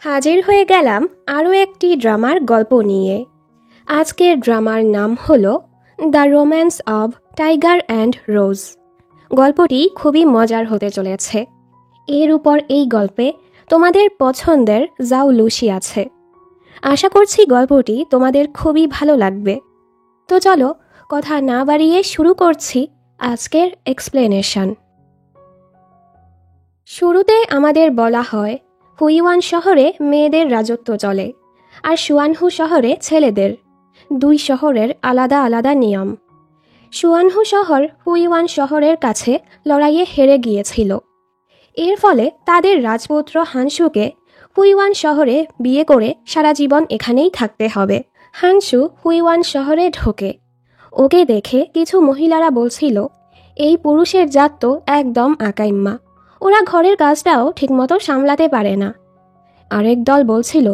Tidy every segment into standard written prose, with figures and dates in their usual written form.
হাজির হয়ে গেলাম আরও একটি ড্রামার গল্প নিয়ে। আজকের ড্রামার নাম হলো the romance of tiger and rose. গল্পটি খুবই মজার হতে চলেছে। এর উপর এই গল্পে তোমাদের পছন্দের জাও লুসি আছে। আশা করছি গল্পটি তোমাদের খুবই ভালো লাগবে। তো চলো কথা না বাড়িয়ে শুরু করছি আজকের এক্সপ্লেনেশন। শুরুতে আমাদের বলা হয় হুইওয়ান শহরে মেয়েদের রাজত্ব চলে আর শুয়ানহু শহরে ছেলেদের। দুই শহরের আলাদা আলাদা নিয়ম। শুয়ানহু শহর হুইওয়ান শহরের কাছে লড়াইয়ে হেরে গিয়েছিল। এর ফলে তাদের রাজপুত্র হানসুকে হুইওয়ান শহরে বিয়ে করে সারা জীবন এখানেই থাকতে হবে। হানসু হুইওয়ান শহরে ঢোকে। ওকে দেখে কিছু মহিলারা বলছিল, এই পুরুষের জাত তো একদম আকাইম্মা, ওরা ঘরের কাজটাও ঠিকমতো সামলাতে পারে না। আরেক দল বলছিল,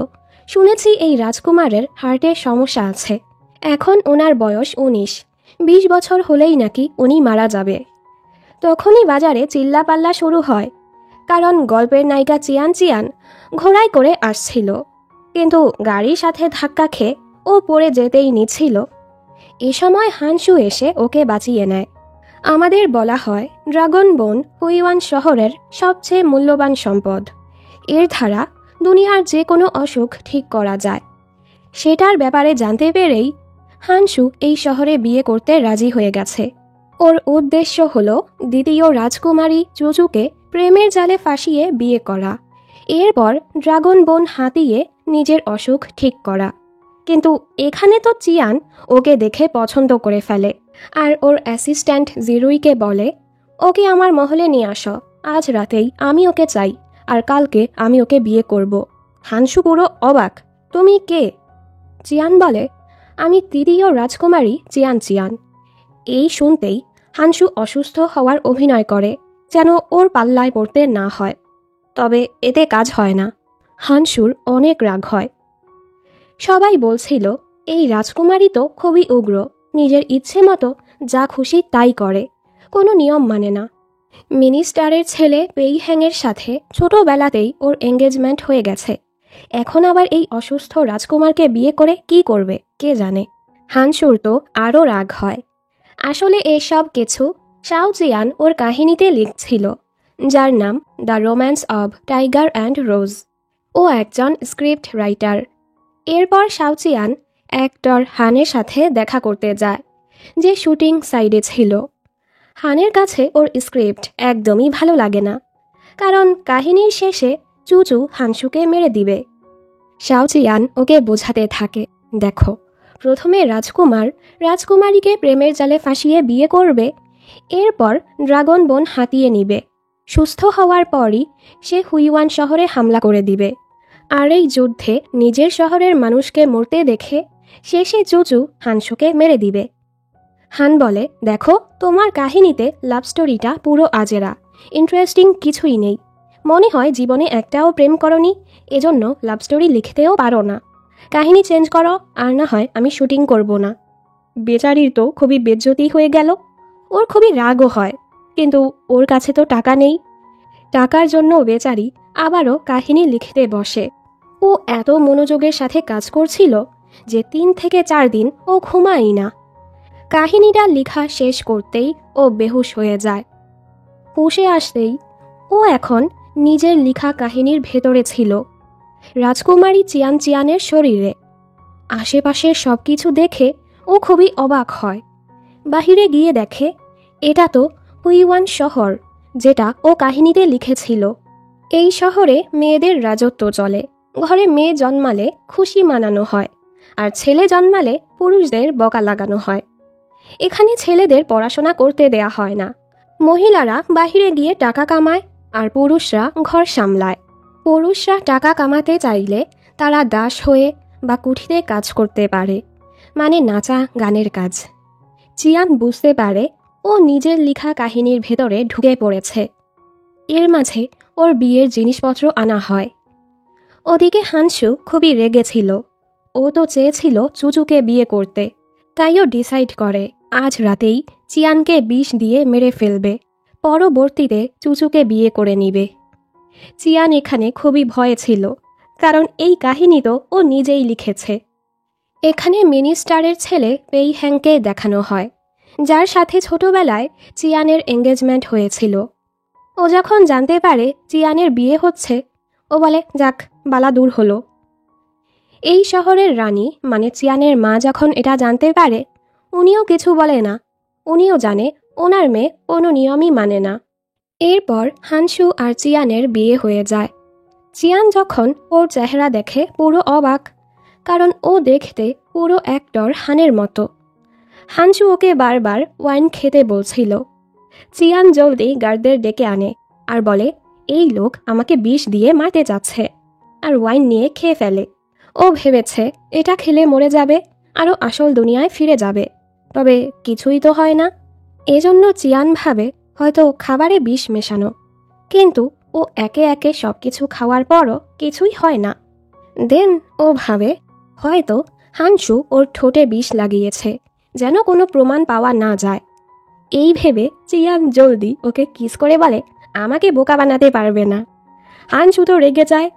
শুনেছি এই রাজকুমারের হার্টের সমস্যা আছে, এখন ওনার বয়স 19-20 বছর হলেই নাকি উনি মারা যাবে। তখনই বাজারে চিল্লাপাল্লা শুরু হয়, কারণ গল্পের নায়িকা চিয়ান চিয়ান ঘোড়ায় করে আসছিল, কিন্তু গাড়ির সাথে ধাক্কা খেয়ে ও পড়ে যেতেই নিচ্ছিল। এ সময় হানসু এসে ওকে বাঁচিয়ে নেয়। আমাদের বলা হয় ড্রাগন বোন হুইওয়ান শহরের সবচেয়ে মূল্যবান সম্পদ। এর দ্বারা দুনিয়ার যে কোনো অসুখ ঠিক করা যায়। সেটার ব্যাপারে জানতে পেরেই হানসু এই শহরে বিয়ে করতে রাজি হয়ে গেছে। ওর উদ্দেশ্য হলো দ্বিতীয় রাজকুমারী চুচুকে প্রেমের জালে ফাঁসিয়ে বিয়ে করা, এরপর ড্রাগন বোন হাতিয়ে নিজের অসুখ ঠিক করা। কিন্তু এখানে তো চিয়ান ওকে দেখে পছন্দ করে ফেলে আর ওর অ্যাসিস্ট্যান্ট জিরুইকে বলে, ওকে আমার মহলে নিয়ে আসো, আজ রাতেই আমি ওকে চাই আর কালকে আমি ওকে বিয়ে করব। হানসু পুরো অবাক, তুমি কে? চিয়ান বলে, আমি তৃতীয় রাজকুমারী চিয়ান চিয়ান। এই শুনতেই হানসু অসুস্থ হওয়ার অভিনয় করে, যেন ওর পাল্লায় পড়তে না হয়। তবে এতে কাজ হয় না। হানসুর অনেক রাগ হয়। সবাই বলছিল, এই রাজকুমারী তো খুবই উগ্র, নিজের ইচ্ছে মতো যা খুশি তাই করে, কোনো নিয়ম মানে না। মিনিস্টারের ছেলে পেই হ্যাংয়ের সাথে ছোটবেলাতেই ওর এঙ্গেজমেন্ট হয়ে গেছে, এখন আবার এই অসুস্থ রাজকুমারকে বিয়ে করে কি করবে কে জানে। হানসুর তো আরও রাগ হয়। আসলে এসব কিছু শাও চিয়ান ওর কাহিনীতে লিখছিল, যার নাম the romance of tiger and rose. ও একজন স্ক্রিপ্ট রাইটার। এরপর শাও চিয়ান অ্যাক্টর হানের সাথে দেখা করতে যায়, যে শুটিং সাইডে ছিল। হানের কাছে ওর স্ক্রিপ্ট একদমই ভালো লাগে না, কারণ কাহিনীর শেষে চুচু হানসুকে মেরে দিবে। শাও চিয়ান ওকে বোঝাতে থাকে, দেখো, প্রথমে রাজকুমারীকে প্রেমের জালে ফাঁসিয়ে বিয়ে করবে, এরপর ড্রাগন বোন হাতিয়ে নিবে, সুস্থ হওয়ার পরই সে হুইওয়ান শহরে হামলা করে দিবে। আর এই যুদ্ধে নিজের শহরের মানুষকে মরতে দেখে শেষে চুচু হানসুকে মেরে দিবে। হান বলে, দেখো, তোমার কাহিনীতে লাভ স্টোরিটা পুরো আজেরা, ইন্টারেস্টিং কিছুই নেই, মনে হয় জীবনে একটাও প্রেম করনি, এজন্য লাভ স্টোরি লিখতেও পারো না। কাহিনী চেঞ্জ করো, আর না হয় আমি শুটিং করব না। বেচারির তো খুবই বেজ্জতি হয়ে গেল। ওর খুবই রাগও হয়, কিন্তু ওর কাছে তো টাকা নেই। টাকার জন্য বেচারি আবারও কাহিনী লিখতে বসে। ও এত মনোযোগের সাথে কাজ করছিল যে 3 থেকে 4 দিন ও ঘুমায়ই না। কাহিনীটা লেখা শেষ করতেই ও বেহুশ হয়ে যায়। হুঁশে আসতেই ও এখন নিজের লেখা কাহিনীর ভেতরে ছিল, রাজকুমারী চিয়ান চিয়ানের শরীরে। আশেপাশের সব কিছু দেখে ও খুবই অবাক হয়। বাহিরে গিয়ে দেখে এটা তো হুইওয়ান শহর, যেটা ও কাহিনীতে লিখেছিল। এই শহরে মেয়েদের রাজত্ব চলে। ঘরে মেয়ে জন্মালে খুশি মানানো হয়, আর ছেলে জন্মালে পুরুষদের বকা লাগানো হয়। এখানে ছেলেদের পড়াশোনা করতে দেয়া হয় না। মহিলারা বাহিরে গিয়ে টাকা কামায় আর পুরুষরা ঘর সামলায়। পুরুষরা টাকা কামাতে চাইলে তারা দাস হয়ে বা কুঠিতে কাজ করতে পারে, মানে নাচা গানের কাজ। চিয়ান বুঝতে পারে ও নিজের লেখা কাহিনীর ভেতরে ঢুকে পড়েছে। এর মাঝে ওর বিয়ের জিনিসপত্র আনা হয়। ওদিকে হানসু খুবই রেগেছিল। ও তো চেয়েছিল চুচুকে বিয়ে করতে, তাই ও ডিসাইড করে আজ রাতেই চিয়ানকে বিষ দিয়ে মেরে ফেলবে, পরবর্তীতে চুচুকে বিয়ে করে নিবে। চিয়ান এখানে খুবই ভয়ে ছিল, কারণ এই কাহিনী তো ও নিজেই লিখেছে। এখানে মিনিস্টারের ছেলে পেই হ্যাংকে দেখানো হয়, যার সাথে ছোটবেলায় চিয়ানের এঙ্গেজমেন্ট হয়েছিল। ও যখন জানতে পারে চিয়ানের বিয়ে হচ্ছে, ও বলে যাক, বালা দূর হলো। এই শহরের রানী মানে চিয়ানের মা যখন এটা জানতে পারে, উনিও কিছু বলে না। উনিও জানে ওনার মেয়ে কোনো নিয়মই মানে না। এরপর হানসু আর চিয়ানের বিয়ে হয়ে যায়। চিয়ান যখন ওর চেহারা দেখে পুরো অবাক, কারণ ও দেখতে পুরো অ্যাক্টর হানের মতো। হানসু ওকে বারবার ওয়াইন খেতে বলছিল। চিয়ান জলদি গার্ডদের ডেকে আনে আর বলে, এই লোক আমাকে বিষ দিয়ে মারতে যাচ্ছে, আর ওয়াইন নিয়ে খেয়ে ফেলে। ও ভেবেছে এটা খেলে মরে যাবে, আরও আসল দুনিয়ায় ফিরে যাবে, তবে কিছুই তো হয় না। এজন্য চিয়ান ভাবে হয়তো খাবারে বিষ মেশানো, কিন্তু ও একে একে সব কিছু খাওয়ার পরও কিছুই হয় না। দেন ও ভাবে হয়তো হানসু ওর ঠোঁটে বিষ লাগিয়েছে, যেন কোনো প্রমাণ পাওয়া না যায়। এই ভেবে চিয়ান জলদি ওকে কিস করে বলে, আমাকে বোকা বানাতে পারবে না। হানসু তো রেগে যায়।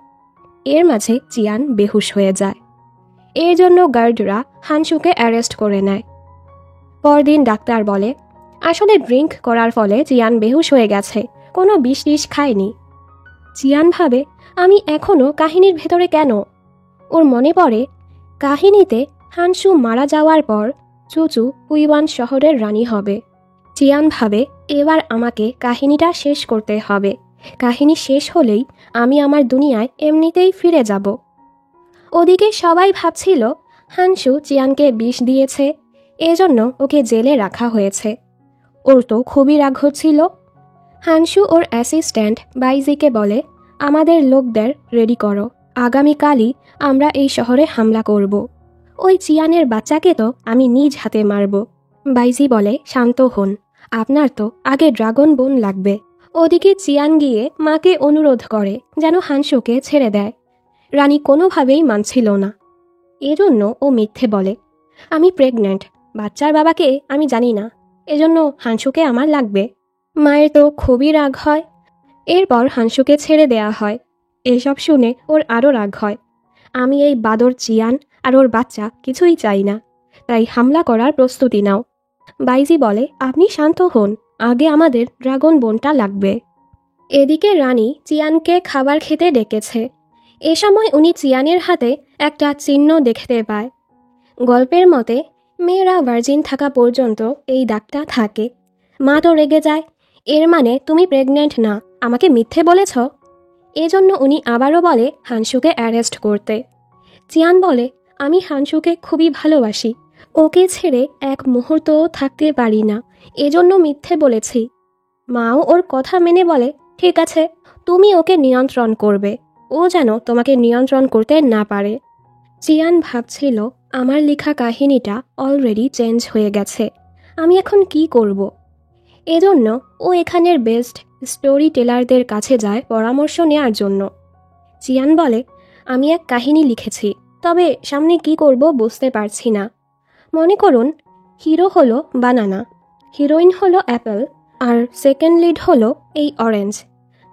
এর মাঝে চিয়ান বেহুশ হয়ে যায়। এর জন্য গার্ডরা হানসুকে অ্যারেস্ট করে নেয়। পরদিন ডাক্তার বলে, আসলে ড্রিঙ্ক করার ফলে চিয়ান বেহুশ হয়ে গেছে, কোনো বিষ টিষ খায়নি। চিয়ান ভাবে, আমি এখনও কাহিনীর ভেতরে কেন? ওর মনে পড়ে কাহিনীতে হানসু মারা যাওয়ার পর চুচু হুইওয়ান শহরের রানী হবে। চিয়ান ভাবে, এবার আমাকে কাহিনীটা শেষ করতে হবে। কাহিনী শেষ হলেই আমি আমার দুনিয়ায় এমনিতেই ফিরে যাব। ওদিকে সবাই ভাবছিল হানসু চিয়ানকে বিষ দিয়েছে, এজন্য ওকে জেলে রাখা হয়েছে। ওর তো খুবই রাগ হচ্ছিল। হানসু ওর অ্যাসিস্ট্যান্ট বাইজিকে বলে, আমাদের লোকদের রেডি করো, আগামীকালই আমরা এই শহরে হামলা করব। ওই চিয়ানের বাচ্চাকে তো আমি নিজ হাতে মারব। বাইজি বলে, শান্ত হন, আপনার তো আগে ড্রাগন বোন লাগবে। ওদিকে চিয়ান গিয়ে মাকে অনুরোধ করে যেন হানসুকে ছেড়ে দেয়। রানী কোনোভাবেই মানছিল না। এজন্য ও মিথ্যে বলে, আমি প্রেগন্যান্ট, বাচ্চার বাবাকে আমি জানি না, এজন্য হানসুকে আমার লাগবে। মায়ের তো খুবই রাগ হয়। এরপর হানসুকে ছেড়ে দেয়া হয়। এসব শুনে ওর আরও রাগ হয়। আমি এই বাদর চিয়ান আর ওর বাচ্চা কিছুই চাই না, তাই হামলা করার প্রস্তুতি নাও। বাইজি বলে, আপনি শান্ত হন, আগে আমাদের ড্রাগন বোনটা লাগবে। এদিকে রানী চিয়ানকে খাবার খেতে ডেকেছে। এ সময় উনি চিয়ানের হাতে একটা চিহ্ন দেখতে পায়। গল্পের মতে মেয়েরা ভার্জিন থাকা পর্যন্ত এই দাগটা থাকে। মা তো রেগে যায়, এর মানে তুমি প্রেগন্যান্ট না, আমাকে মিথ্যে বলেছ। এজন্য উনি আবারও বলে হানসুকে অ্যারেস্ট করতে। চিয়ান বলে, আমি হানসুকে খুবই ভালোবাসি, ওকে ছেড়ে এক মুহূর্তও থাকতে পারি না, এজন্য মিথ্যে বলেছি। মাও ওর কথা মেনে বলে, ঠিক আছে, তুমি ওকে নিয়ন্ত্রণ করবে, ও যেন তোমাকে নিয়ন্ত্রণ করতে না পারে। চিয়ান ভাবছিল, আমার লেখা কাহিনীটা অলরেডি চেঞ্জ হয়ে গেছে, আমি এখন কি করব? এজন্য ও এখানের বেস্ট স্টোরি টেলারদের কাছে যায় পরামর্শ নেওয়ার জন্য। চিয়ান বলে, আমি এক কাহিনী লিখেছি, তবে সামনে কি করব বুঝতে পারছি না। মনে করুন হিরো হলো বানানা, হিরোইন হলো অ্যাপেল, আর সেকেন্ড লিড হলো এই অরেঞ্জ।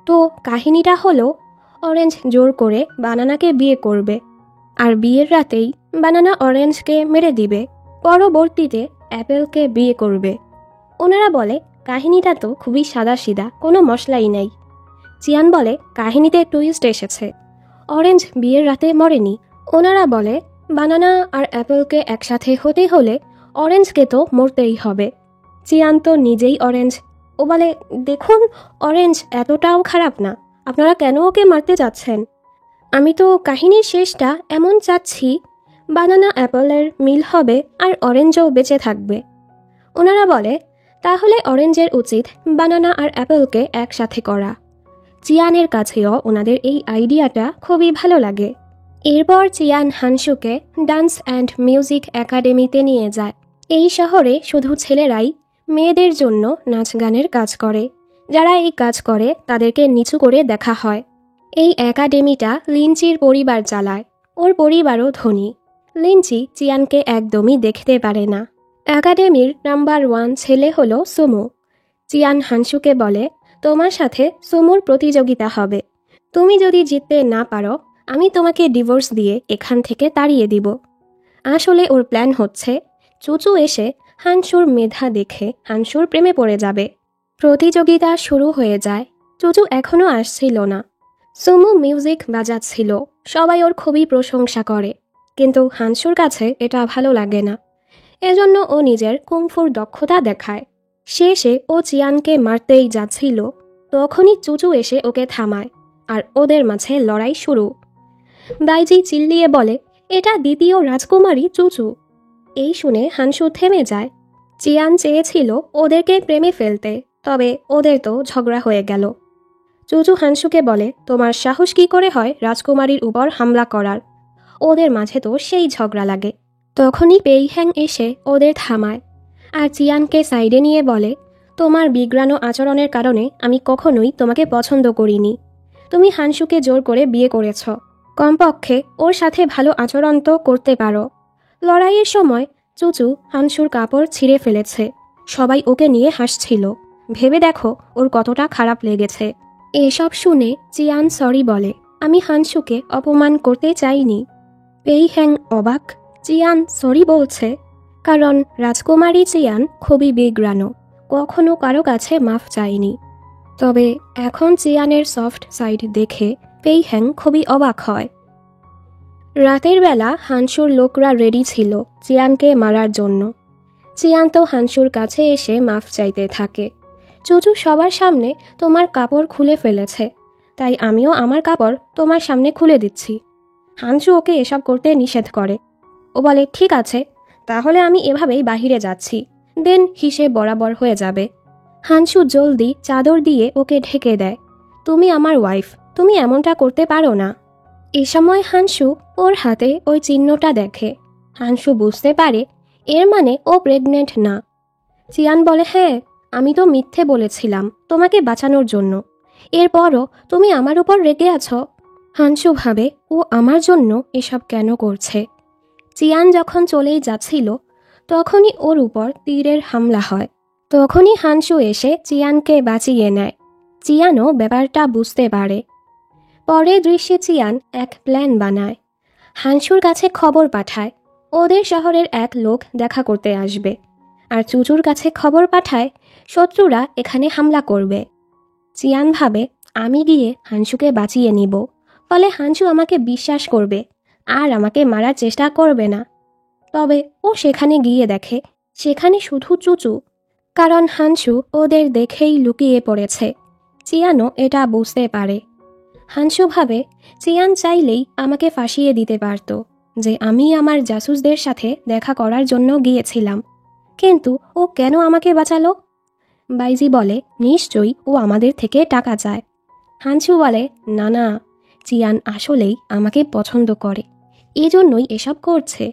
তো কাহিনীটা হলো অরেঞ্জ জোর করে বানানাকে বিয়ে করবে, আর বিয়ের রাতেই বানানা অরেঞ্জকে মেরে দিবে, পরবর্তীতে অ্যাপেলকে বিয়ে করবে। ওনারা বলে, কাহিনীটা তো খুবই সাদাসিধা, কোনো মশলাই নেই। চিয়ান বলে, কাহিনীতে টুইস্ট এসেছে, অরেঞ্জ বিয়ের রাতে মরেনি। ওনারা বলে, বানানা আর অ্যাপেলকে একসাথে হতে হলে অরেঞ্জকে তো মরতেই হবে। চিয়ান তো নিজেই অরেঞ্জ। ও বলে, দেখুন, অরেঞ্জ এতটাও খারাপ না, আপনারা কেন ওকে মারতে চাচ্ছেন? আমি তো কাহিনীর শেষটা এমন চাচ্ছি, বানানা অ্যাপেলের মিল হবে আর অরেঞ্জও বেঁচে থাকবে। ওনারা বলে, তাহলে অরেঞ্জের উচিত বানানা আর অ্যাপেলকে একসাথে করা। চিয়ানের কাছেও ওনাদের এই আইডিয়াটা খুবই ভালো লাগে। এরপর চিয়ান হানসুকে ডান্স অ্যান্ড মিউজিক একাডেমিতে নিয়ে যায়। এই শহরে শুধু ছেলেরাই মেয়েদের জন্য নাচ গানের কাজ করে। যারা এই কাজ করে তাদেরকে নিচু করে দেখা হয়। এই একাডেমিটা লিনচির পরিবার চালায়। ওর পরিবারও ধনী। লিনচি চিয়ানকে একদমই দেখতে পারে না। একাডেমির নাম্বার 1 ছেলে হলো সুমু। চিয়ান হানসুকে বলে, তোমার সাথে সুমুর প্রতিযোগিতা হবে, তুমি যদি জিততে না পারো আমি তোমাকে ডিভোর্স দিয়ে এখান থেকে তাড়িয়ে দিব। আসলে ওর প্ল্যান হচ্ছে চুচু এসে হানসুর মেধা দেখে হানসুর প্রেমে পড়ে যাবে। প্রতিযোগিতা শুরু হয়ে যায়। চুচু এখনও আসছিল না। সুমু মিউজিক বাজাচ্ছিল, সবাই ওর খুবই প্রশংসা করে, কিন্তু হানসুর কাছে এটা ভালো লাগে না। এজন্য ও নিজের কুংফুর দক্ষতা দেখায়। শেষে ও চিয়ানকে মারতেই যাচ্ছিল, তখনই চুচু এসে ওকে থামায় আর ওদের মাঝে লড়াই শুরু। বাইজি চিল্লিয়ে বলে, এটা দ্বিতীয় রাজকুমারী চুচু। এই শুনে হানসু থেমে যায়। চিয়ান চেয়েছিল ওদেরকে প্রেমে ফেলতে, তবে ওদের তো ঝগড়া হয়ে গেল। চুচু হানসুকে বলে, তোমার সাহস কী করে হয় রাজকুমারীর উপর হামলা করার? ওদের মাঝে তো সেই ঝগড়া লাগে। তখনই পেইহ্যাং এসে ওদের থামায় আর চিয়ানকে সাইডে নিয়ে বলে, তোমার বিগ্রানো আচরণের কারণে আমি কখনোই তোমাকে পছন্দ করিনি। তুমি হানসুকে জোর করে বিয়ে করেছ, কমপক্ষে ওর সাথে ভালো আচরণ তো করতে পারো। লড়াইয়ের সময় চুচু হানসুর কাপড় ছিঁড়ে ফেলেছে। সবাই ওকে নিয়ে হাসছিল। ভেবে দেখো ওর কতটা খারাপ লেগেছে। এসব শুনে চিয়ান সরি বলে, আমি হানসুকে অপমান করতে চাইনি। পেইহ্যাং অবাক। চিয়ান সরি বলছে কারণ রাজকুমারী চিয়ান খুবই বিগ্রানো, কখনো কারো কাছে মাফ চায়নি। তবে এখন চিয়ানের সফট সাইড দেখে পেইহ্যাং খুবই অবাক হয়। রাতের বেলা হানসুর লোকরা রেডি ছিল চিয়ানকে মারার জন্য। চিয়ান তো হানসুর কাছে এসে মাফ চাইতে থাকে। চুচু সবার সামনে তোমার কাপড় খুলে ফেলেছে, তাই আমিও আমার কাপড় তোমার সামনে খুলে দিচ্ছি। হানসু ওকে এসব করতে নিষেধ করে। ও বলে, ঠিক আছে, তাহলে আমি এভাবেই বাহিরে যাচ্ছি, দেন হিসেব বরাবর হয়ে যাবে। হানসু জলদি চাদর দিয়ে ওকে ঢেকে দেয়। তুমি আমার ওয়াইফ, তুমি এমনটা করতে পারো না। এ সময় হানসু ওর হাতে ওই চিহ্নটা দেখে। হানসু বুঝতে পারে এর মানে ও প্রেগনেন্ট না। চিয়ান বলে, হ্যাঁ, আমি তো মিথ্যে বলেছিলাম তোমাকে বাঁচানোর জন্য, এরপরও তুমি আমার উপর রেগে আছো। হানসু ভাবে ও আমার জন্য এসব কেন করছে। চিয়ান যখন চলেই যাচ্ছিল তখনই ওর উপর তীরের হামলা হয়। তখনই হানসু এসে চিয়ানকে বাঁচিয়ে নেয়। চিয়ানও ব্যাপারটা বুঝতে পারে। পরের দৃশ্যে চিয়ান এক প্ল্যান বানায়। হানসুর কাছে খবর পাঠায় ওদের শহরের এক লোক দেখা করতে আসবে, আর চুচুর কাছে খবর পাঠায় শত্রুরা এখানে হামলা করবে। চিয়ান ভাবে, আমি গিয়ে হানসুকে বাঁচিয়ে নিব, ফলে হানসু আমাকে বিশ্বাস করবে আর আমাকে মারার চেষ্টা করবে না। তবে ও সেখানে গিয়ে দেখে সেখানে শুধু চুচু, কারণ হানসু ওদের দেখেই লুকিয়ে পড়েছে। চিয়ানও এটা বুঝতে পারে। হানসু ভাবে, চিয়ান চাইলেই আমাকে ফাঁসিয়ে দিতে পারত যে আমি আমার জাসুসদের সাথে দেখা করার জন্য গিয়েছিলাম, কিন্তু ও কেন আমাকে বাঁচালো? বাইজি বলে, নিশ্চয়ই ও আমাদের থেকে টাকা চায়। হানসু বলে, না না, চিয়ান আসলেই আমাকে পছন্দ করে, এজন্যই এসব করছে।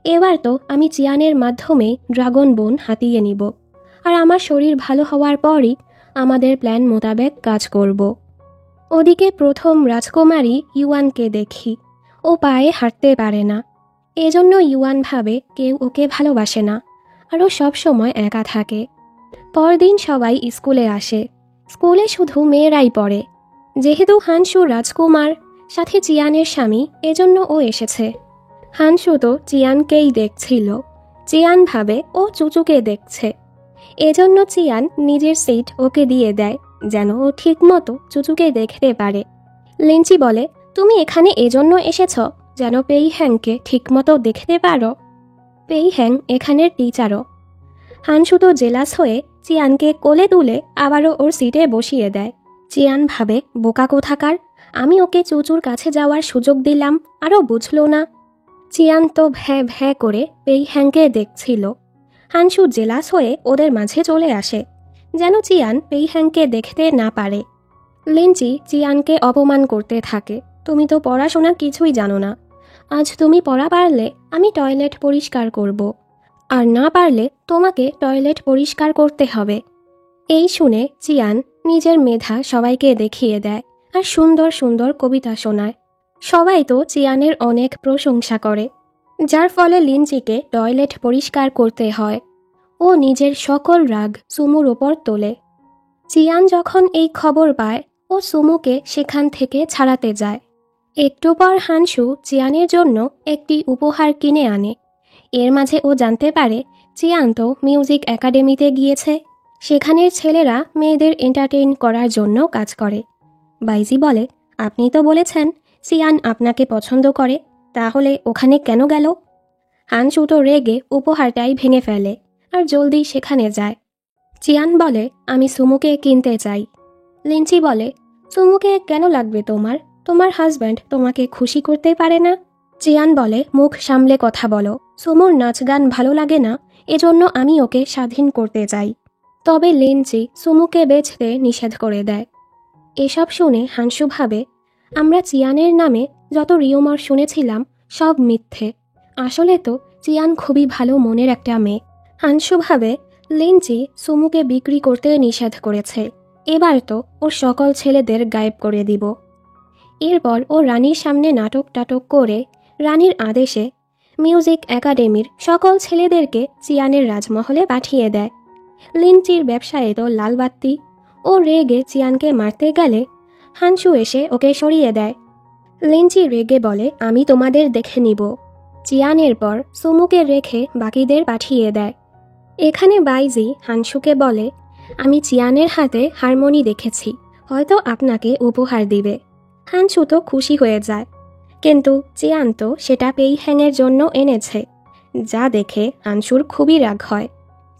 এবার তো আমি চিয়ানের মাধ্যমে ড্রাগন বোন হাতিয়ে নিব, আর আমার শরীর ভালো হওয়ার পরই আমাদের প্ল্যান মোতাবেক কাজ করব। ওদিকে প্রথম রাজকুমারী ইউয়ানকে দেখি। ও পায়ে হাঁটতে পারে না, এজন্য ইউয়ান ভাবে কেউ ওকে ভালোবাসে না, আর ও সবসময় একা থাকে। পরদিন সবাই স্কুলে আসে। স্কুলে শুধু মেয়েরাই পড়ে। যেহেতু হানসু রাজকুমার, সাথে চিয়ানের স্বামী, এজন্য ও এসেছে। হানসু তো চিয়ানকেই দেখছিল। চিয়ান ভাবে ও চুচুকে দেখছে, এজন্য চিয়ান নিজের সিট ওকে দিয়ে দেয় যেন ও ঠিক মতো চুচুকে দেখতে পারে। লিনচি বলে, তুমি এখানে এজন্য এসেছ যেন পেইহ্যাংকে ঠিকমতো দেখতে পারো। পেইহ্যাং এখানের টিচারও। হানসু তো জেলাস হয়ে চিয়ানকে কোলে তুলে আবারও ওর সিটে বসিয়ে দেয়। চিয়ান ভাবে, বোকা কোথাকার, আমি ওকে চুচুর কাছে যাওয়ার সুযোগ দিলাম, আরও বুঝলো না। চিয়ান তো ভ্যাঁ ভ্যাঁ করে পেইহ্যাংকে দেখছিল। হানসু জেলাস হয়ে ওদের মাঝে চলে আসে যেন চিয়ান পেইহ্যাংকে দেখতে না পারে। লিনচি চিয়ানকে অপমান করতে থাকে, তুমি তো পড়াশোনা কিছুই জানো না, আজ তুমি পড়া পারলে আমি টয়লেট পরিষ্কার করব, আর না পারলে তোমাকে টয়লেট পরিষ্কার করতে হবে। এই শুনে চিয়ান নিজের মেধা সবাইকে দেখিয়ে দেয় আর সুন্দর সুন্দর কবিতা শোনায়। সবাই তো চিয়ানের অনেক প্রশংসা করে, যার ফলে লিনচিকে টয়লেট পরিষ্কার করতে হয়। ও নিজের সকল রাগ সুমুর ওপর তোলে। চিয়ান যখন এই খবর পায় ও সুমুকে সেখান থেকে ছাড়াতে যায়। একটু পর হানসু চিয়ানের জন্য একটি উপহার কিনে আনে। এর মাঝে ও জানতে পারে চিয়ান তো মিউজিক একাডেমিতে গিয়েছে। সেখানের ছেলেরা মেয়েদের এন্টারটেইন করার জন্য কাজ করে। বাইজি বলে, আপনি তো বলেছেন চিয়ান আপনাকে পছন্দ করে, তাহলে ওখানে কেন গেল? হানসু তো রেগে উপহারটাই ভেঙে ফেলে আর জলদি সেখানে যায়। চিয়ান বলে, আমি সুমুকে কিনতে চাই। লিনচি বলে, সুমুকে কেন লাগবে তোমার? তোমার হাজব্যান্ড তোমাকে খুশি করতে পারে না? চিয়ান বলে, মুখ সামলে কথা বলো। সুমুর নাচ গান ভালো লাগে না, এজন্য আমি ওকে স্বাধীন করতে চাই। তবে লিনচি সুমুকে বেচতে নিষেধ করে দেয়। এসব শুনে হানসু ভাবে, আমরা চিয়ানের নামে যত রিউমার শুনেছিলাম সব মিথ্যে। আসলে তো চিয়ান খুবই ভালো মনের একটা মেয়ে। হানসু ভাবে, লিনচি সুমুকে বিক্রি করতে নিষেধ করেছে, এবার তো ওর সকল ছেলেদের গায়েব করে দিব। এরপর ও রানীর সামনে নাটক টাটক করে রানীর আদেশে মিউজিক একাডেমির সকল ছেলেদেরকে চিয়ানের রাজমহলে পাঠিয়ে দেয়। লিনচির ব্যবসায়ে তো লালবাত্তি। ও রেগে চিয়ানকে মারতে গেলে হানসু এসে ওকে সরিয়ে দেয়। লিনচি রেগে বলে, আমি তোমাদের দেখে নিব। চিয়ানের পর সুমুকে রেখে বাকিদের পাঠিয়ে দেয়। এখানে বাইজি হানসুকে বলে, আমি চিয়ানের হাতে হারমোনি দেখেছি, হয়তো আপনাকে উপহার দিবে। হানসু তো খুশি হয়ে যায়, কিন্তু চিয়ান তো সেটা পেইহ্যাংয়ের জন্য এনেছে, যা দেখে হানসুর খুবই রাগ হয়।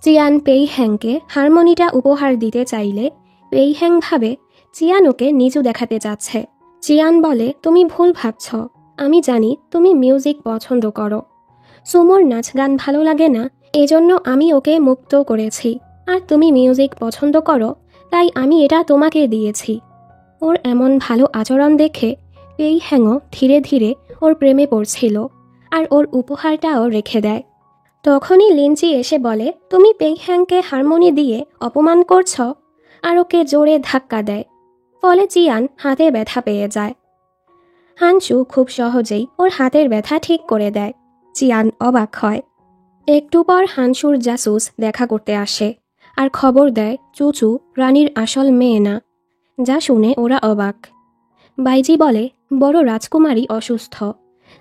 চিয়ান পেইহ্যাংকে হারমোনিটা উপহার দিতে চাইলে পেইহ্যাং ভাবে চিয়ান ওকে নিচু দেখাতে চাচ্ছে। চিয়ান বলে, তুমি ভুল ভাবছ, আমি জানি তুমি মিউজিক পছন্দ করো। সুমোর নাচ গান ভালো লাগে না, এজন্য আমি ওকে মুক্ত করেছি, আর তুমি মিউজিক পছন্দ করো তাই আমি এটা তোমাকে দিয়েছি। ওর এমন ভালো আচরণ দেখে পেইহ্যাংও ধীরে ধীরে ওর প্রেমে পড়ছিল আর ওর উপহারটাও রেখে দেয়। তখনই লিনচি এসে বলে, তুমি পেইহ্যাংকে হারমোনি দিয়ে অপমান করছ, আর ওকে জোরে ধাক্কা দেয়। ফলে চিয়ান হাতে ব্যথা পেয়ে যায়। হানসু খুব সহজেই ওর হাতের ব্যথা ঠিক করে দেয়। চিয়ান অবাক হয়। একটু পর হানসুর জাসুস দেখা করতে আসে আর খবর দেয় চুচু রানীর আসল মেয়ে না, যা শুনে ওরা অবাক। বাইজি বলে, বড় রাজকুমারী অসুস্থ,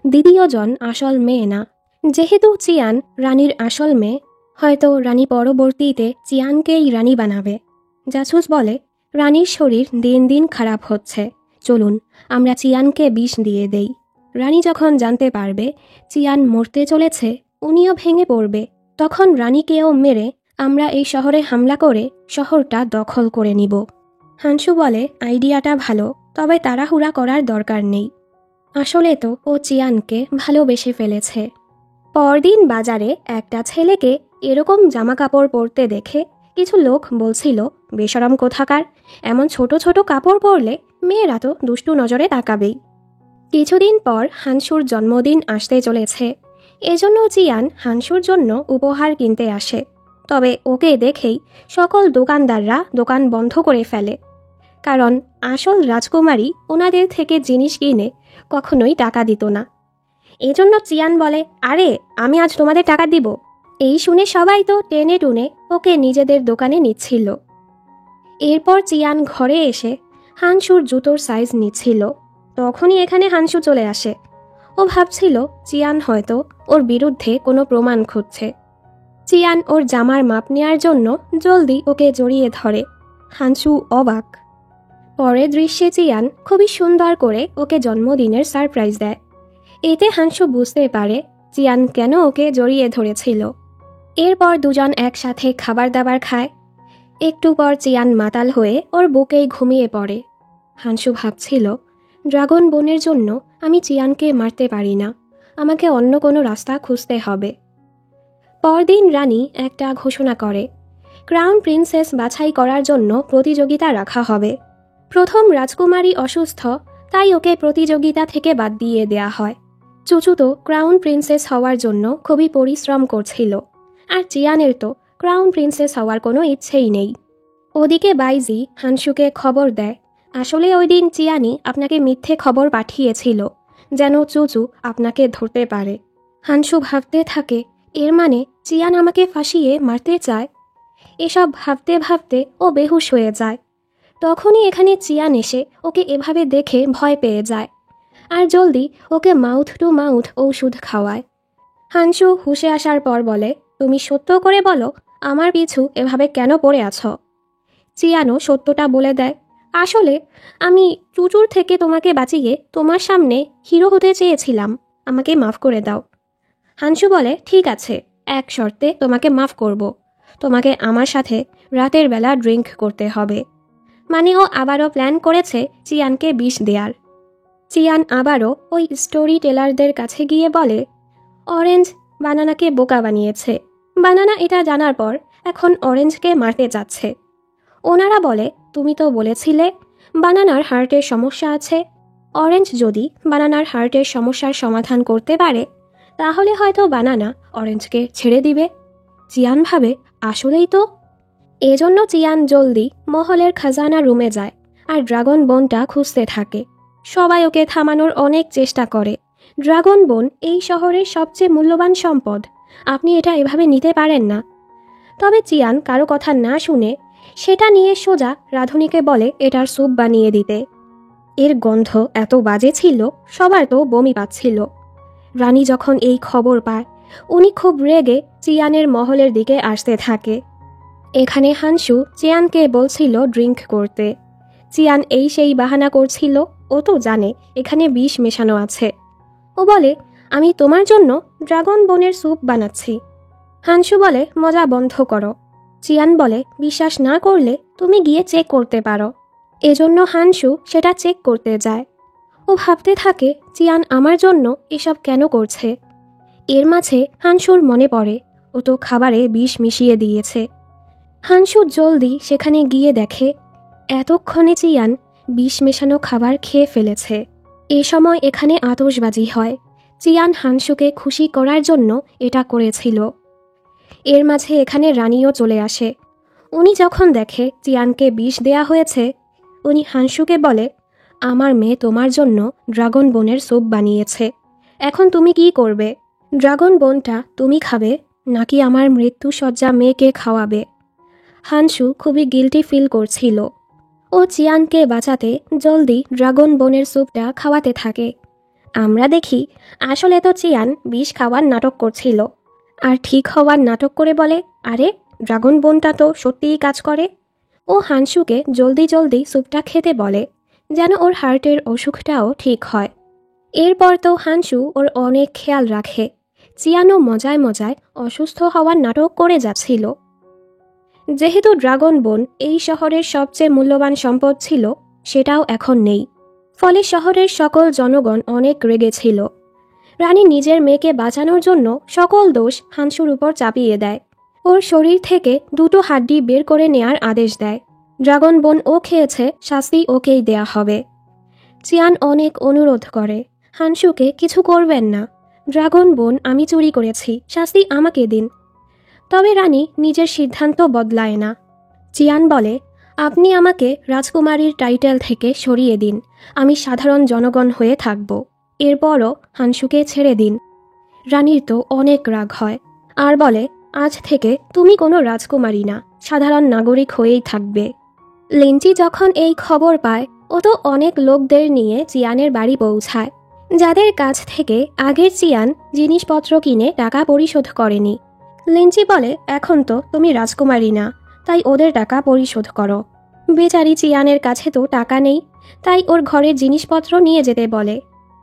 দ্বিতীয়জন আসল মেয়ে না। যেহেতু চিয়ান রানীর আসল মেয়ে, হয়তো রানী পরবর্তীতে চিয়ানকেই রানী বানাবে। জাসুস বলে, রানীর শরীর দিন দিন খারাপ হচ্ছে, চলুন আমরা চিয়ানকে বিষ দিয়ে দেই। রানী যখন জানতে পারবে চিয়ান মরতে চলেছে, উনিও ভেঙে পড়বে। তখন রানীকেও মেরে আমরা এই শহরে হামলা করে শহরটা দখল করে নিব। হানসু বলে, আইডিয়াটা ভালো, তবে তাড়াহুড়া করার দরকার নেই। আসলে তো ও চিয়ানকে ভালোবেসে ফেলেছে। পরদিন বাজারে একটা ছেলেকে এরকম জামাকাপড় পরতে দেখে কিছু লোক বলছিল, বেশরম কোথাকার, এমন ছোট ছোট কাপড় পরলে মেয়েরা তো দুষ্টু নজরে তাকাবেই। কিছুদিন পর হানসুর জন্মদিন আসতে চলেছে, এজন্য চিয়ান হানসুর জন্য উপহার কিনতে আসে। তবে ওকে দেখেই সকল দোকানদাররা দোকান বন্ধ করে ফেলে, কারণ আসল রাজকুমারী ওনাদের থেকে জিনিস কিনে কখনোই টাকা দিত না। এজন্য চিয়ান বলে, আরে আমি আজ তোমাদের টাকা দিব। এই শুনে সবাই তো টেনে টুনে ওকে নিজেদের দোকানে নিচ্ছিল। এরপর চিয়ান ঘরে এসে হানসুর জুতোর সাইজ নিচ্ছিল। তখনই এখানে হানসু চলে আসে। ও ভাবছিল চিয়ান হয়তো ওর বিরুদ্ধে কোনো প্রমাণ খুঁজছে। চিয়ান ওর জামার মাপ নেওয়ার জন্য জলদি ওকে জড়িয়ে ধরে। হানসু অবাক। পরের দৃশ্যে চিয়ান খুবই সুন্দর করে ওকে জন্মদিনের সারপ্রাইজ দেয়। এতে হানসু বুঝতে পারে চিয়ান কেন ওকে জড়িয়ে ধরেছিল। এরপর দুজন একসাথে খাবার দাবার খায়। একটু পর চিয়ান মাতাল হয়ে ওর বুকেই ঘুমিয়ে পড়ে। হানসু ভাবছিল, ড্রাগন বোনের জন্য আমি চিয়ানকে মারতে পারি না, আমাকে অন্য কোনো রাস্তা খুঁজতে হবে। পরদিন রানী একটা ঘোষণা করে, ক্রাউন প্রিন্সেস বাছাই করার জন্য প্রতিযোগিতা রাখা হবে। প্রথম রাজকুমারী অসুস্থ, তাই ওকে প্রতিযোগিতা থেকে বাদ দিয়ে দেয়া হয়। চুচু তো ক্রাউন প্রিন্সেস হওয়ার জন্য খুবই পরিশ্রম করছিল, আর চিয়ানের তো ক্রাউন প্রিন্সেস হওয়ার কোনো ইচ্ছেই নেই। ওদিকে বাইজি হানসুকে খবর দেয়, আসলে ওই দিন চিয়ানি আপনাকে মিথ্যে খবর পাঠিয়েছিল, যেন চুচু আপনাকে ধরতে পারে। হানসু ভাবতে থাকে, এর মানে চিয়ান আমাকে ফাঁসিয়ে মারতে চায়। এসব ভাবতে ভাবতে ও বেহুশ হয়ে যায়। তখনই এখানে চিয়ান এসে ওকে এভাবে দেখে ভয় পেয়ে যায় আর জলদি ওকে মাউথ টু মাউথ ঔষধ খাওয়ায়। হানসু হুঁশে আসার পর বলে, তুমি সত্য করে বলো, আমার পিছু এভাবে কেন পড়ে আছো? চিয়ানও সত্যটা বলে দেয়, আসলে আমি চুচুর থেকে তোমাকে বাঁচিয়ে তোমার সামনে হিরো হতে চেয়েছিলাম, আমাকে মাফ করে দাও। হানসু বলে, ঠিক আছে, এক শর্তে তোমাকে মাফ করব, তোমাকে আমার সাথে রাতের বেলা ড্রিঙ্ক করতে হবে। মানে ও আবারও প্ল্যান করেছে চিয়ানকে বিষ দেয়ার। চিয়ান আবারও ওই স্টোরি টেলারদের কাছে গিয়ে বলে, অরেঞ্জ বানানাকে বোকা বানিয়েছে। বানানা এটা জানার পর এখন অরেঞ্জকে মারতে যাচ্ছে। ওনারা বলে, তুমি তো বলেছিলে বানানার হার্টের সমস্যা আছে, অরেঞ্জ যদি বানানার হার্টের সমস্যার সমাধান করতে পারে তাহলে হয়তো বানানা অরেঞ্জকে ছেড়ে দিবে। চিয়ান ভাবে, আসলেই তো। এজন্য চিয়ান জলদি মহলের খাজানা রুমে যায় আর ড্রাগন বোনটা খুঁজতে থাকে। সবাই ওকে থামানোর অনেক চেষ্টা করে। ড্রাগন বোন এই শহরের সবচেয়ে মূল্যবান সম্পদ, আপনি এটা এভাবে নিতে পারেন না। তবে চিয়ান কারো কথা না শুনে সেটা নিয়ে সোজা রাধুনিকে বলে এটার স্যুপ বানিয়ে দিতে। এর গন্ধ এত বাজে ছিল, সবার তো বমি পাচ্ছিল। রানী যখন এই খবর পায়, উনি খুব রেগে চিয়ানের মহলের দিকে আসতে থাকে। এখানে হানসু চিয়ানকে বলছিল ড্রিঙ্ক করতে। চিয়ান এই সেই বাহানা করছিল, ও তো জানে এখানে বিষ মেশানো আছে। ও বলে, আমি তোমার জন্য ড্রাগন বোনের স্যুপ বানাচ্ছি। হানসু বলে, মজা বন্ধ করো। চিয়ান বলে, বিশ্বাস না করলে তুমি গিয়ে চেক করতে পারো। এজন্য হানসু সেটা চেক করতে যায়। ও ভাবতে থাকে চিয়ান আমার জন্য এসব কেন করছে। এর মাঝে হানসুর মনে পড়ে ও তো খাবারে বিষ মিশিয়ে দিয়েছে। হানসু জলদি সেখানে গিয়ে দেখে এতক্ষণে চিয়ান বিষ মেশানো খাবার খেয়ে ফেলেছে। এ সময় এখানে আতশবাজি হয়। চিয়ান হানসুকে খুশি করার জন্য এটা করেছিল। এর মাঝে এখানে রানীও চলে আসে। উনি যখন দেখে চিয়ানকে বিষ দেয়া হয়েছে, উনি হানসুকে বলে, আমার মেয়ে তোমার জন্য ড্রাগন বোনের স্যুপ বানিয়েছে, এখন তুমি কি করবে? ড্রাগন বোনটা তুমি খাবে নাকি আমার মৃত্যুসজ্জা মেয়েকে খাওয়াবে? হানসু খুবই গিল্টি ফিল করছিল। ও চিয়ানকে বাঁচাতে জলদি ড্রাগন বোনের স্যুপটা খাওয়াতে থাকে। আমরা দেখি আসলে তো চিয়ান বিষ খাওয়ার নাটক করছিল, আর ঠিক হওয়ার নাটক করে বলে, আরে ড্রাগন বোনটা তো সত্যিই কাজ করে। ও হানসুকে জলদি জলদি স্যুপটা খেতে বলে, যেন ওর হার্টের অসুখটাও ঠিক হয়। এরপর তো হানসু ওর অনেক খেয়াল রাখে। চিয়ানও মজায় মজায় অসুস্থ হওয়ার নাটক করে যাচ্ছিল। যেহেতু ড্রাগন বোন এই শহরের সবচেয়ে মূল্যবান সম্পদ ছিল, সেটাও এখন নেই। ফলে শহরের সকল জনগণ অনেক রেগেছিল। রানী নিজের মেয়েকে বাঁচানোর জন্য সকল দোষ হানসুর উপর চাপিয়ে দেয়। ওর শরীর থেকে দুটো হাড্ডি বের করে নেয়ার আদেশ দেয়। ড্রাগন বোন ও খেয়েছে, শাস্তি ওকেই দেয়া হবে। চিয়ান অনেক অনুরোধ করে, হানসুকে কিছু করবেন না, ড্রাগন বোন আমি চুরি করেছি, শাস্তি আমাকে দিন। তবে রানী নিজের সিদ্ধান্ত বদলায় না। চিয়ান বলে, আপনি আমাকে রাজকুমারীর টাইটেল থেকে সরিয়ে দিন, আমি সাধারণ জনগণ হয়ে থাকব। এরপরও হানসুকে ছেড়ে দিন। রানীর তো অনেক রাগ হয় আর বলে, আজ থেকে তুমি কোনো রাজকুমারী না, সাধারণ নাগরিক হয়েই থাকবে। লিনচি যখন এই খবর পায়, ও তো অনেক লোকদের নিয়ে চিয়ানের বাড়ি পৌঁছায়, যাদের কাছ থেকে আগের চিয়ান জিনিসপত্র কিনে টাকা পরিশোধ করেনি। লিনচি বলে, এখন তো তুমি রাজকুমারী না, তাই ওদের টাকা পরিশোধ করো। বেচারি চিয়ানের কাছে তো টাকা নেই, তাই ওর ঘরের জিনিসপত্র নিয়ে যেতে বলে।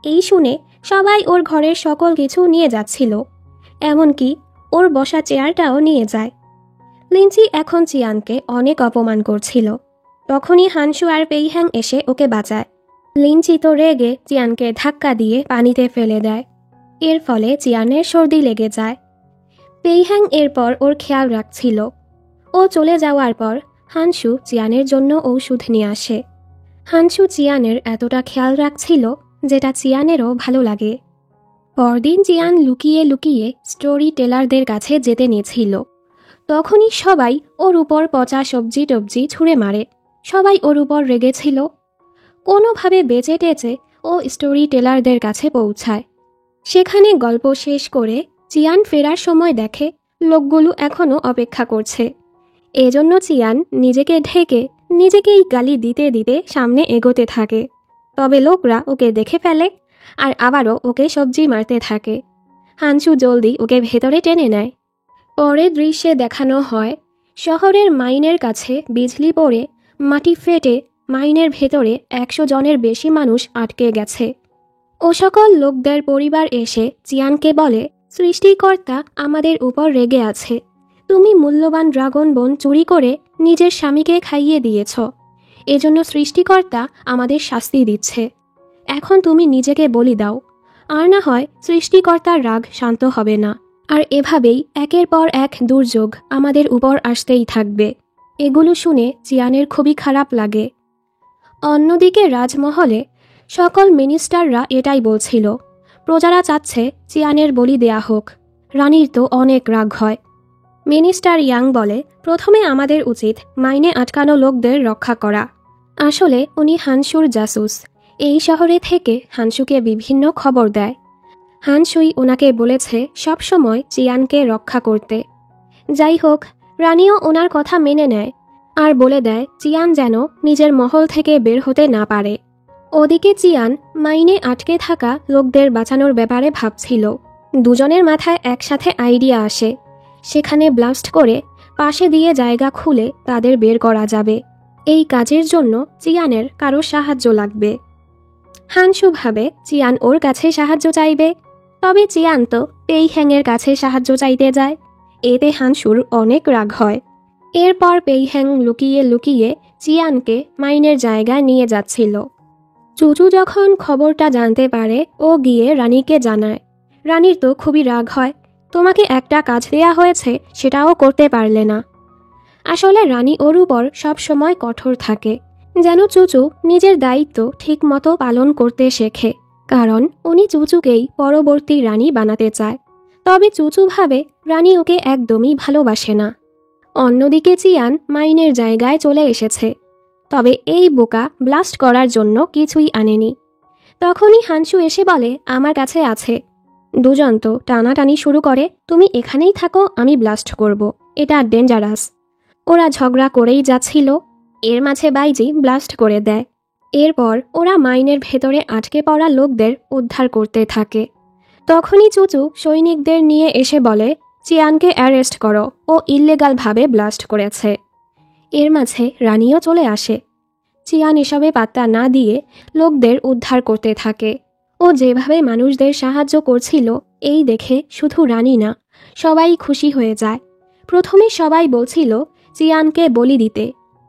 এই শুনে সবাই ওর ঘরের সকল কিছু নিয়ে যাচ্ছিল, এমনকি ওর বসা চেয়ারটাও নিয়ে যায়। লিনচি এখন চিয়ানকে অনেক অপমান করছিল। তখনই হানসু আর পেইহ্যাং এসে ওকে বাঁচায়। লিনচি তো রেগে চিয়ানকে ধাক্কা দিয়ে পানিতে ফেলে দেয়। এর ফলে চিয়ানের সর্দি লেগে যায়। পেইহ্যাং এরপর ওর খেয়াল রাখছিল। ও চলে যাওয়ার পর হানসু চিয়ানের জন্য ঔষধ নিয়ে আসে। হানসু চিয়ানের এতটা খেয়াল রাখছিল যেটা চিয়ানেরও ভালো লাগে। পরদিন চিয়ান লুকিয়ে লুকিয়ে স্টোরি টেলারদের কাছে যেতে নিয়েছিল। তখনই সবাই ওর উপর পচা সবজি টবজি ছুঁড়ে মারে। সবাই ওর উপর রেগেছিল। কোনোভাবে বেঁচে টেচে ও স্টোরি টেলারদের কাছে পৌঁছায়। সেখানে গল্প শেষ করে চিয়ান ফেরার সময় দেখে লোকগুলো এখনও অপেক্ষা করছে। এজন্য চিয়ান নিজেকে ঢেকে নিজেকেই গালি দিতে দিতে সামনে এগোতে থাকে। তবে লোকরা ওকে দেখে ফেলে আর আবারও ওকে সবজি মারতে থাকে। হানসু জলদি ওকে ভেতরে টেনে নেয়। পরের দৃশ্যে দেখানো হয় শহরের মাইনের কাছে বিজলি পড়ে মাটি ফেটে মাইনের ভেতরে 100 জনের বেশি মানুষ আটকে গেছে। ও সকল লোকদের পরিবার এসে চিয়ানকে বলে, সৃষ্টিকর্তা আমাদের উপর রেগে আছে, তুমি মূল্যবান ড্রাগন বোন চুরি করে নিজের স্বামীকে খাইয়ে দিয়েছ, এজন্য সৃষ্টিকর্তা আমাদের শাস্তি দিচ্ছে। এখন তুমি নিজেকে বলি দাও, আর না হয় সৃষ্টিকর্তার রাগ শান্ত হবে না। আর এভাবেই একের পর এক দুর্যোগ আমাদের উপর আসতেই থাকবে। এগুলো শুনে চিয়ানের খুবই খারাপ লাগে। অন্যদিকে রাজমহলে সকল মিনিস্টাররা এটাই বলছিল, প্রজারা চাচ্ছে চিয়ানের বলি দেয়া হোক। রানীর তো অনেক রাগ হয়। মিনিস্টার ইয়াং বলে, প্রথমে আমাদের উচিত মাইনে আটকানো লোকদের রক্ষা করা। আসলে উনি হানসুর জাসুস, এই শহরে থেকে হানসুকে বিভিন্ন খবর দেয়। হানসুই ওনাকে বলেছে সবসময় চিয়ানকে রক্ষা করতে। যাই হোক, রানীও ওনার কথা মেনে নেয় আর বলে দেয় চিয়ান যেন নিজের মহল থেকে বের হতে না পারে। ওদিকে চিয়ান মাইনে আটকে থাকা লোকদের বাঁচানোর ব্যাপারে ভাবছিল। দুজনের মাথায় একসাথে আইডিয়া আসে, সেখানে ব্লাস্ট করে পাশে দিয়ে জায়গা খুলে তাদের বের করা যাবে। এই কাজের জন্য চিয়ানের কারো সাহায্য লাগবে। হানসু ভাবে চিয়ান ওর কাছে সাহায্য চাইবে, তবে চিয়ান তো পেইহ্যাংয়ের কাছে সাহায্য চাইতে যায়। এতে হানসুর অনেক রাগ হয়। এরপর পেইহ্যাং লুকিয়ে লুকিয়ে চিয়ানকে মাইনের জায়গায় নিয়ে যাচ্ছিল। চুচু যখন খবরটা জানতে পারে ও গিয়ে রানীকে জানায়। রানীর তো খুবই রাগ হয়, তোমাকে একটা কাজ দেয়া হয়েছে সেটাও করতে পারলে না। আসলে রানী ওর উপর সবসময় কঠোর থাকে, যেন চুচু নিজের দায়িত্ব ঠিকমতো পালন করতে শেখে, কারণ উনি চুচুকেই পরবর্তী রানী বানাতে চায়। তবে চুচু ভাবে রানী ওকে একদমই ভালোবাসে না। অন্যদিকে চিয়ান মাইনের জায়গায় চলে এসেছে, তবে এই বোকা ব্লাস্ট করার জন্য কিছুই আনেনি। তখনই হানসু এসে বলে, আমার কাছে আছে। দুজন তো টানাটানি শুরু করে, তুমি এখানেই থাকো, আমি ব্লাস্ট করব, এটা ডেঞ্জারাস। ওরা ঝগড়া করেই যাচ্ছিল, এর মাঝে বাইজি ব্লাস্ট করে দেয়। এরপর ওরা মাইনের ভেতরে আটকে পড়া লোকদের উদ্ধার করতে থাকে। তখনই চুচু সৈনিকদের নিয়ে এসে বলে, চিয়ানকে অ্যারেস্ট করো, ও ইল্লেগালভাবে ব্লাস্ট করেছে। এর মাঝে রানীও চলে আসে। চিয়ান এসবে পাত্তা না দিয়ে লোকদের উদ্ধার করতে থাকে। ও যেভাবে মানুষদের সাহায্য করছিল এই দেখে শুধু রানী না, সবাই খুশি হয়ে যায়। প্রথমে সবাই বলছিল চিয়ানকে বলি দিতে,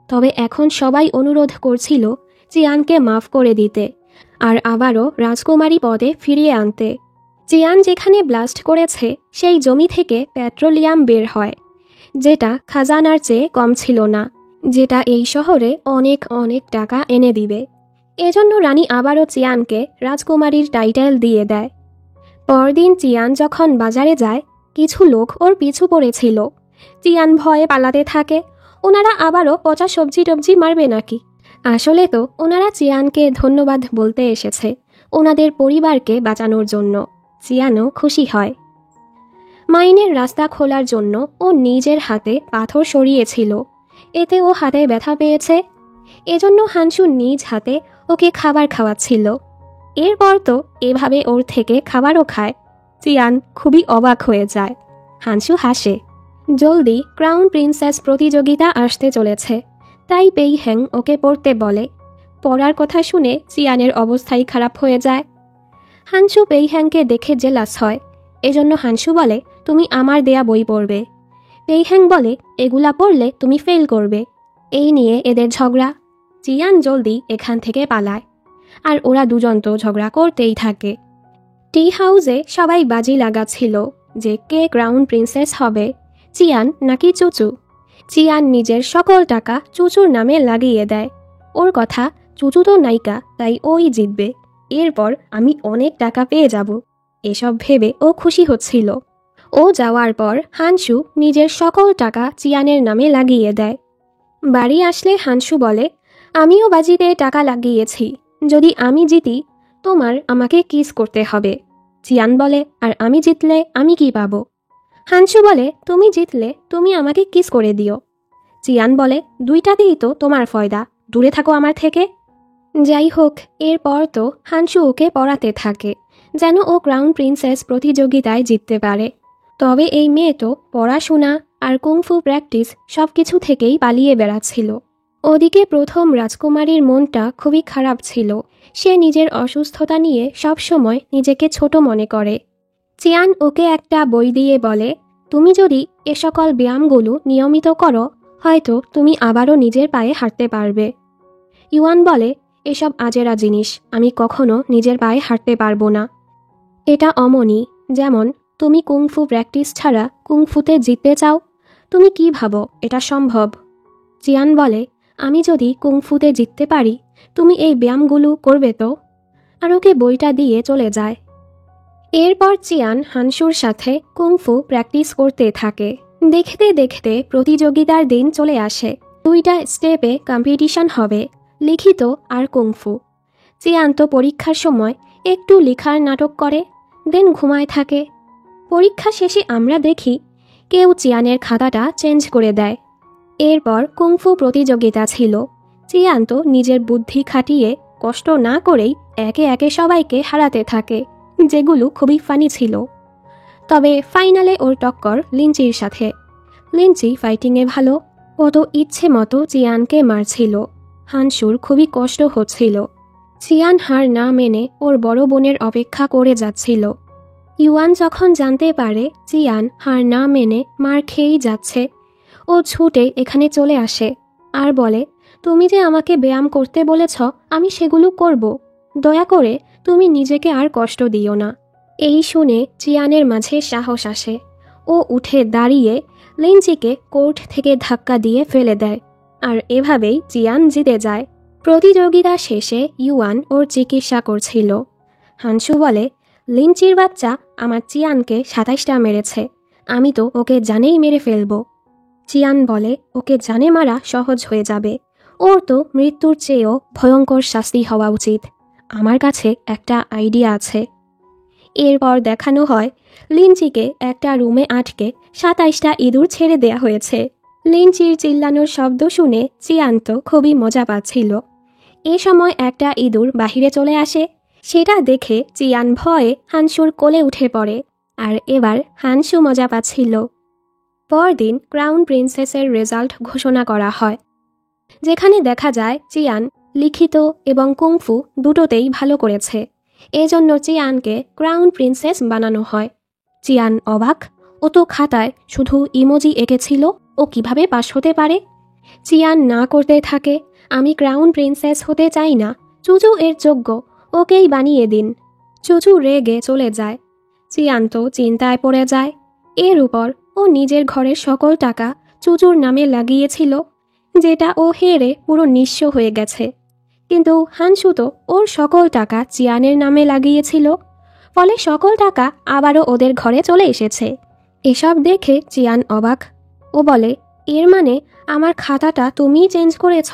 তবে এখন সবাই অনুরোধ করছিল চিয়ানকে মাফ করে দিতে আর আবারও রাজকুমারী পদে ফিরিয়ে আনতে। চিয়ান যেখানে ব্লাস্ট করেছে সেই জমি থেকে পেট্রোলিয়াম বের হয়, যেটা খাজানার চেয়ে কম ছিল না, যেটা এই শহরে অনেক অনেক টাকা এনে দিবে। এজন্য রানী আবারও চিয়ানকে রাজকুমারীর টাইটেল দিয়ে দেয়। পরদিন চিয়ান যখন বাজারে যায়, কিছু লোক ওর পিছু পড়েছিল। চিয়ান ভয়ে পালাতে থাকে, ওনারা আবারও পচা সবজি টবজি মারবে নাকি। আসলে তো ওনারা চিয়ানকে ধন্যবাদ বলতে এসেছে, ওনাদের পরিবারকে বাঁচানোর জন্য। চিয়ানও খুশি হয়। মাইনের রাস্তা খোলার জন্য ও নিজের হাতে পাথর সরিয়েছিল, এতে ও হাতে ব্যথা পেয়েছে। এজন্য হানসু নিজ হাতে ওকে খাবার খাওয়াচ্ছিল। এরপর তো এভাবে ওর থেকে খাবারও খায়। চিয়ান খুবই অবাক হয়ে যায়। হানসু হাসে। জলদি ক্রাউন প্রিন্সেস প্রতিযোগিতা আসতে চলেছে, তাই পেইহ্যাং ওকে পড়তে বলে। পড়ার কথা শুনে চিয়ানের অবস্থাই খারাপ হয়ে যায়। হানসু পেইহ্যাংকে দেখে জেলাস হয়, এজন্য হানসু বলে, তুমি আমার দেয়া বই পড়বে। পেইহ্যাং বলে, এগুলা পড়লে তুমি ফেল করবে। এই নিয়ে এদের ঝগড়া। চিয়ান জলদি এখান থেকে পালায়, আর ওরা দুজন তো ঝগড়া করতেই থাকে। টি হাউসে সবাই বাজি লাগাচ্ছিল যে কে ক্রাউন প্রিন্সেস হবে, চিয়ান নাকি চুচু। চিয়ান নিজের সকল টাকা চুচুর নামে লাগিয়ে দেয়। ওর কথা, চুচু তো নায়িকা, তাই ওই জিতবে, এরপর আমি অনেক টাকা পেয়ে যাব। এসব ভেবে ও খুশি হচ্ছিল। ও যাওয়ার পর হানসু নিজের সকল টাকা চিয়ানের নামে লাগিয়ে দেয়। বাড়ি আসলে হানসু বলে, আমিও বাজিতে টাকা লাগিয়েছি, যদি আমি জিতি তোমার আমাকে কিস করতে হবে। চিয়ান বলে, আর আমি জিতলে আমি কি পাবো? হানসু বলে, তুমি জিতলে তুমি আমাকে কিস করে দিও। চিয়ান বলে, দুইটাতেই তো তোমার ফয়দা, দূরে থাকো আমার থেকে। যাই হোক, এরপর তো হানসু ওকে পড়াতে থাকে যেন ও ক্রাউন প্রিন্সেস প্রতিযোগিতায় জিততে পারে। তবে এই মেয়ে তো পড়াশোনা আর কুংফু প্র্যাকটিস সব কিছু থেকেই পালিয়ে বেড়াচ্ছিল। ওদিকে প্রথম রাজকুমারীর মনটা খুবই খারাপ ছিল। সে নিজের অসুস্থতা নিয়ে সবসময় নিজেকে ছোট মনে করে। চিয়ান ওকে একটা বই দিয়ে বলে, তুমি যদি এ সকল ব্যায়ামগুলো নিয়মিত করো, হয়তো তুমি আবারও নিজের পায়ে হাঁটতে পারবে। ইউয়ান বলে, এসব আজেরা জিনিস, আমি কখনো নিজের পায়ে হাঁটতে পারবো না। এটা অমনি, যেমন তুমি কুংফু প্র্যাকটিস ছাড়া কুংফুতে জিততে চাও। তুমি কি ভাবো এটা সম্ভব? চিয়ান বলে, আমি যদি কুংফুতে জিততে পারি, তুমি এই ব্যায়ামগুলো করবে তো? আর ওকে বইটা দিয়ে চলে যায়। এরপর চিয়ান হানসুর সাথে কুংফু প্র্যাকটিস করতে থাকে। দেখতে দেখতে প্রতিযোগিতার দিন চলে আসে। 2টা স্টেপে কম্পিটিশন হবে, লিখিত আর কুংফু। চিয়ান তো পরীক্ষার সময় একটু লেখার নাটক করে, দেন ঘুমায় থাকে। পরীক্ষা শেষে আমরা দেখি কেউ চিয়ানের খাতাটা চেঞ্জ করে দেয়। এরপর কুংফু প্রতিযোগিতা ছিল। চিয়ান তো নিজের বুদ্ধি খাটিয়ে কষ্ট না করেই একে একে সবাইকে হারাতে থাকে, যেগুলো খুবই ফানি ছিল। তবে ফাইনালে ওর টক্কর লিনচির সাথে। লিনচি ফাইটিংয়ে ভালো, ও তো ইচ্ছে মতো চিয়ানকে মারছিল। হানসুর খুবই কষ্ট হচ্ছিল। চিয়ান হার না মেনে ওর বড় বোনের অপেক্ষা করে যাচ্ছিল। ইউয়ান যখন জানতে পারে চিয়ান হার না মেনে মার খেয়েই যাচ্ছে, ও ছুটে এখানে চলে আসে আর বলে, তুমি যে আমাকে ব্যায়াম করতে বলেছ, আমি সেগুলো করব। দয়া করে তুমি নিজেকে আর কষ্ট দিও না। এই শুনে চিয়ানের মাঝে সাহস আসে। ও উঠে দাঁড়িয়ে লিনচিকে কোর্ট থেকে ধাক্কা দিয়ে ফেলে দেয়, আর এভাবেই চিয়ান জিতে যায়। প্রতিযোগিতা শেষে ইউয়ান ওর চিকিৎসা করছিল। হানসু বলে, লিনচির বাচ্চা আমার চিয়ানকে 27টা মেরেছে, আমি তো ওকে জানেই মেরে ফেলব। চিয়ান বলে, ওকে জানে মারা সহজ হয়ে যাবে, ওর তো মৃত্যুর চেয়েও ভয়ঙ্কর শাস্তি হওয়া উচিত। আমার কাছে একটা আইডিয়া আছে। এরপর দেখানো হয় লিনচিকে একটা রুমে আটকে 27টা ইঁদুর ছেড়ে দেয়া হয়েছে। লিনচির চিল্লানোর শব্দ শুনে চিয়ান তো খুবই মজা পাচ্ছিল। এ সময় একটা ইঁদুর বাহিরে চলে আসে। সেটা দেখে চিয়ান ভয়ে হানসুর কোলে উঠে পড়ে, আর এবার হানসু মজা পাচ্ছিল। পরদিন ক্রাউন প্রিন্সেসের রেজাল্ট ঘোষণা করা হয়, যেখানে দেখা যায় চিয়ান লিখিত এবং কুংফু দুটোতেই ভালো করেছে। এজন্য চিয়ানকে ক্রাউন প্রিন্সেস বানানো হয়। চিয়ান অবাক, ও তো খাতায় শুধু ইমোজি এঁকেছিল, ও কিভাবে পাশ হতে পারে? চিয়ান না করতে থাকে, আমি ক্রাউন প্রিন্সেস হতে চাই না, চুচু এর যোগ্য, ওকেই বানিয়ে দিন। চুচু রেগে চলে যায়। চিয়ান তো চিন্তায় পড়ে যায়। এর উপর ও নিজের ঘরের সকল টাকা চুচুর নামে লাগিয়েছিল, যেটা ও হেরে পুরো নিঃস্ব হয়ে গেছে। কিন্তু হানসু তো ওর সকল টাকা চিয়ানের নামে লাগিয়েছিল, ফলে সকল টাকা আবারও ওদের ঘরে চলে এসেছে। এসব দেখে চিয়ান অবাক। ও বলে, এর মানে আমার খাতাটা তুমিই চেঞ্জ করেছ?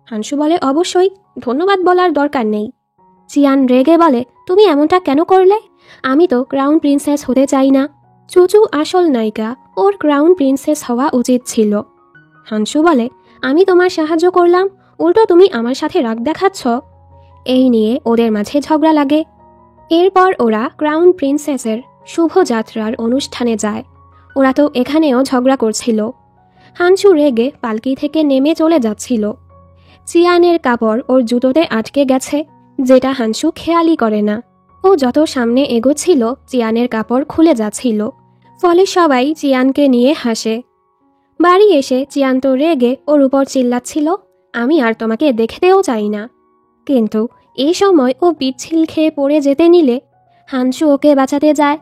হানসু বলে, অবশ্যই, ধন্যবাদ বলার দরকার নেই। চিয়ান রেগে বলে, তুমি এমনটা কেন করলে? আমি তো ক্রাউন প্রিন্সেস হতে চাই না। চুচু আসল নায়িকা, ওর ক্রাউন প্রিন্সেস হওয়া উচিত ছিল। হানসু বলে, আমি তোমার সাহায্য করলাম, উল্টো তুমি আমার সাথে রাগ দেখাচ্ছ। এই নিয়ে ওদের মাঝে ঝগড়া লাগে। এরপর ওরা ক্রাউন প্রিন্সেসের শুভযাত্রার অনুষ্ঠানে যায়। ওরা তো এখানেও ঝগড়া করছিল। হানসু রেগে পালকি থেকে নেমে চলে যাচ্ছিল। চিয়ানের কাপড় ওর জুতোতে আটকে গেছে, যেটা হানসু খেয়ালই করে না। ও যত সামনে এগোচ্ছিল চিয়ানের কাপড় খুলে যাচ্ছিল, ফলে সবাই চিয়ানকে নিয়ে হাসে। বাড়ি এসে চিয়ান তো রেগে ওর উপর চিল্লাচ্ছিল, আমি আর তোমাকে দেখতেও চাই না। কিন্তু এই সময় ও পিচ্ছিল খেয়ে পড়ে যেতে নিলে হানসু ওকে বাঁচাতে যায়,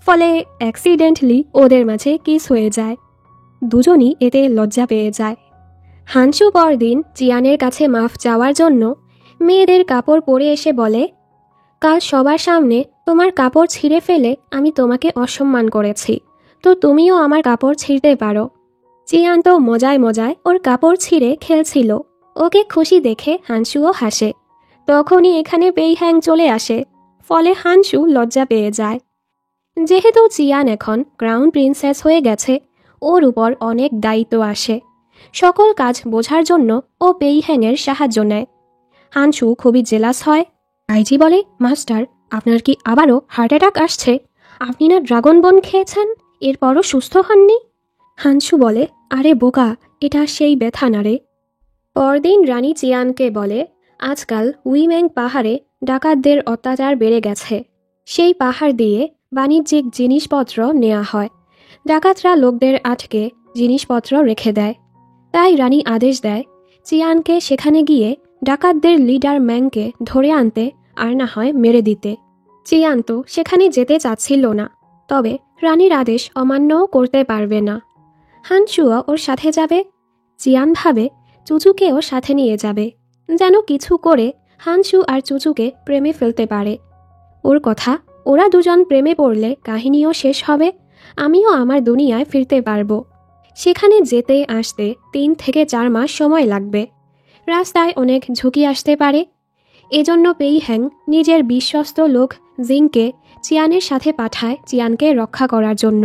ফলে অ্যাক্সিডেন্টলি ওদের মাঝে কিস হয়ে যায়। দুজনই এতে লজ্জা পেয়ে যায়। হানসু পরদিন চিয়ানের কাছে মাফ চাওয়ার জন্য মেয়েদের কাপড় পরে এসে বলে, কাল সবার সামনে তোমার কাপড় ছিঁড়ে ফেলে আমি তোমাকে অসম্মান করেছি, তো তুমিও আমার কাপড় ছিঁড়তে পারো। চিয়ান তো মজায় মজায় ওর কাপড় ছিঁড়ে খেলছিল। ওকে খুশি দেখে হানসুও হাসে। তখনই এখানে বেইহ্যাং চলে আসে, ফলে হানসু লজ্জা পেয়ে যায়। যেহেতু চিয়ান এখন ক্রাউন প্রিন্সেস হয়ে গেছে, ওর উপর অনেক দায়িত্ব আসে। সকল কাজ বোঝার জন্য ও বেইহ্যাংয়ের সাহায্য নেয়। হানসু খুবই জেলাস হয়। আইজি বলে, মাস্টার, আপনার কি আবারও হার্ট অ্যাটাক আসছে? আপনি না ড্রাগন বোন খেয়েছেন, এরপরও সুস্থ হননি? হানসু বলে, আরে বোকা, এটা সেই ব্যথা না রে। পরদিন রানী চিয়ানকে বলে, আজকাল উইম্যাং পাহাড়ে ডাকাতদের অত্যাচার বেড়ে গেছে। সেই পাহাড় দিয়ে বাণিজ্যিক জিনিসপত্র নেওয়া হয়। ডাকাতরা লোকদের আটকে জিনিসপত্র রেখে দেয়। তাই রানী আদেশ দেয় চিয়ানকে সেখানে গিয়ে ডাকাতদের লিডার ম্যাংকে ধরে আনতে, আর না হয় মেরে দিতে। চিয়ান তো সেখানে যেতে চাচ্ছিল না, তবে রানীর আদেশ অমান্যও করতে পারবে না। হানসুও ওর সাথে যাবে। চিয়ান ভাবে চুচুকেও সাথে নিয়ে যাবে, যেন কিছু করে হানসু আর চুচুকে প্রেমে ফেলতে পারে। ওর কথা, ওরা দুজন প্রেমে পড়লে কাহিনীও শেষ হবে, আমিও আমার দুনিয়ায় ফিরতে পারবো। সেখানে যেতে আসতে 3 থেকে 4 মাস সময় লাগবে। রাস্তায় অনেক ঝুঁকি আসতে পারে। এজন্য পেই হ্যাং নিজের বিশ্বস্ত লোক জিংকে চিয়ানের সাথে পাঠায় চিয়ানকে রক্ষা করার জন্য।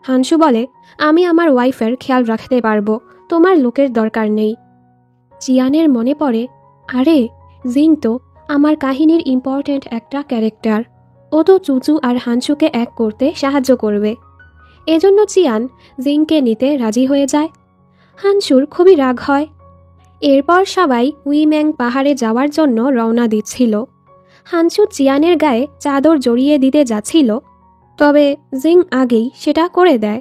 হানসু বলে, আমি আমার ওয়াইফের খেয়াল রাখতে পারবো, তোমার লোকের দরকার নেই। চিয়ানের মনে পড়ে, আরে জিং তো আমার কাহিনীর ইম্পর্ট্যান্ট একটা ক্যারেক্টার, ও তো চুচু আর হানসুকে এক করতে সাহায্য করবে। এজন্য চিয়ান জিংকে নিতে রাজি হয়ে যায়। হানসুর খুবই রাগ হয়। এরপর সবাই উইম্যাং পাহাড়ে যাওয়ার জন্য রওনা দিচ্ছিল। হানসু চিয়ানের গায়ে চাদর জড়িয়ে দিতে যাচ্ছিল, তবে জিং আগেই সেটা করে দেয়।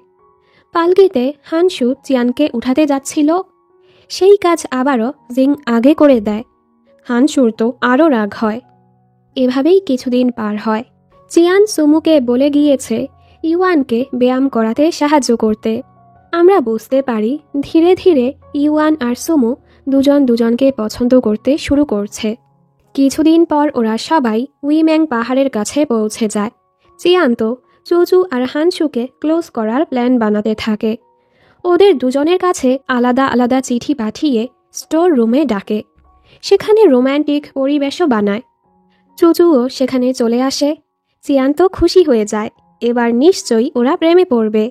পালকিতে হানসু চিয়ানকে উঠাতে যাচ্ছিল, সেই কাজ আবারও জিং আগে করে দেয়। হানসুর তো আরও রাগ হয়। এভাবেই কিছুদিন পার হয়। চিয়ান সুমুকে বলে গিয়েছে ইউয়ানকে ব্যায়াম করাতে সাহায্য করতে। আমরা বুঝতে পারি ধীরে ধীরে ইউয়ান আর সুমু দুজন দুজনকে পছন্দ করতে শুরু করছে। কিছুদিন পর ওরা সবাই উইম্যাং পাহাড়ের কাছে পৌঁছে যায়। চিয়ান তো চুচু আর হানসুকে ক্লোজ করার প্ল্যান বানাতে থাকে। ওদের দুজনের কাছে আলাদা আলাদা চিঠি পাঠিয়ে স্টোর রুমে ডাকে। সেখানে রোম্যান্টিক পরিবেশও বানায়। চুচুও সেখানে চলে আসে। চিয়ান তো খুশি হয়ে যায়, এবার নিশ্চয়ই ওরা প্রেমে পড়বে।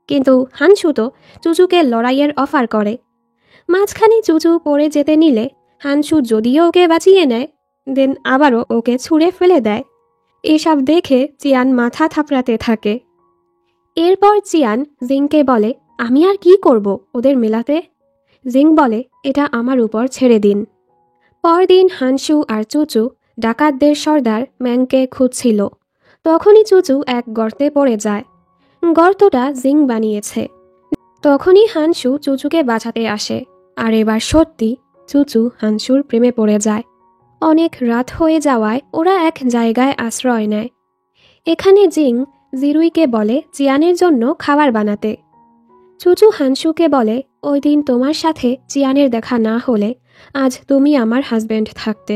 কিন্তু হানসু তো চুচুকে লড়াইয়ের অফার করে। মাঝখানে চুচু পড়ে যেতে নিলে হানসু যদিও ওকে বাঁচিয়ে নেয়, দেন আবারও ওকে ছুঁড়ে ফেলে দেয়। এসব দেখে চিয়ান মাথা থাপড়াতে থাকে। এরপর চিয়ান জিংকে বলে, আমি আর কি করব ওদের মেলাতে? জিং বলে, এটা আমার উপর ছেড়ে দিন। পরদিন হানসু আর চুচু ডাকাতদের সর্দার ম্যাংকে খুঁজছিল। তখনই চুচু এক গর্তে পড়ে যায়। গর্তটা জিং বানিয়েছে। তখনই হানসু চুচুকে বাঁচাতে আসে। আর এবার সত্যি চুচু হানসুর প্রেমে পড়ে যায়। অনেক রাত হয়ে যাওয়ায় ওরা এক জায়গায় আশ্রয় নেয়। এখানে জিং জিরুইকে বলে চিয়ানের জন্য খাবার বানাতে। চুচু হানসুকে বলে, ওই দিন তোমার সাথে চিয়ানের দেখা না হলে আজ তুমি আমার হাজব্যান্ড থাকতে।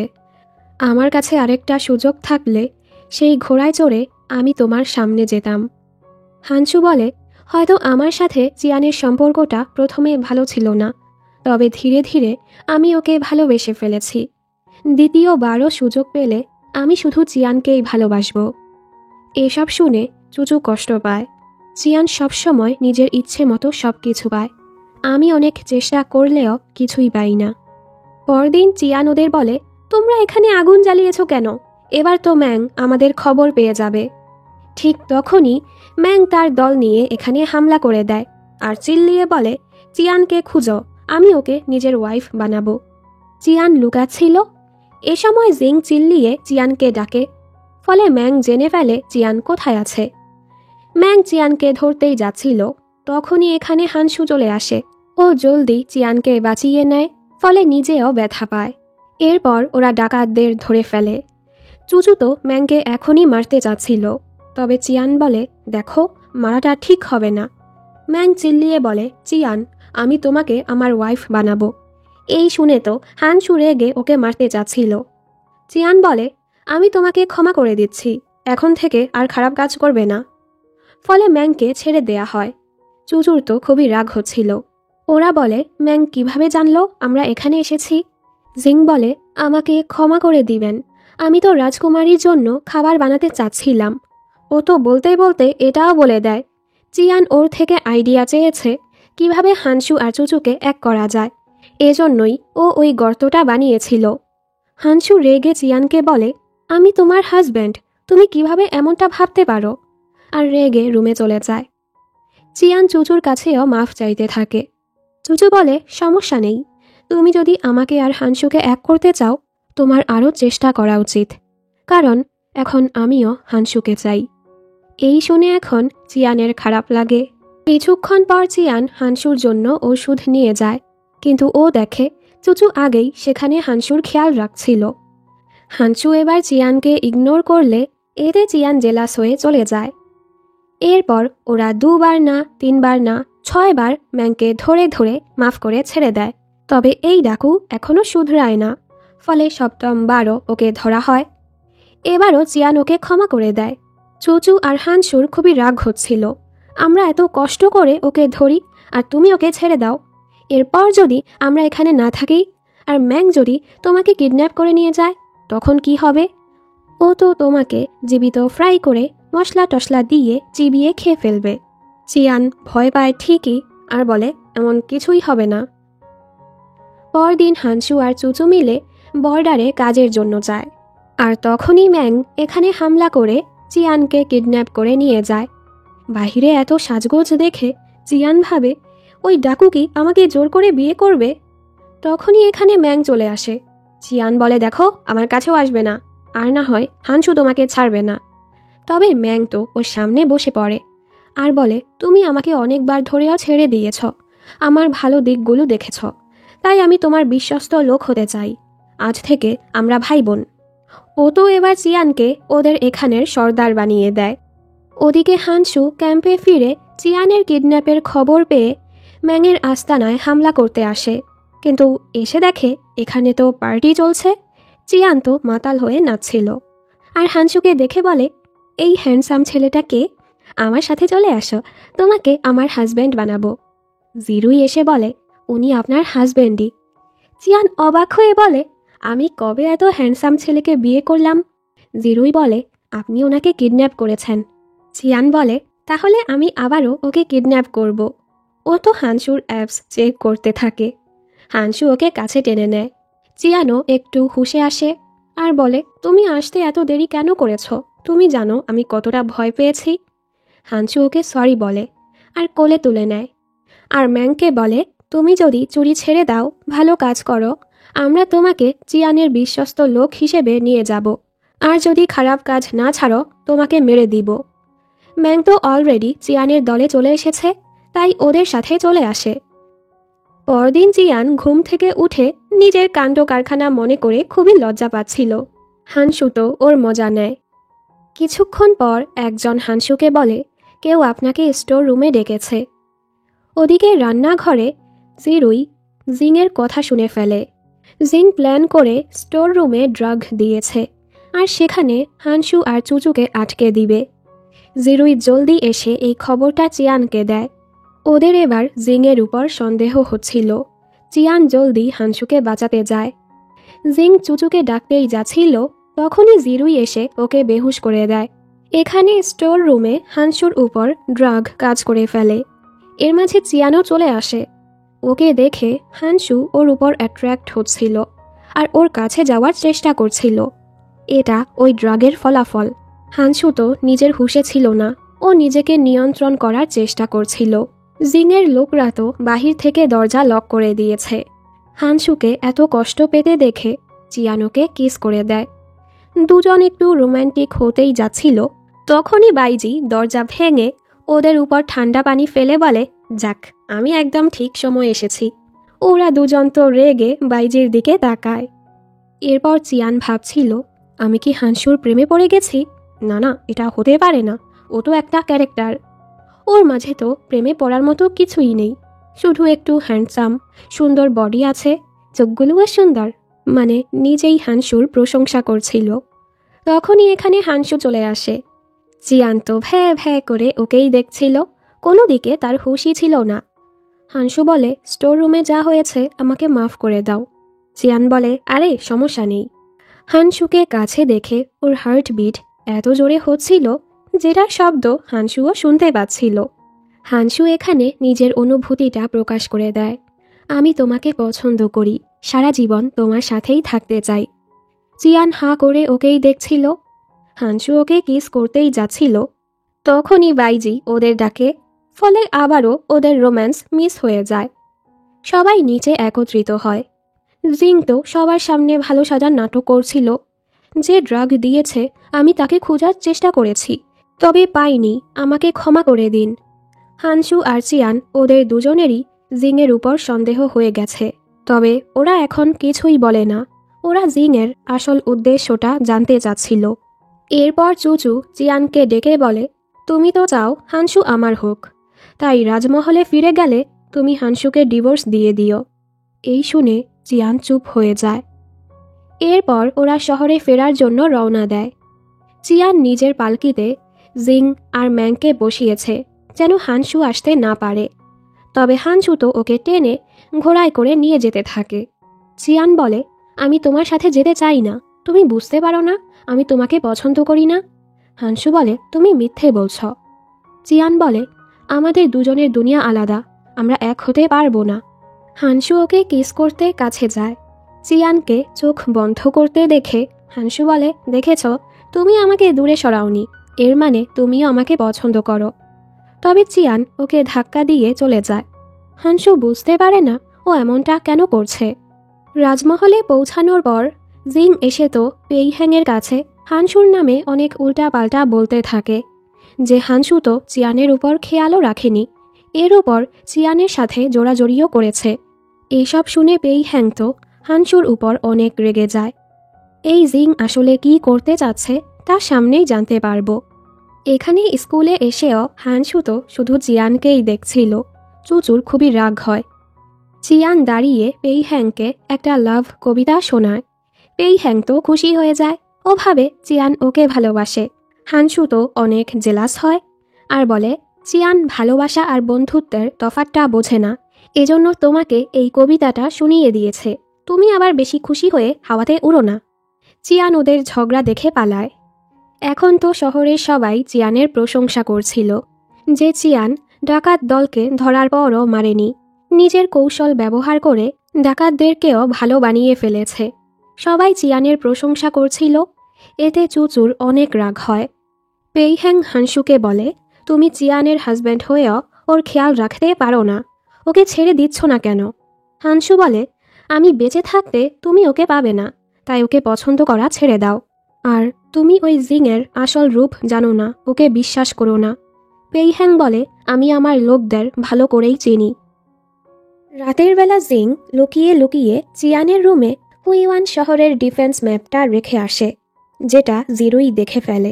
আমার কাছে আরেকটা সুযোগ থাকলে সেই ঘোড়ায় চড়ে আমি তোমার সামনে যেতাম। হানসু বলে, হয়তো আমার সাথে চিয়ানের সম্পর্কটা প্রথমে ভালো ছিল না, তবে ধীরে ধীরে আমি ওকে ভালোবেসে ফেলেছি। দ্বিতীয়বারও সুযোগ পেলে আমি শুধু চিয়ানকেই ভালোবাসব। এসব শুনে চুচু কষ্ট পায়। চিয়ান সবসময় নিজের ইচ্ছে মতো সব কিছু পায়, আমি অনেক চেষ্টা করলেও কিছুই পাই না। পরদিন চিয়ান ওদের বলে, তোমরা এখানে আগুন জ্বালিয়েছ কেন? এবার তো ম্যাং আমাদের খবর পেয়ে যাবে। ঠিক তখনই ম্যাং তার দল নিয়ে এখানে হামলা করে দেয় আর চিল্লিয়ে বলে, চিয়ানকে খুঁজো, আমি ওকে নিজের ওয়াইফ বানাবো। চিয়ান লুকাচ্ছিল। এ সময় জিং চিল্লিয়ে চিয়ানকে ডাকে, ফলে ম্যাং জেনে ফেলে চিয়ান কোথায় আছে। ম্যাং চিয়ানকে ধরতেই যাচ্ছিল, তখনই এখানে হানসু চলে আসে। ও জলদি চিয়ানকে বাঁচিয়ে নেয়, ফলে নিজেও ব্যথা পায়। এরপর ওরা ডাকাতদের ধরে ফেলে। চুচু তো ম্যাংকে এখনই মারতে যাচ্ছিল, তবে চিয়ান বলে, দেখো, মারাটা ঠিক হবে না। ম্যাং চিল্লিয়ে বলে, চিয়ান, আমি তোমাকে আমার ওয়াইফ বানাবো। এই শুনে তো হানসু রেগে ওকে মারতে যাচ্ছিল। চিয়ান বলে, আমি তোমাকে ক্ষমা করে দিচ্ছি, এখন থেকে আর খারাপ কাজ করবে না। ফলে ম্যাংকে ছেড়ে দেয়া হয়। চুচুর তো খুবই রাগ হচ্ছিল। ওরা বলে, ম্যাং কিভাবে জানলো আমরা এখানে এসেছি? জিং বলে, আমাকে ক্ষমা করে দিবেন, আমি তো রাজকুমারীর জন্য খাবার বানাতে চাচ্ছিলাম। ও তো বলতে বলতে এটাও বলে দেয় চিয়ান ওর থেকে আইডিয়া চেয়েছে কিভাবে হানসু আর চুচুকে এক করা যায়। এজন্যই ও ওই গর্তটা বানিয়েছিল। হানসু রেগে চিয়ানকে বলে, আমি তোমার হাজব্যান্ড, তুমি কিভাবে এমনটা ভাবতে পারো? আর রেগে রুমে চলে যায়। চিয়ান চুচুর কাছেও মাফ চাইতে থাকে। চুচু বলে, সমস্যা নেই, তুমি যদি আমাকে আর হানসুকে এক করতে চাও তোমার আরও চেষ্টা করা উচিত, কারণ এখন আমিও হানসুকে চাই। এই শুনে এখন চিয়ানের খারাপ লাগে। কিছুক্ষণ পর চিয়ান হানসুর জন্য ওষুধ নিয়ে যায়, কিন্তু ও দেখে চুচু আগেই সেখানে হানসুর খেয়াল রাখছিল। হানসু এবার চিয়ানকে ইগনোর করলে এতে চিয়ান জেলাস হয়ে চলে যায়। এরপর ওরা 2 বার না 3 বার না 6 বার ম্যাংকে ধরে ধরে মাফ করে ছেড়ে দেয়। তবে এই ডাকু এখনও শুধরায় না, ফলে 7ম বারও ওকে ধরা হয়। এবারও চিয়ান ওকে ক্ষমা করে দেয়। চুচু আর হানসুর খুবই রাগ হচ্ছিল, আমরা এত কষ্ট করে ওকে ধরি আর তুমি ওকে ছেড়ে দাও। এরপর যদি আমরা এখানে না থাকি আর ম্যাং যদি তোমাকে কিডন্যাপ করে নিয়ে যায় তখন কি হবে? ও তো তোমাকে জীবিত ফ্রাই করে মশলা টশলা দিয়ে চিবিয়ে খেয়ে ফেলবে। চিয়ান ভয় পায় ঠিকই, আর বলে এমন কিছুই হবে না। পরদিন হানসু আর চুচু মিলে বর্ডারে কাজের জন্য যায়, আর তখনই ম্যাং এখানে হামলা করে চিয়ানকে কিডন্যাপ করে নিয়ে যায়। বাহিরে এত সাজগোজ দেখে চিয়ান ভাবে ওই ডাকু কি আমাকে জোর করে বিয়ে করবে? তখনই এখানে ম্যাং চলে আসে। চিয়ান বলে, দেখো আমার কাছেও আসবে না, আর না হয় হানসু তোমাকে ছাড়বে না। তবে ম্যাং তো ওর সামনে বসে পড়ে আর বলে, তুমি আমাকে অনেকবার ধরেও ছেড়ে দিয়েছ, আমার ভালো দিকগুলো দেখেছ, তাই আমি তোমার বিশ্বস্ত লোক হতে চাই। আজ থেকে আমরা ভাই বোন। ও তো এবার চিয়ানকে ওদের এখানের সর্দার বানিয়ে দেয়। ওদিকে হানসু ক্যাম্পে ফিরে চিয়ানের কিডন্যাপের খবর পেয়ে ম্যাংয়ের আস্তানায় হামলা করতে আসে, কিন্তু এসে দেখে এখানে তো পার্টি চলছে। চিয়ান তো মাতাল হয়ে নাচছিল, আর হানসুকে দেখে বলে, এই হ্যান্ডসাম ছেলেটা কে? আমার সাথে চলে আসো, তোমাকে আমার হাজব্যান্ড বানাবো। জিরুই এসে বলে, উনি আপনার হাজব্যান্ডই। চিয়ান অবাক হয়ে বলে, আমি কবে এত হ্যান্ডসাম ছেলেকে বিয়ে করলাম? জিরুই বলে, আপনি ওনাকে কিডন্যাপ করেছেন। চিয়ান বলে, তাহলে আমি আবারও ওকে কিডন্যাপ করব। ও তো হানসুর অ্যাপস চেক করতে থাকে। হানসু ওকে কাছে টেনে নেয়। চিয়ানও একটু হুঁশে আসে আর বলে, তুমি আসতে এত দেরি কেন করেছ? তুমি জানো আমি কতটা ভয় পেয়েছি। হানসু ওকে সরি বলে আর কোলে তুলে নেয়, আর ম্যাংকে বলে, তুমি যদি চুরি ছেড়ে দাও, ভালো কাজ করো, আমরা তোমাকে চিয়ানের বিশ্বস্ত লোক হিসেবে নিয়ে যাব, আর যদি খারাপ কাজ না ছাড়ো তোমাকে মেরে দিব। ম্যাং তো অলরেডি চিয়ানের দলে চলে এসেছে, তাই ওদের সাথে চলে আসে। পরদিন চিয়ান ঘুম থেকে উঠে নিজের কাণ্ড কারখানা মনে করে খুবই লজ্জা পাচ্ছিল। হানসু তো ওর মজা নেয়। কিছুক্ষণ পর একজন হানসুকে বলে, কেউ আপনাকে স্টোর রুমে ডেকেছে। ওদিকে রান্নাঘরে জিরুই জিংয়ের কথা শুনে ফেলে। জিং প্ল্যান করে স্টোর রুমে ড্রাগ দিয়েছে, আর সেখানে হানসু আর চুচুকে আটকে দিবে। জিরুই জলদি এসে এই খবরটা চিয়ানকে দেয়। ওদের এবার জিংয়ের উপর সন্দেহ হচ্ছিল। চিয়ান জলদি হানসুকে বাঁচাতে যায়। জিং চুচুকে ডাকতেই যাচ্ছিল, তখনই জিরুই এসে ওকে বেহুশ করে দেয়। এখানে স্টোর রুমে হানসুর উপর ড্রাগ কাজ করে ফেলে। এর মাঝে চিয়ানও চলে আসে। ওকে দেখে হানসু ওর উপর অ্যাট্রাক্ট হচ্ছিল আর ওর কাছে যাওয়ার চেষ্টা করছিল। এটা ওই ড্রাগের ফলাফল। হানসু তো নিজের হুঁশে ছিল না, ও নিজেকে নিয়ন্ত্রণ করার চেষ্টা করছিল। জিংয়ের লোকরা তো বাহির থেকে দরজা লক করে দিয়েছে। হানসুকে এত কষ্ট পেতে দেখে চিয়ানোকে কিস করে দেয়। দুজন একটু রোম্যান্টিক হতেই যাচ্ছিল, তখনই বাইজি দরজা ভেঙে ওদের উপর ঠান্ডা পানি ফেলে বলে, যাক আমি একদম ঠিক সময় এসেছি। ওরা দুজন তো রেগে বাইজির দিকে তাকায়। এরপর চিয়ান ভাবছিল, আমি কি হানসুর প্রেমে পড়ে গেছি? না না, এটা হতে পারে না, ও তো একটা ক্যারেক্টার। ওর মাঝে তো প্রেমে পড়ার মতো কিছুই নেই, শুধু একটু হ্যান্ডসাম, সুন্দর বডি আছে, চোখগুলোও সুন্দর। মানে নিজেই হানসুর প্রশংসা করছিল। তখনই এখানে হানসু চলে আসে। চিয়ান তো ভ্যা ভ্যা করে ওকেই দেখছিল, কোনো দিকে তার হুঁশই ছিল না। হানসু বলে, স্টোর রুমে যা হয়েছে আমাকে মাফ করে দাও। চিয়ান বলে, আরে সমস্যা নেই। হানসুকে কাছে দেখে ওর হার্টবিট এত জোরে হচ্ছিল যেটার শব্দ হানসুও শুনতে পাচ্ছিল। হানসু এখানে নিজের অনুভূতিটা প্রকাশ করে দেয়, আমি তোমাকে পছন্দ করি, সারা জীবন তোমার সাথেই থাকতে চাই। চিয়ান হাঁ করে ওকেই দেখছিল। হানসু ওকে কিস করতেই যাচ্ছিল, তখনই বাইজি ওদের ডাকে। ফলে আবারও ওদের রোম্যান্স মিস হয়ে যায়। সবাই নিচে একত্রিত হয়। জিং তো সবার সামনে ভালো সাজার নাটক করছিল। যে ড্রাগ দিয়েছে আমি তাকে খোঁজার চেষ্টা করেছি, তবে পাইনি, আমাকে ক্ষমা করে দিন। হানসু আর চিয়ান ওদের দুজনেরই জিংয়ের উপর সন্দেহ হয়ে গেছে, তবে ওরা এখন কিছুই বলে না। ওরা জিংয়ের আসল উদ্দেশ্যটা জানতে চাচ্ছিল। এরপর চুচু চিয়ানকে ডেকে বলে, তুমি তো চাও হানসু আমার হোক, তাই রাজমহলে ফিরে গেলে তুমি হানসুকে ডিভোর্স দিয়ে দিও। এই শুনে চিয়ান চুপ হয়ে যায়। এরপর ওরা শহরে ফেরার জন্য রওনা দেয়। চিয়ান নিজের পালকিতে জিং আর ম্যাংকে বসিয়েছে, যেন হানসু আসতে না পারে। তবে হানসু তো ওকে টেনে ঘোড়ায় করে নিয়ে যেতে থাকে। চিয়ান বলে, আমি তোমার সাথে যেতে চাই না, তুমি বুঝতে পারো না আমি তোমাকে পছন্দ করি না? হানসু বলে, তুমি মিথ্যে বলছ। চিয়ান বলে, আমাদের দুজনের দুনিয়া আলাদা, আমরা এক হতে পারবো না। হানসু ওকে কিস করতে কাছে যায়। চিয়ানকে চোখ বন্ধ করতে দেখে হানসু বলে, দেখেছ, তুমি আমাকে দূরে সরাওনি, এর মানে তুমিও আমাকে পছন্দ করো। তবে চিয়ান ওকে ধাক্কা দিয়ে চলে যায়। হানসু বুঝতে পারে না ও এমনটা কেন করছে। রাজমহলে পৌঁছানোর পর জিং এসে তো পেইহ্যাংয়ের কাছে হানসুর নামে অনেক উল্টাপাল্টা বলতে থাকে, যে হানসু তো চিয়ানের উপর খেয়ালও রাখেনি, এর উপর চিয়ানের সাথে জোড়াজড়িও করেছে। এসব শুনে পেইহ্যাং তো হানসুর উপর অনেক রেগে যায়। এই জিং আসলে কি করতে চাচ্ছে তা সামনেই জানতে পারবো। এখানে স্কুলে এসেও হানসু তো শুধু চিয়ানকেই দেখছিল। চুচুর খুবই রাগ হয়। চিয়ান দাঁড়িয়ে পেইহ্যাংকে একটা লাভ কবিতা শোনায়। পেইহ্যাং তো খুশি হয়ে যায়, ও ভাবে চিয়ান ওকে ভালোবাসে। হানসু তো অনেক জেলাস হয় আর বলে, চিয়ান ভালোবাসা আর বন্ধুত্বের তফাৎটা বোঝে না, এজন্য তোমাকে এই কবিতাটা শুনিয়ে দিয়েছে, তুমি আবার বেশি খুশি হয়ে হাওয়াতে উড়ো না। চিয়ান ওদের ঝগড়া দেখে পালায়। এখন তো শহরের সবাই চিয়ানের প্রশংসা করছিল, যে চিয়ান ডাকাত দলকে ধরার পরও মারেনি, নিজের কৌশল ব্যবহার করে ডাকাতদেরকেও ভালো বানিয়ে ফেলেছে। সবাই চিয়ানের প্রশংসা করছিল। এতে চুচুর অনেক রাগ হয়। পেইহ্যাং হানসুকে বলে, তুমি চিয়ানের হাজব্যান্ড হয়েও ওর খেয়াল রাখতে পারো না, ওকে ছেড়ে দিচ্ছ না কেন? হানসু বলে, আমি বেঁচে থাকতে তুমি ওকে পাবে না, তাই ওকে পছন্দ করা ছেড়ে দাও। আর তুমি ওই জিংয়ের আসল রূপ জানো না, ওকে বিশ্বাস করো না। পেইহ্যাং বলে, আমি আমার লোকদের ভালো করেই চিনি। রাতের বেলা জিং লুকিয়ে লুকিয়ে চিয়ানের রুমে হুইওয়ান শহরের ডিফেন্স ম্যাপটা রেখে আসে, যেটা জিরুই দেখে ফেলে।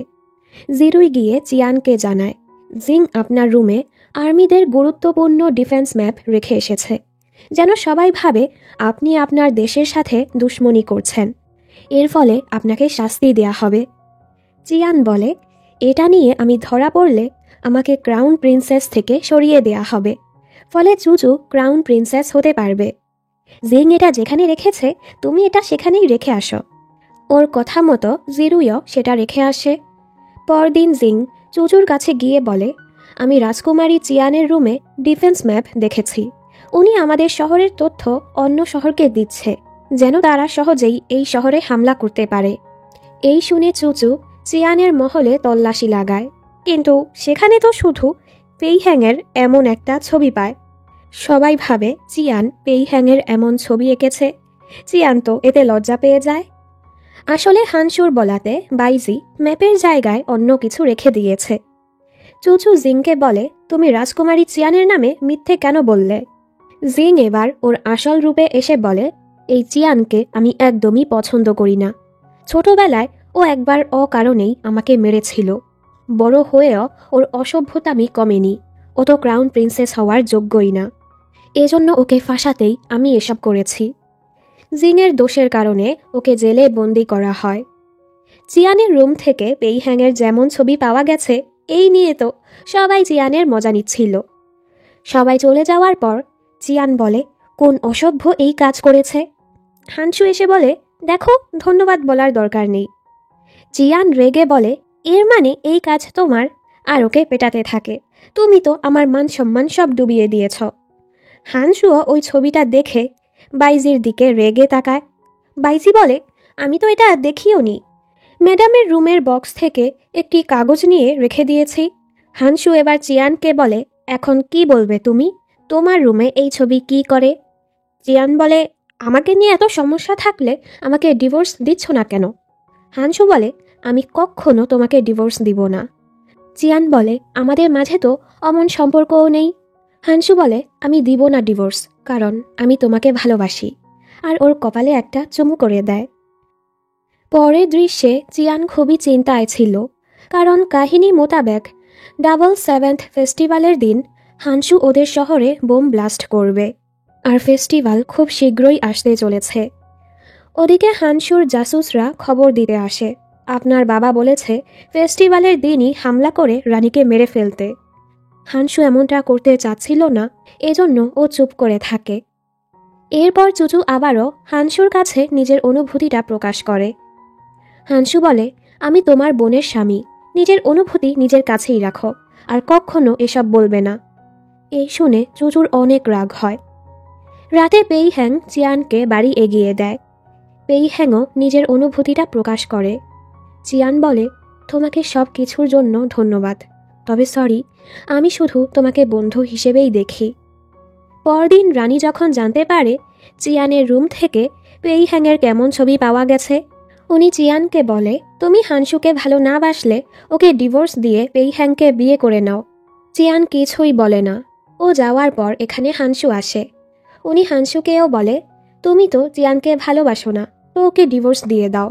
জিরুই গিয়ে চিয়ানকে জানায়, জিং আপনার রুমে আর্মিদের গুরুত্বপূর্ণ ডিফেন্স ম্যাপ রেখে এসেছে, যেন সবাই ভাবে আপনি আপনার দেশের সাথে দুশ্মনী করছেন, এর ফলে আপনাকে শাস্তি দেয়া হবে। চিয়ান বলে, এটা নিয়ে আমি ধরা পড়লে আমাকে ক্রাউন প্রিন্সেস থেকে সরিয়ে দেয়া হবে, ফলে চুচু ক্রাউন প্রিন্সেস হতে পারবে। জিং এটা যেখানে রেখেছে তুমি এটা সেখানেই রেখে আসো। ওর কথা মতো জিরুইও সেটা রেখে আসে। পরদিন জিং চুচুর কাছে গিয়ে বলে, আমি রাজকুমারী চিয়ানের রুমে ডিফেন্স ম্যাপ দেখেছি, উনি আমাদের শহরের তথ্য অন্য শহরকে দিচ্ছে, যেন তারা সহজেই এই শহরে হামলা করতে পারে। এই শুনে চুচু চিয়ানের মহলে তল্লাশি লাগায়, কিন্তু সেখানে তো শুধু পেইহ্যাংয়ের এমন একটা ছবি পায়। সবাই ভাবে চিয়ান পেইহ্যাংয়ের এমন ছবি এঁকেছে। চিয়ান তো এতে লজ্জা পেয়ে যায়। আসলে হানসুর বলাতে বাইজি ম্যাপের জায়গায় অন্য কিছু রেখে দিয়েছে। চুচু জিংকে বলে, তুমি রাজকুমারী চিয়ানের নামে মিথ্যে কেন বললে? জিং এবার ওর আসল রূপে এসে বলে, এই চিয়ানকে আমি একদমই পছন্দ করি না। ছোটবেলায় ও একবার অকারণেই আমাকে মেরেছিল, বড় হয়েও ওর অসভ্যতামি কমেনি, ও তো ক্রাউন প্রিন্সেস হওয়ার যোগ্যই না, এজন্য ওকে ফাঁসাতেই আমি এসব করেছি। জিংয়ের দোষের কারণে ওকে জেলে বন্দি করা হয়। চিয়ানের রুম থেকে পেইহ্যাংয়ের যেমন ছবি পাওয়া গেছে, এই নিয়ে তো সবাই চিয়ানের মজা নিচ্ছিল। সবাই চলে যাওয়ার পর চিয়ান বলে, কোন অসভ্য এই কাজ করেছে? হানসু এসে বলে, দেখো, ধন্যবাদ বলার দরকার নেই। চিয়ান রেগে বলে, এর মানে এই কাজ তোমার, আর ওকে পেটাতে থাকে, তুমি তো আমার মান সম্মান সব ডুবিয়ে দিয়েছ। হানসুও ওই ছবিটা দেখে বাইজির দিকে রেগে তাকায়। বাইজি বলে, আমি তো এটা দেখিও নি। ম্যাডামের রুমের বক্স থেকে একটি কাগজ নিয়ে রেখে দিয়েছি। হানসু এবার চিয়ানকে বলে, এখন কি বলবে তুমি? তোমার রুমে এই ছবি কি করে? চিয়ান বলে, আমাকে নিয়ে এত সমস্যা থাকলে আমাকে ডিভোর্স দিচ্ছ না কেন? হানসু বলে, আমি কখনো তোমাকে ডিভোর্স দিব না। চিয়ান বলে, আমাদের মাঝে তো অমন সম্পর্কও নেই। হানসু বলে, আমি দিব না ডিভোর্স, কারণ আমি তোমাকে ভালোবাসি। আর ওর কপালে একটা চুমু করে দেয়। পরের দৃশ্যে চিয়ান খুবই চিন্তায় ছিল, কারণ কাহিনী মোতাবেক 7th ফেস্টিভ্যালের দিন হানসু ওদের শহরে বোম ব্লাস্ট করবে, আর ফেস্টিভ্যাল খুব শীঘ্রই আসতে চলেছে। ওদিকে হানসুর জাসুসরা খবর দিতে আসে, আপনার বাবা বলেছে ফেস্টিভ্যালের দিনই হামলা করে রানীকে মেরে ফেলতে। হানসু এমনটা করতে চাচ্ছিল না, এজন্য ও চুপ করে থাকে। এরপর চুচু আবারও হানসুর কাছে নিজের অনুভূতিটা প্রকাশ করে। হানসু বলে, আমি তোমার বোনের স্বামী, নিজের অনুভূতি নিজের কাছেই রাখো, আর কখনো এসব বলবে না। এই শুনে চুচুর অনেক রাগ হয়। রাতে পেইহ্যাং চিয়ানকে বাড়ি এগিয়ে দেয়। পেইহ্যাংও নিজের অনুভূতিটা প্রকাশ করে। চিয়ান বলে, তোমাকে সব কিছুর জন্য ধন্যবাদ, তবে সরি, আমি শুধু তোমাকে বন্ধু হিসেবেই দেখি। পরদিন রানী যখন জানতে পারে চিয়ানের রুম থেকে পেইহ্যাংয়ের কেমন ছবি পাওয়া গেছে, উনি চিয়ানকে বলে, তুমি হানসুকে ভালো না বাসলে ওকে ডিভোর্স দিয়ে পেইহ্যাংকে বিয়ে করে নাও। চিয়ান কিছুই বলে না। ও যাওয়ার পর এখানে হানসু আসে। উনি হানসুকেও বলে, তুমি তো চিয়ানকে ভালোবাসো না, তো ওকে ডিভোর্স দিয়ে দাও।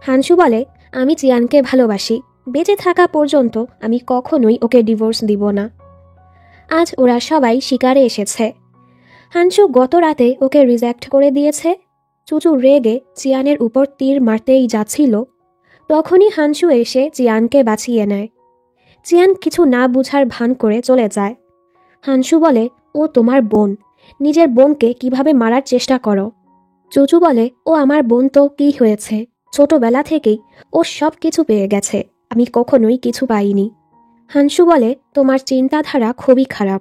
হানসু বলে, আমি চিয়ানকে ভালোবাসি, বেঁচে থাকা পর্যন্ত আমি কখনোই ওকে ডিভোর্স দিব না। আজ ওরা সবাই শিকারে এসেছে। হানসু গত রাতে ওকে রিজেক্ট করে দিয়েছে। চুচু রেগে চিয়ানের উপর তীর মারতেই যাচ্ছিল, তখনই হানসু এসে চিয়ানকে বাঁচিয়ে নেয়। চিয়ান কিছু না বুঝার ভান করে চলে যায়। হানসু বলে, ও তোমার বোন, নিজের বোনকে কিভাবে মারার চেষ্টা করো? চুচু বলে, ও আমার বোন তো কি হয়েছে, ছোটবেলা থেকেই ও সব কিছু পেয়ে গেছে, আমি কখনোই কিছু পাইনি। হানসু বলে, তোমার চিন্তাধারা খুবই খারাপ।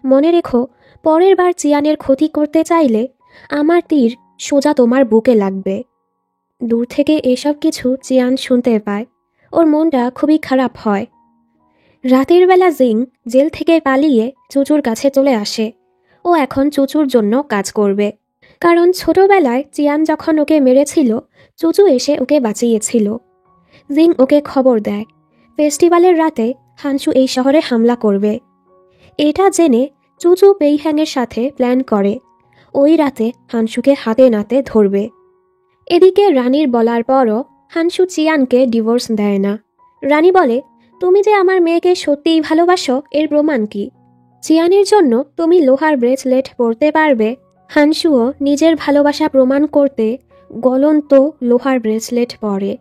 মনে রেখো, পরের বার চিয়ানের ক্ষতি করতে চাইলে আমার তীর সোজা তোমার বুকে লাগবে। দূর থেকে এসব কিছু চিয়ান শুনতে পায়। ওর মনটা খুবই খারাপ হয়। রাতের বেলা জিং জেল থেকে পালিয়ে চুচুর কাছে চলে আসে। ও এখন চুচুর জন্য কাজ করবে, কারণ ছোটবেলায় চিয়ান যখন ওকে মেরেছিল চুচু এসে ওকে বাঁচিয়েছিল। জিং ওকে খবর দেয় ফেস্টিভ্যালের রাতে হানসু এই শহরে হামলা করবে। এটা জেনে চুচু পেইহ্যাংয়ের সাথে প্ল্যান করে ওই রাতে হানসুকে হাতে নাতে ধরবে। এদিকে রানীর বলার পরও হানসু চিয়ানকে ডিভোর্স দেয় না। রানী বলে, তুমি যে আমার মেয়েকে সত্যিই ভালোবাসো এর প্রমাণ কি? চিয়ানের জন্য তুমি লোহার ব্রেসলেট পরতে পারবে। হানসুও নিজের ভালোবাসা প্রমাণ করতে গলন্ত লোহার ব্রেসলেট পরে।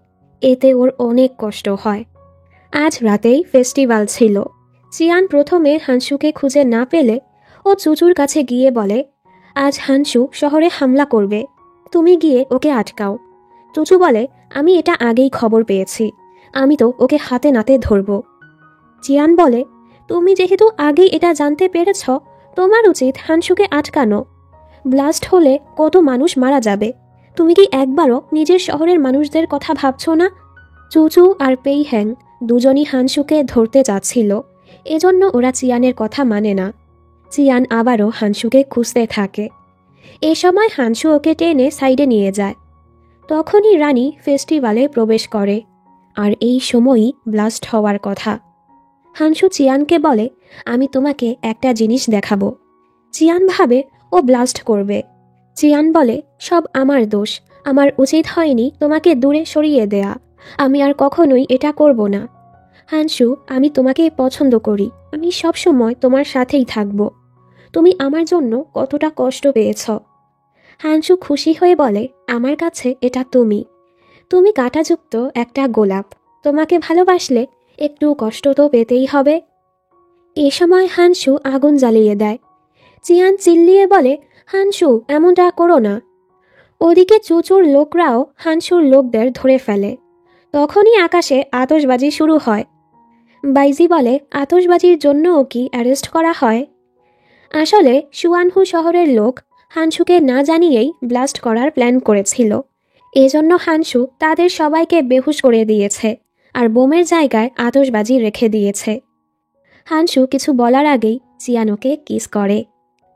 এতে ওর অনেক কষ্ট হয়। আজ রাতেই ফেস্টিভ্যাল ছিল। চিয়ান প্রথমে হানসুকে খুঁজে না পেলে ও চুচুর কাছে গিয়ে বলে, আজ হানসু শহরে হামলা করবে, তুমি গিয়ে ওকে আটকাও। চুচু বলে, আমি এটা আগেই খবর পেয়েছি, আমি তো ওকে হাতে নাতে ধরব। চিয়ান বলে, তুমি যেহেতু আগেই এটা জানতে পেরেছ, তোমার উচিত হানসুকে আটকানো। ব্লাস্ট হলে কত মানুষ মারা যাবে, তুমি কি একবারও নিজের শহরের মানুষদের কথা ভাবছ না? চুচু আর পেইহ্যাং দুজনই হানসুকে ধরতে যাচ্ছিল, এজন্য ওরা চিয়ানের কথা মানে না। চিয়ান আবারও হানসুকে খুঁজতে থাকে। এ সময় হানসু ওকে টেনে সাইডে নিয়ে যায়। তখনই রানী ফেস্টিভ্যালে প্রবেশ করে, আর এই সময়ই ব্লাস্ট হওয়ার কথা। হানসু চিয়ানকে বলে, আমি তোমাকে একটা জিনিস দেখাবো। চিয়ান ভাবে ও ব্লাস্ট করবে। চিয়ান বলে, সব আমার দোষ, আমার উচিত হয়নি তোমাকে দূরে সরিয়ে দেয়া, আমি আর কখনোই এটা করব না। হানসু, আমি তোমাকে পছন্দ করি, আমি সবসময় তোমার সাথেই থাকব। তুমি আমার জন্য কতটা কষ্ট পেয়েছ। হানসু খুশি হয়ে বলে, আমার কাছে এটা তুমি, তুমি কাঁটাযুক্ত একটা গোলাপ, তোমাকে ভালোবাসলে একটু কষ্ট তো পেতেই হবে। এ সময় হানসু আগুন জ্বালিয়ে দেয়। চিয়ান চিল্লিয়ে বলে, হানসু এমনটা করো না। ওদিকে চুচুর লোকরাও হানসুর লোকদের ধরে ফেলে। তখনই আকাশে আতশবাজি শুরু হয়। বাইজি বলে, আতশবাজির জন্যও কি অ্যারেস্ট করা হয়? আসলে সুয়ানহু শহরের লোক হানসুকে না জানিয়েই ব্লাস্ট করার প্ল্যান করেছিল। এজন্য হানসু তাদের সবাইকে বেহুশ করে দিয়েছে আর বোমের জায়গায় আতশবাজি রেখে দিয়েছে। হানসু কিছু বলার আগেই চিয়ানোকে কিস করে।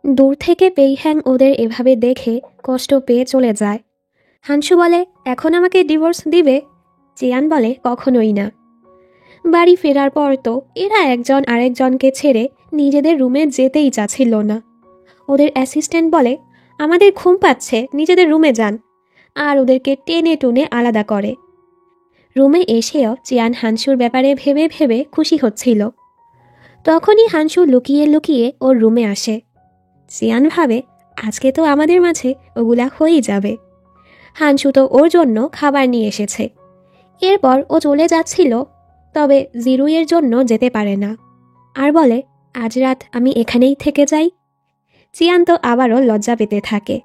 দূর থেকে পেইহ্যাং ওদের এভাবে দেখে কষ্ট পেয়ে চলে যায়। হানসু বলে, এখন আমাকে ডিভোর্স দিবে? চিয়ান বলে, কখনোই না। বাড়ি ফেরার পর তো এরা একজন আরেকজনকে ছেড়ে নিজেদের রুমে যেতেই চাচ্ছিল না। ওদের অ্যাসিস্ট্যান্ট বলে, আমাদের ঘুম পাচ্ছে, নিজেদের রুমে যান, আর ওদেরকে টেনে টুনে আলাদা করে। রুমে এসেও চিয়ান হানসুর ব্যাপারে ভেবে ভেবে খুশি হচ্ছিল। তখনই হানসু লুকিয়ে লুকিয়ে ওর রুমে আসে। চিয়ান ভাবে, আজকে তো আমাদের মাঝে ওগুলা হয়েই যাবে। হানসু তো ওর জন্য খাবার নিয়ে এসেছে। এরপর ও চলে যাচ্ছিল, তবে জিরুইয়ের জন্য যেতে পারে না, আর বলে, আজ রাত আমি এখানেই থেকে যাই। চিয়ান তো আবারও লজ্জা পেতে থাকে,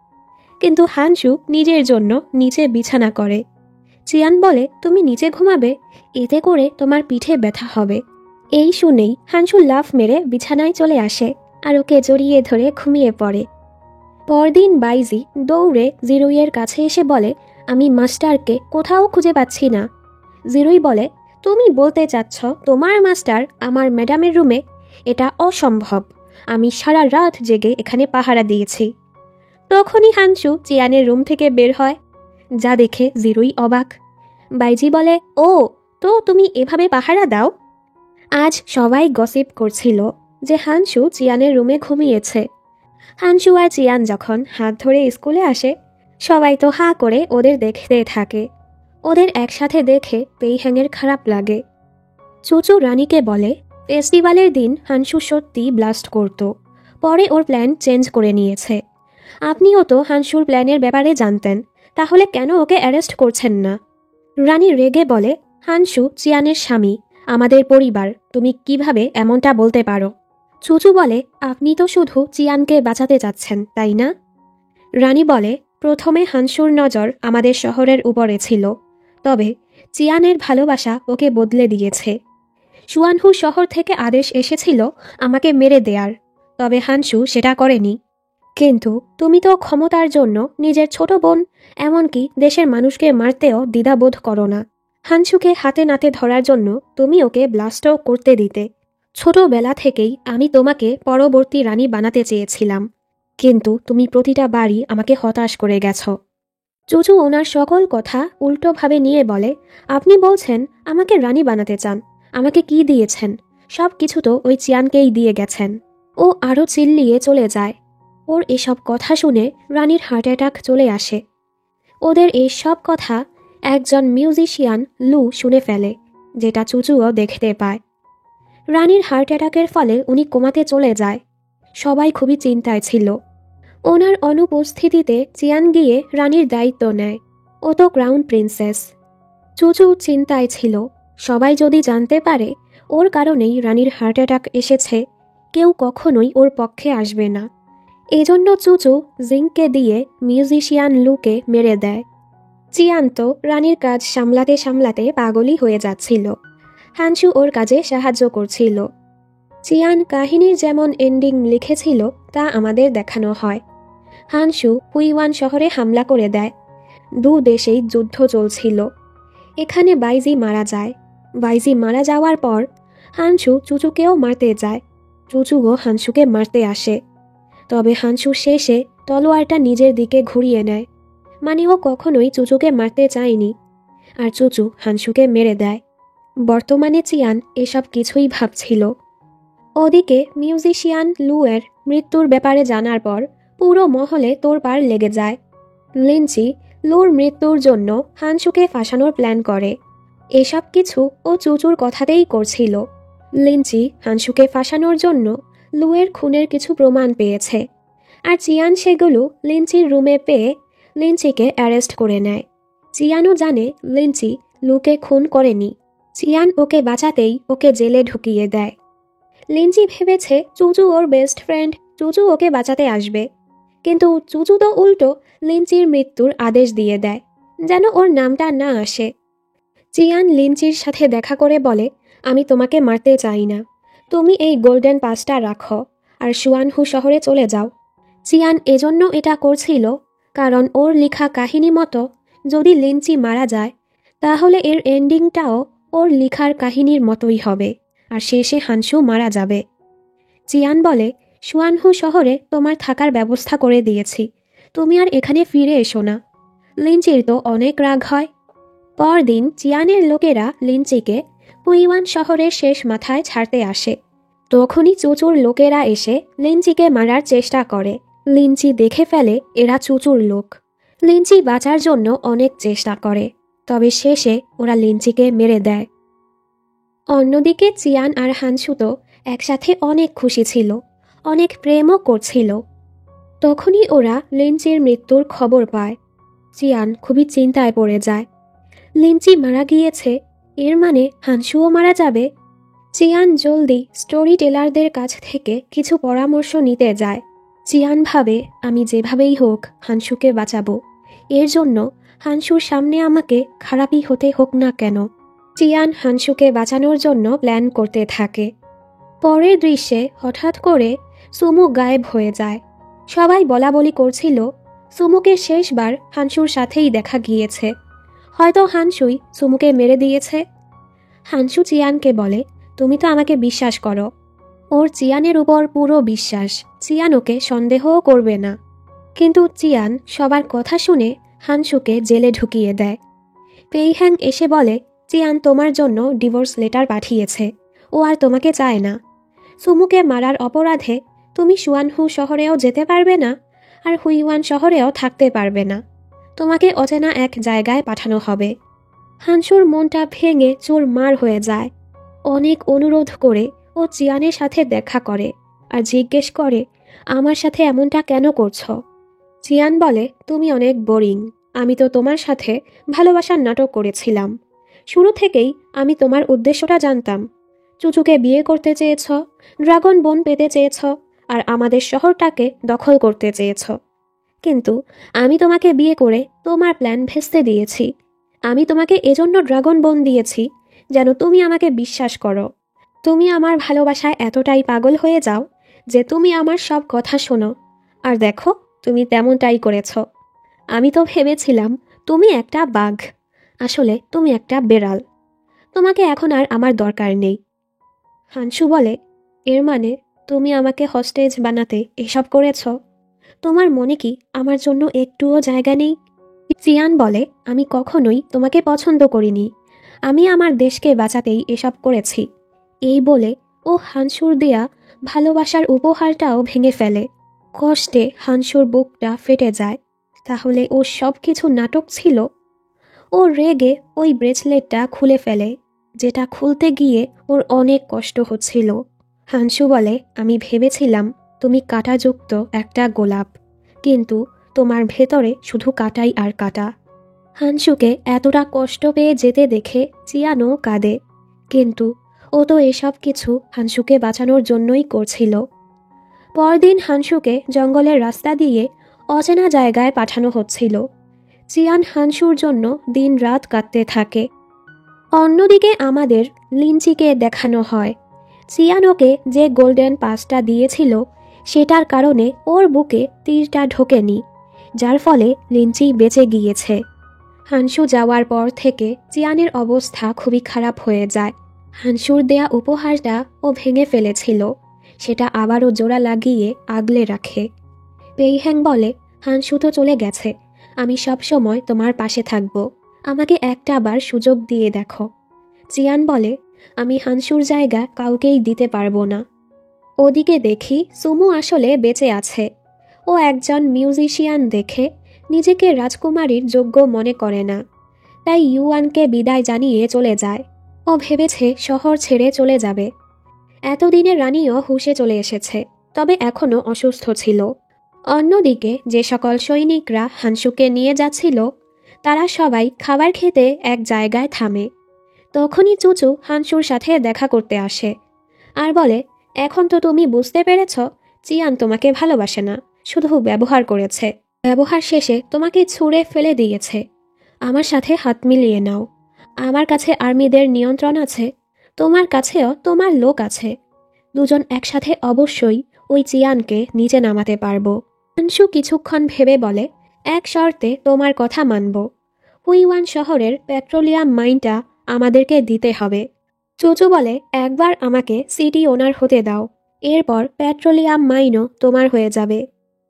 কিন্তু হানসু নিজের জন্য নিচে বিছানা করে। চিয়ান বলে, তুমি নিচে ঘুমাবে, এতে করে তোমার পিঠে ব্যথা হবে। এই শুনেই হানসু লাফ মেরে বিছানায় চলে আসে আর ওকে জড়িয়ে ধরে ঘুমিয়ে পড়ে। পরদিন বাইজি দৌড়ে জিরুইয়ের কাছে এসে বলে, আমি মাস্টারকে কোথাও খুঁজে পাচ্ছি না। জিরুই বলে, তুমি বলতে চাচ্ছ তোমার মাস্টার আমার ম্যাডামের রুমে? এটা অসম্ভব, আমি সারা রাত জেগে এখানে পাহারা দিয়েছি। তখনই হানসু চিয়ানের রুম থেকে বের হয়, যা দেখে জিরুই অবাক। বাইজি বলে, ও তো তুমি এভাবে পাহারা দাও? আজ সবাই গসিপ করছিল যে হানসু চিয়ানের রুমে ঘুমিয়েছে। হানসু আর চিয়ান যখন হাত ধরে স্কুলে আসে, সবাই তো হাঁ করে ওদের দেখতে থাকে। ওদের একসাথে দেখে পেইহ্যাংয়ের খারাপ লাগে। চুচু রানীকে বলে, ফেস্টিভ্যালের দিন হানসু সত্যি ব্লাস্ট করত, পরে ওর প্ল্যান চেঞ্জ করে নিয়েছে। আপনিও তো হানসুর প্ল্যানের ব্যাপারে জানতেন, তাহলে কেন ওকে অ্যারেস্ট করছেন না? রানী রেগে বলে, হানসু চিয়ানের স্বামী, আমাদের পরিবার, তুমি কিভাবে এমনটা বলতে পারো? চুচু বলে, আপনি তো শুধু চিয়ানকে বাঁচাতে চাচ্ছেন, তাই না? রানী বলে, প্রথমে হানসুর নজর আমাদের শহরের উপরে ছিল, তবে চিয়ানের ভালোবাসা ওকে বদলে দিয়েছে। সুয়ানহু শহর থেকে আদেশ এসেছিল আমাকে মেরে দেয়ার, তবে হানসু সেটা করেনি। কিন্তু তুমি তো ক্ষমতার জন্য নিজের ছোট বোন, এমনকি দেশের মানুষকে মারতেও দ্বিধাবোধ করো না। হানসুকে হাতে নাতে ধরার জন্য তুমি ওকে ব্লাস্টও করতে দিতে। ছোটবেলা থেকেই আমি তোমাকে পরবর্তী রানী বানাতে চেয়েছিলাম, কিন্তু তুমি প্রতিটা বারই আমাকে হতাশ করে গেছ। চুচু ওনার সকল কথা উল্টোভাবে নিয়ে বলে, আপনি বলছেন আমাকে রানী বানাতে চান, আমাকে কি দিয়েছেন? সব কিছু তো ওই চিয়ানকেই দিয়ে গেছেন। ও আরও চিল্লিয়ে চলে যায়। ওর এসব কথা শুনে রানীর হার্ট অ্যাটাক চলে আসে। ওদের এই সব কথা একজন মিউজিশিয়ান লু শুনে ফেলে, যেটা চুচুও দেখতে পায়। রানীর হার্ট অ্যাটাকের ফলে উনি কোমাতে চলে যায়। সবাই খুবই চিন্তায় ছিল। ওনার অনুপস্থিতিতে চিয়ান গিয়ে রানীর দায়িত্ব নেয়। ও তো ক্রাউন প্রিন্সেস। চুচু চিন্তায় ছিল, সবাই যদি জানতে পারে ওর কারণেই রানীর হার্ট অ্যাটাক এসেছে, কেউ কখনোই ওর পক্ষে আসবে না। এজন্য চুচু জিংকে দিয়ে মিউজিশিয়ান লুকে মেরে দেয়। চিয়ান তো রানীর কাজ সামলাতে সামলাতে পাগলই হয়ে যাচ্ছিল। হানসু ওর কাজে সাহায্য করছিল। চিয়ান কাহিনীর যেমন এন্ডিং লিখেছিল তা আমাদের দেখানো হয়। হানসু হুইওয়ান শহরে হামলা করে দেয়। দু দেশেই যুদ্ধ চলছিল। এখানে বাইজি মারা যায়। বাইজি মারা যাওয়ার পর হানসু চুচুকেও মারতে যায়। চুচুও হানসুকে মারতে আসে, তবে হানসু শেষে তলোয়ারটা নিজের দিকে ঘুরিয়ে নেয়। মানে ও কখনোই চুচুকে মারতে চায়নি, আর চুচু হানসুকে মেরে দেয়। বর্তমানে চিয়ান এসব কিছুই ভাবছিল। ওদিকে মিউজিশিয়ান লুয়ের মৃত্যুর ব্যাপারে জানার পর পুরো মহলে তোড়পাড় লেগে যায়। লিনচি লুর মৃত্যুর জন্য হানসুকে ফাঁসানোর প্ল্যান করে। এসব কিছু ও চুচুর কথাতেই করছিল। লিনচি হানসুকে ফাঁসানোর জন্য লুয়ের খুনের কিছু প্রমাণ পেয়েছে, আর চিয়ান সেগুলো লিনচির রুমে পেয়ে লিনচিকে অ্যারেস্ট করে নেয়। চিয়ানও জানে লিনচি লুকে খুন করেনি। চিয়ান ওকে বাঁচাতেই ওকে জেলে ঢুকিয়ে দেয়। লিনচি ভেবেছে চুচু ওর বেস্ট ফ্রেন্ড, চুচু ওকে বাঁচাতে আসবে, কিন্তু চুচু তো উল্টো লিনচির মৃত্যুর আদেশ দিয়ে দেয়, যেন ওর নামটা না আসে। চিয়ান লিনচির সাথে দেখা করে বলে, আমি তোমাকে মারতে চাই না, তুমি এই গোল্ডেন পাসটা রাখো আর সুয়ানহু শহরে চলে যাও। চিয়ান এজন্য এটা করছিল কারণ ওর লেখা কাহিনী মতো যদি লিনচি মারা যায় তাহলে এর এন্ডিংটাও ওর লেখার কাহিনীর মতোই হবে, আর শেষে হানসু মারা যাবে। চিয়ান বলে, সুয়ানহু শহরে তোমার থাকার ব্যবস্থা করে দিয়েছি, তুমি আর এখানে ফিরে এসো না। লিনচির তো অনেক রাগ হয়। পরদিন চিয়ানের লোকেরা লিনচিকে হুইওয়ান শহরের শেষ মাথায় ছাড়তে আসে। তখনই চুচুর লোকেরা এসে লিনচিকে মারার চেষ্টা করে। লিনচি দেখে ফেলে এরা চুচুর লোক। লিনচি বাঁচার জন্য অনেক চেষ্টা করে, তবে শেষে ওরা লিনচিকে মেরে দেয়। অন্যদিকে চিয়ান আর হানসু তো একসাথে অনেক খুশি ছিল, অনেক প্রেমও করছিল। তখনই ওরা লিনচির মৃত্যুর খবর পায়। চিয়ান খুবই চিন্তায় পড়ে যায়। লিনচি মারা গিয়েছে, এর মানে হানসুও মারা যাবে। চিয়ান জলদি স্টোরি টেলারদের কাছ থেকে কিছু পরামর্শ নিতে যায়। চিয়ান ভাবে, আমি যেভাবেই হোক হানসুকে বাঁচাবো, এর জন্য হানসুর সামনে আমাকে খারাপই হতে হোক না কেন। চিয়ান হানসুকে বাঁচানোর জন্য প্ল্যান করতে থাকে। পরের দৃশ্যে হঠাৎ করে সুমু গায়েব হয়ে যায়। সবাই বলাবলি করছিল সুমুকে শেষবার হানসুর সাথেই দেখা গিয়েছে, হয়তো হানসুই সুমুকে মেরে দিয়েছে। হানসু চিয়ানকে বলে, তুমি তো আমাকে বিশ্বাস করো। ওর চিয়ানের উপর পুরো বিশ্বাস, চিয়ান ওকে সন্দেহও করবে না। কিন্তু চিয়ান সবার কথা শুনে হানসুকে জেলে ঢুকিয়ে দেয়। পেইহ্যাং এসে বলে, চিয়ান তোমার জন্য ডিভোর্স লেটার পাঠিয়েছে, ও আর তোমাকে চায় না। সুমুকে মারার অপরাধে তুমি সুয়ানহু শহরেও যেতে পারবে না, আর হুইওয়ান শহরেও থাকতে পারবে না। তোমাকে অচেনা এক জায়গায় পাঠানো হবে। হানসুর মনটা ভেঙে চুরমার হয়ে যায়। অনেক অনুরোধ করে ও চিয়ানের সাথে দেখা করে আর জিজ্ঞেস করে, আমার সাথে এমনটা কেন করছো? চিয়ান বলে, তুমি অনেক বোরিং, আমি তো তোমার সাথে ভালোবাসার নাটক করেছিলাম। শুরু থেকেই আমি তোমার উদ্দেশ্যটা জানতাম। চুচুকে বিয়ে করতে চেয়েছ, ড্রাগন বোন পেতে চেয়েছ, আর আমাদের শহরটাকে দখল করতে চেয়েছ। কিন্তু আমি তোমাকে বিয়ে করে তোমার প্ল্যান ভেস্তে দিয়েছি। আমি তোমাকে এজন্য ড্রাগন বোন দিয়েছি যেন তুমি আমাকে বিশ্বাস করো। তুমি আমার ভালোবাসায় এতটাই পাগল হয়ে যাও যে তুমি আমার সব কথা শোনো, আর দেখো তুমি তেমনটাই করেছ। আমি তো ভেবেছিলাম তুমি একটা বাঘ, আসলে তুমি একটা বেড়াল। তোমাকে এখন আর আমার দরকার নেই। হানসু বলে, এর মানে তুমি আমাকে হস্টেজ বানাতে এসব করেছ? তোমার মনে কি আমার জন্য একটুও জায়গা নেই? চিয়ান বলে, আমি কখনোই তোমাকে পছন্দ করিনি, আমি আমার দেশকে বাঁচাতেই এসব করেছি। এই বলে ও হানসুর দেয়া ভালোবাসার উপহারটাও ভেঙে ফেলে। কষ্টে হানসুর বুকটা ফেটে যায়। তাহলে ও সব কিছু নাটক ছিল? ও রেগে ওই ব্রেসলেটটা খুলে ফেলে, যেটা খুলতে গিয়ে ওর অনেক কষ্ট হচ্ছিল। হানসু বলে, আমি ভেবেছিলাম তুমি কাঁটাযুক্ত একটা গোলাপ, কিন্তু তোমার ভেতরে শুধু কাঁটাই আর কাঁটা। হানসুকে এতটা কষ্ট পেয়ে যেতে দেখে চিয়ানও কাঁদে, কিন্তু ও তো এসব কিছু হানসুকে বাঁচানোর জন্যই করছিল। পরদিন হানসুকে জঙ্গলের রাস্তা দিয়ে অচেনা জায়গায় পাঠানো হচ্ছিল। চিয়ান হানসুর জন্য দিন রাত কাঁদতে থাকে। অন্যদিকে আমাদের লিনচিকে দেখানো হয়। চিয়ান ওকে যে গোল্ডেন পাসটা দিয়েছিল সেটার কারণে ওর বুকে তীরটা ঢোকেনি, যার ফলে লিনচি বেঁচে গিয়েছে। হানসু যাওয়ার পর থেকে চিয়ানের অবস্থা খুবই খারাপ হয়ে যায়। হানসুর দেয়া উপহারটা ও ভেঙে ফেলেছিল, সেটা আবারও জোড়া লাগিয়ে আগলে রাখে। পেইহ্যাং বলে, হানসু তো চলে গেছে, আমি সব সময় তোমার পাশে থাকব, আমাকে একটা বার সুযোগ দিয়ে দেখো। চিয়ান বলে, আমি হানসুর জায়গা কাউকেই দিতে পারবো না। ওদিকে দেখি সুমু আসলে বেঁচে আছে। ও একজন মিউজিশিয়ান দেখে নিজেকে রাজকুমারীর যোগ্য মনে করে না, তাই ইউয়ানকে বিদায় জানিয়ে চলে যায়। ও ভেবেছে শহর ছেড়ে চলে যাবে। এতদিনে রানীও হুঁশে চলে এসেছে, তবে এখনও অসুস্থ ছিল। অন্যদিকে যে সকল সৈনিকরা হানসুকে নিয়ে যাচ্ছিল তারা সবাই খাবার খেতে এক জায়গায় থামে। তখনই চুচু হানসুর সাথে দেখা করতে আসে আর বলে, এখন তো তুমি বুঝতে পেরেছ চিয়ান তোমাকে ভালোবাসে না, শুধু ব্যবহার করেছে। ব্যবহার শেষে তোমাকে ছুঁড়ে ফেলে দিয়েছে। আমার সাথে হাত মিলিয়ে নাও। আমার কাছে আর্মিদের নিয়ন্ত্রণ আছে, তোমার কাছেও তোমার লোক আছে। দুজন একসাথে অবশ্যই ওই চিয়ানকে নিচে নামাতে পারবো। হানসু কিছুক্ষণ ভেবে বলে, এক শর্তে তোমার কথা মানব। হুইওয়ান শহরের পেট্রোলিয়াম মাইনটা আমাদেরকে দিতে হবে। চুচু বলে, একবার আমাকে সিটি ওনার হতে দাও, এরপর পেট্রোলিয়াম মাইনও তোমার হয়ে যাবে।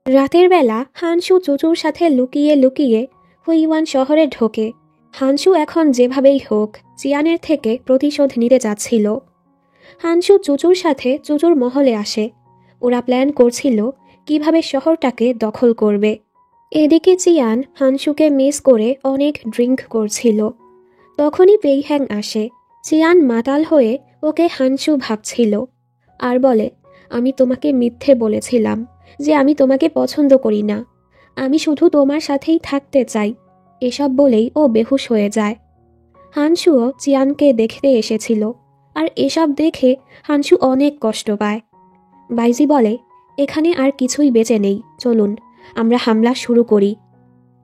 রাতের বেলা হানসু চুচুর সাথে লুকিয়ে লুকিয়ে হুইওয়ান শহরে ঢোকে। হানসু এখন যেভাবেই হোক চিয়ানের থেকে প্রতিশোধ নিতে চাচ্ছিল। হানসু চুচুর সাথে চুচুর মহলে আসে। ওরা প্ল্যান করছিল কিভাবে শহরটাকে দখল করবে। এদিকে চিয়ান হানসুকে মিস করে অনেক ড্রিঙ্ক করছিল। তখনই পেইহ্যাং আসে। চিয়ান মাতাল হয়ে ওকে হানসু ভাবছিল আর বলে, আমি তোমাকে মিথ্যে বলেছিলাম যে আমি তোমাকে পছন্দ করি না, আমি শুধু তোমার সাথেই থাকতে চাই। এসব বলেই ও বেহুশ হয়ে যায়। হানসুও চিয়ানকে দেখতে এসেছিল, আর এসব দেখে হানসু অনেক কষ্ট পায়। বাইজি বলে, এখানে আর কিছুই বেঁচে নেই, চলুন আমরা হামলা শুরু করি।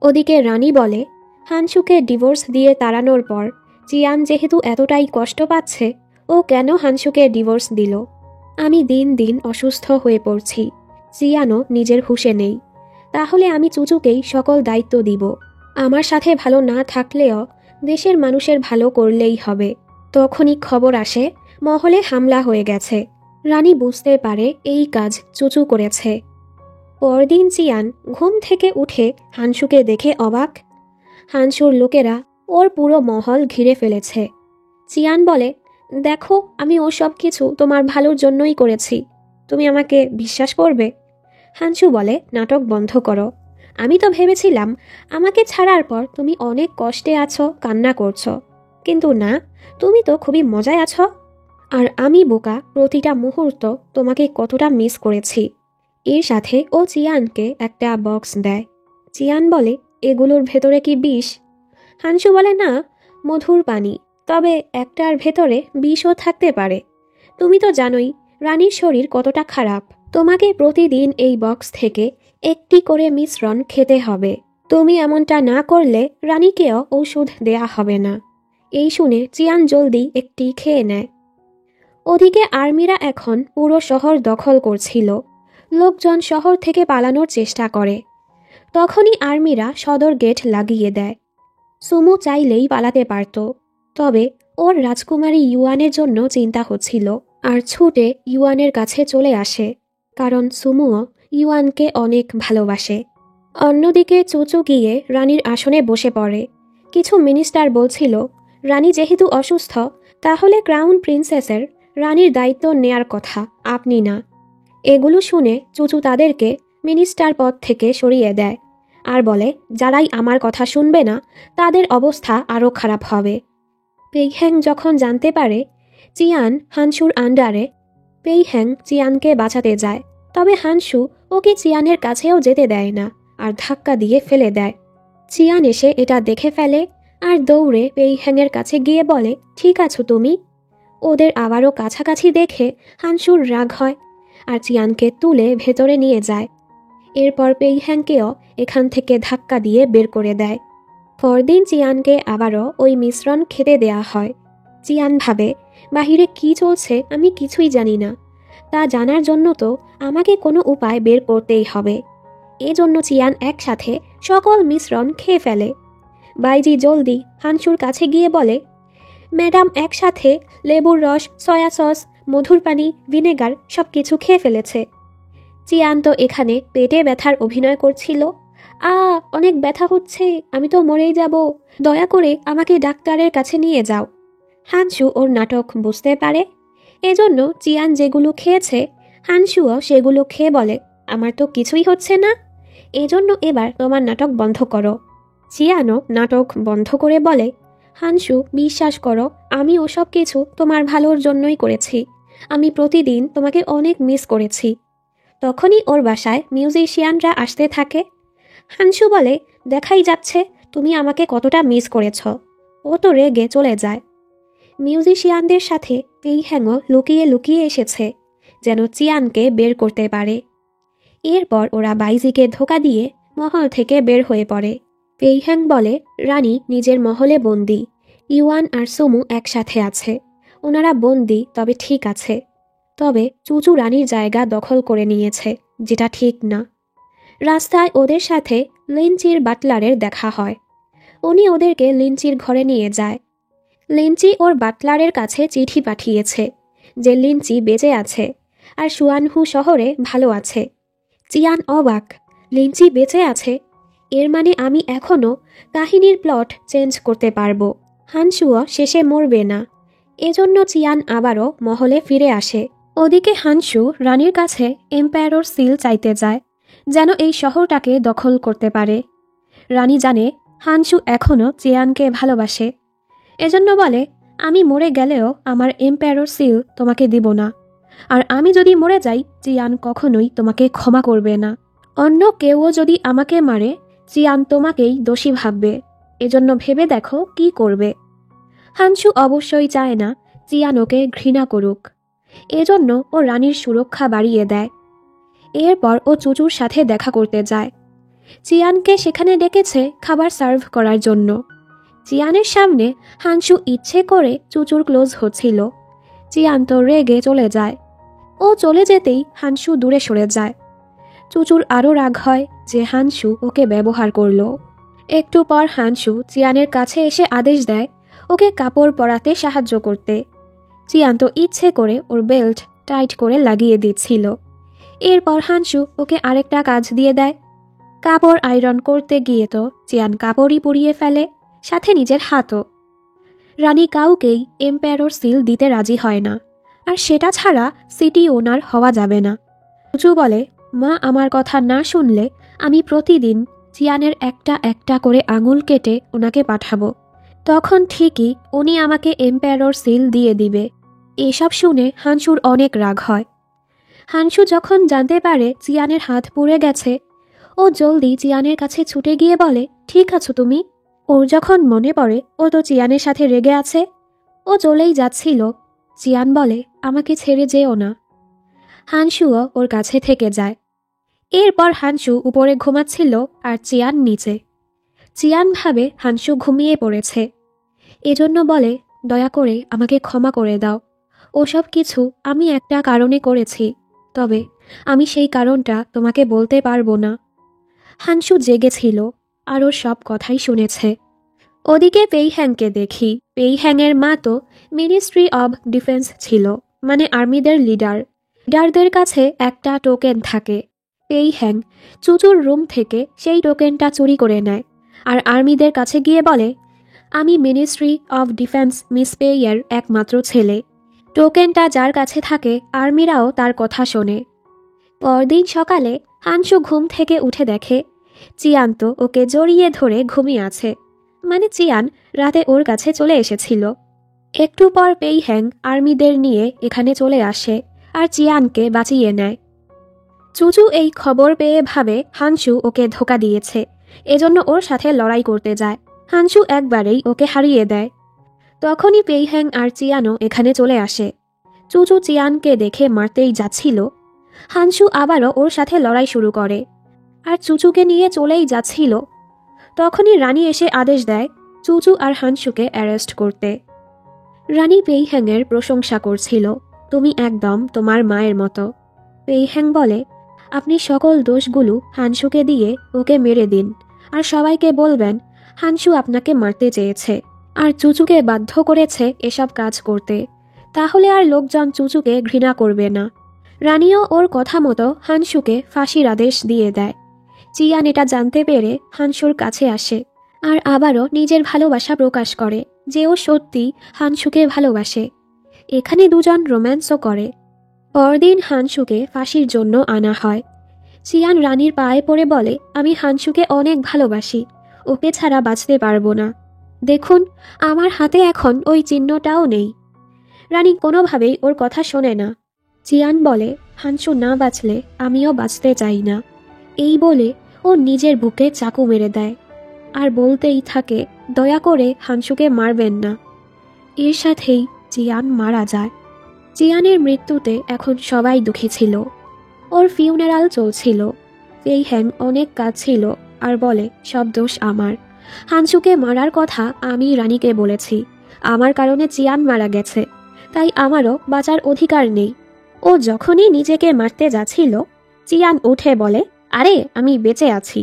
ওদিকে রানী বলে, হানসুকে ডিভোর্স দিয়ে তাড়ানোর পর চিয়ান যেহেতু এতটাই কষ্ট পাচ্ছে, ও কেন হানসুকে ডিভোর্স দিল? আমি দিন দিন অসুস্থ হয়ে পড়ছি, চিয়ানও নিজের হুঁশে নেই। তাহলে আমি চুচুকেই সকল দায়িত্ব দিব। আমার সাথে ভালো না থাকলেও দেশের মানুষের ভালো করলেই হবে। তখনই খবর আসে মহলে হামলা হয়ে গেছে। রানী বুঝতে পারে এই কাজ চুচু করেছে। পরদিন চিয়ান ঘুম থেকে উঠে হানসুকে দেখে অবাক। হানসুর লোকেরা ওর পুরো মহল ঘিরে ফেলেছে। চিয়ান বলে, দেখো আমি ও সব কিছু তোমার ভালোর জন্যই করেছি, তুমি আমাকে বিশ্বাস করবে? হানসু বলে, নাটক বন্ধ করো। আমি তো ভেবেছিলাম আমাকে ছাড়ার পর তুমি অনেক কষ্টে আছো, কান্না করছো, কিন্তু না, তুমি তো খুবই মজায় আছো। আর আমি বোকা, প্রতিটা মুহূর্ত তোমাকে কতটা মিস করেছি। এর সাথে ও চিয়ানকে একটা বক্স দেয়। চিয়ান বলে, এগুলোর ভেতরে কি বিষ? হানসু বলে, না, মধুর পানি, তবে একটার ভেতরে বিষও থাকতে পারে। তুমি তো জানোই রানীর শরীর কতটা খারাপ। তোমাকে প্রতিদিন এই বক্স থেকে একটি করে মিশ্রণ খেতে হবে। তুমি এমনটা না করলে রানীকেও ঔষধ দেয়া হবে না। এই শুনে চিয়ান জলদি একটি খেয়ে নেয়। ওদিকে আর্মিরা এখন পুরো শহর দখল করছিল। লোকজন শহর থেকে পালানোর চেষ্টা করে। তখনই আর্মিরা সদর গেট লাগিয়ে দেয়। সুমু চাইলেই পালাতে পারত, তবে ওর রাজকুমারী ইউয়ানের জন্য চিন্তা হচ্ছিল, আর ছুটে ইউয়ানের কাছে চলে আসে, কারণ সুমুও ইউয়ানকে অনেক ভালোবাসে। অন্যদিকে চুচু গিয়ে রানীর আসনে বসে পড়ে। কিছু মিনিস্টার বলছিল, রানী যেহেতু অসুস্থ, তাহলে ক্রাউন প্রিন্সেসের রানীর দায়িত্ব নেয়ার কথা, আপনি না। এগুলো শুনে চুচু তাদেরকে মিনিস্টার পদ থেকে সরিয়ে দেয় আর বলে, যারাই আমার কথা শুনবে না তাদের অবস্থা আরও খারাপ হবে। পেইহ্যাং যখন জানতে পারে চিয়ান হানসুর আন্ডারে, পেইহ্যাং চিয়ানকে বাঁচাতে যায়, তবে হানসু ওকে চিয়ানের কাছেও যেতে দেয় না আর ধাক্কা দিয়ে ফেলে দেয়। চিয়ান এসে এটা দেখে ফেলে আর দৌড়ে পেইহ্যাংয়ের কাছে গিয়ে বলে, ঠিক আছো তুমি? ওদের আবারও কাছাকাছি দেখে হানসুর রাগ হয় আর চিয়ানকে তুলে ভেতরে নিয়ে যায়। এরপর পেইহ্যাংকেও এখান থেকে ধাক্কা দিয়ে বের করে দেয়। পরদিন চিয়ানকে আবারও ওই মিশ্রণ খেতে দেয়া হয়। চিয়ান ভাবে, বাহিরে কি চলছে আমি কিছুই জানি না, তা জানার জন্য তো আমাকে কোনো উপায় বের করতেই হবে। এজন্য চিয়ান একসাথে সকল মিশ্রণ খেয়ে ফেলে। বাইজি জলদি হানসুর কাছে গিয়ে বলে, ম্যাডাম একসাথে লেবুর রস, সয়া সস, মধুর পানি, ভিনেগার সব কিছু খেয়ে ফেলেছে। চিয়ান তো এখানে পেটে ব্যথার অভিনয় করছিল। অনেক ব্যথা হচ্ছে, আমি তো মরেই যাব, দয়া করে আমাকে ডাক্তারের কাছে নিয়ে যাও। হানসু ওর নাটক বুঝতে পারে, এজন্য চিয়ান যেগুলো খেয়েছে হানসুও সেগুলো খেয়ে বলে, আমার তো কিছুই হচ্ছে না, এজন্য এবার তোমার নাটক বন্ধ করো। চিয়ানও নাটক বন্ধ করে বলে, হানসু বিশ্বাস করো, আমি ওসব কিছু তোমার ভালোর জন্যই করেছি, আমি প্রতিদিন তোমাকে অনেক মিস করেছি। তখনই ওর বাসায় মিউজিশিয়ানরা আসতে থাকে। হানসু বলে, দেখাই যাচ্ছে তুমি আমাকে কতটা মিস করেছ। ও তো রেগে চলে যায়। মিউজিশিয়ানদের সাথে পেইহ্যাংও লুকিয়ে লুকিয়ে এসেছে, যেন চিয়ানকে বের করতে পারে। এরপর ওরা বাইজিকে ধোঁকা দিয়ে মহল থেকে বের হয়ে পড়ে। পেইহ্যাং বলে, রানী নিজের মহলে বন্দি, ইউয়ান আর সুমু একসাথে আছে, ওনারা বন্দি, তবে ঠিক আছে। তবে চুচু রানীর জায়গা দখল করে নিয়েছে, যেটা ঠিক না। রাস্তায় ওদের সাথে লিনচির বাটলারের দেখা হয়। উনি ওদেরকে লিনচির ঘরে নিয়ে যায়। লিনচি ওর বাটলারের কাছে চিঠি পাঠিয়েছে যে লিনচি বেঁচে আছে আর সুয়ানহু শহরে ভালো আছে। চিয়ান অবাক, লিনচি বেঁচে আছে? এর মানে আমি এখনও কাহিনীর প্লট চেঞ্জ করতে পারবো। হানসুও শেষে মরবে না। এজন্য চিয়ান আবারও মহলে ফিরে আসে। ওদিকে হানসু রানীর কাছে এম্পায়ারর সিল চাইতে যায়, যেন এই শহরটাকে দখল করতে পারে। রানী জানে হানসু এখনও চিয়ানকে ভালোবাসে, এজন্য বলে, আমি মরে গেলেও আমার এম্পায়ারর সিল তোমাকে দিব না, আর আমি যদি মরে যাই চিয়ান কখনোই তোমাকে ক্ষমা করবে না। অন্য কেউও যদি আমাকে মারে চিয়ান তোমাকেই দোষী ভাববে, এজন্য ভেবে দেখো কি করবে। হানসু অবশ্যই চায় না চিয়ান ওকে ঘৃণা করুক, এজন্য ও রানীর সুরক্ষা বাড়িয়ে দেয়। এরপর ও চুচুর সাথে দেখা করতে যায়। চিয়ানকে সেখানে ডেকেছে খাবার সার্ভ করার জন্য। চিয়ানের সামনে হানসু ইচ্ছে করে চুচুর ক্লোজ হচ্ছিল। চিয়ান তো রেগে চলে যায়। ও চলে যেতেই হানসু দূরে সরে যায়। চুচুর আরও রাগ হয় যে হানসু ওকে ব্যবহার করল। একটু পর হানসু চিয়ানের কাছে এসে আদেশ দেয় ওকে কাপড় পরাতে সাহায্য করতে। চিয়ান তো ইচ্ছে করে ওর বেল্ট টাইট করে লাগিয়ে দিচ্ছিল। এরপর হানসু ওকে আরেকটা কাজ দিয়ে দেয়। কাপড় আয়রন করতে গিয়ে তো চিয়ান কাপড়ই পুড়িয়ে ফেলে, সাথে নিজের হাতও। রানী কাউকেই এম্পায়ারর সিল দিতে রাজি হয় না, আর সেটা ছাড়া সিটি ওনার হওয়া যাবে না। চুচু বলে, মা আমার কথা না শুনলে আমি প্রতিদিন চিয়ানের একটা একটা করে আঙুল কেটে ওনাকে পাঠাবো, তখন ঠিকই উনি আমাকে এম্পায়ারর সিল দিয়ে দিবে। এসব শুনে হানসুর অনেক রাগ হয়। হানসু যখন জানতে পারে চিয়ানের হাত পুড়ে গেছে, ও জলদি চিয়ানের কাছে ছুটে গিয়ে বলে, ঠিক আছো তুমি? ওর যখন মনে পড়ে ও তো চিয়ানের সাথে রেগে আছে, ও চলেই যাচ্ছিল। চিয়ান বলে, আমাকে ছেড়ে যেও না। হানসুও ওর কাছে থেকে যায়। এরপর হানসু উপরে ঘুমাচ্ছিল আর চিয়ান নিচে। চিয়ান ভাবে হানসু ঘুমিয়ে পড়েছে, এজন্য বলে, দয়া করে আমাকে ক্ষমা করে দাও। ওসব কিছু আমি একটা কারণে করেছি, তবে আমি সেই কারণটা তোমাকে বলতে পারবো না। হানসু জেগেছিল আর ওর সব কথাই শুনেছে। ওদিকে পেইহ্যাংকে দেখি। পেইহ্যাংয়ের মা তো মিনিস্ট্রি অব ডিফেন্স ছিল, মানে আর্মিদের লিডারদের কাছে একটা টোকেন থাকে। পেইহ্যাং চুচুর রুম থেকে সেই টোকেনটা চুরি করে নেয় আর আর্মিদের কাছে গিয়ে বলে, আমি মিনিস্ট্রি অব ডিফেন্স মিস পেইয়ের একমাত্র ছেলে। টোকেনটা যার কাছে থাকে আর্মিরাও তার কথা শোনে। পরদিন সকালে হানসু ঘুম থেকে উঠে দেখে চিয়ান তো ওকে জড়িয়ে ধরে ঘুমিয়ে আছে, মানে চিয়ান রাতে ওর কাছে চলে এসেছিল। একটু পর পেইহ্যাং আর্মিদের নিয়ে এখানে চলে আসে আর চিয়ানকে বাঁচিয়ে নেয়। চুচু এই খবর পেয়ে ভাবে হানসু ওকে ধোঁকা দিয়েছে, এজন্য ওর সাথে লড়াই করতে যায়। হানসু একবারেই ওকে হারিয়ে দেয়। তখনই পেইহ্যাং আর চিয়ানও এখানে চলে আসে। চুচু চিয়ানকে দেখে মারতেই যাচ্ছিল। হানসু আবারও ওর সাথে লড়াই শুরু করে আর চুচুকে নিয়ে চলেই যাচ্ছিল। তখনই রানী এসে আদেশ দেয় চুচু আর হানসুকে অ্যারেস্ট করতে। রানী পেইহ্যাংয়ের প্রশংসা করছিল, তুমি একদম তোমার মায়ের মতো। পেইহ্যাং বলে, আপনি সকল দোষগুলো হানসুকে দিয়ে ওকে মেরে দিন, আর সবাইকে বলবেন হানসু আপনাকে মারতে চেয়েছে আর চুচুকে বাধ্য করেছে এসব কাজ করতে, তাহলে আর লোকজন চুচুকে ঘৃণা করবে না। রানীও ওর কথা মতো হানসুকে ফাঁসির আদেশ দিয়ে দেয়। চিয়ান এটা জানতে পেরে হানসুর কাছে আসে আর আবারও নিজের ভালোবাসা প্রকাশ করে যে ও সত্যি হানসুকে ভালোবাসে। এখানে দুজন রোম্যান্সও করে। পরদিন হানসুকে ফাঁসির জন্য আনা হয়। চিয়ান রানীর পায়ে পড়ে বলে, আমি হানসুকে অনেক ভালোবাসি, ওকে ছাড়া বাঁচতে পারবো না। দেখুন, আমার হাতে এখন ওই চিহ্নটাও নেই। রানী কোনোভাবেই ওর কথা শোনে না। চিয়ান বলে, হানসু না বাঁচলে আমিও বাঁচতে চাই না। এই বলে ও নিজের বুকে চাকু মেরে দেয় আর বলতেই থাকে, দয়া করে হানসুকে মারবেন না। এর সাথেই চিয়ান মারা যায়। চিয়ানের মৃত্যুতে এখন সবাই দুঃখী ছিল। ওর ফিউনারাল চলছিল। পেইহ্যাং অনেক কাঁদছিল আর বলে, সব দোষ আমার। হানসুকে মারার কথা আমি রানীকে বলেছি। আমার কারণে চিয়ান মারা গেছে, তাই আমারও বাঁচার অধিকার নেই। ও যখনই নিজেকে মারতে যাচ্ছিল, চিয়ান উঠে বলে, আরে আমি বেঁচে আছি।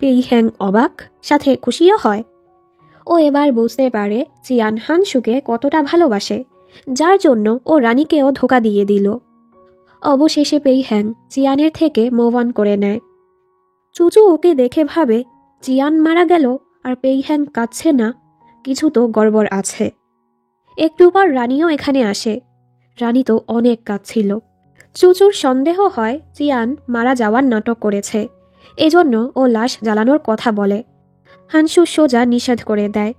পেইহ্যাং অবাক, সাথে খুশিও হয়। ও এবার বুঝতে পারে চিয়ান হানসুকে কতটা ভালোবাসে, যার জন্য ও রানীকেও ধোঁকা দিয়ে দিল। অবশেষে পেইহ্যাং চিয়ানের থেকে মুভ অন করে নেয়। চুচু ওকে দেখে ভাবে চিয়ান মারা গেল আর পেইহ্যাং কাঁদছে না, কিছু তো গড়বড় আছে। একটু পর রানীও এখানে আসে। রানী তো অনেক কাঁদছিল। চুচুর সন্দেহ হয় চিয়ান মারা যাওয়ার নাটক করেছে, এজন্য ও লাশ জ্বালানোর কথা বলে। হানসু সোজা নিষেধ করে দেয়।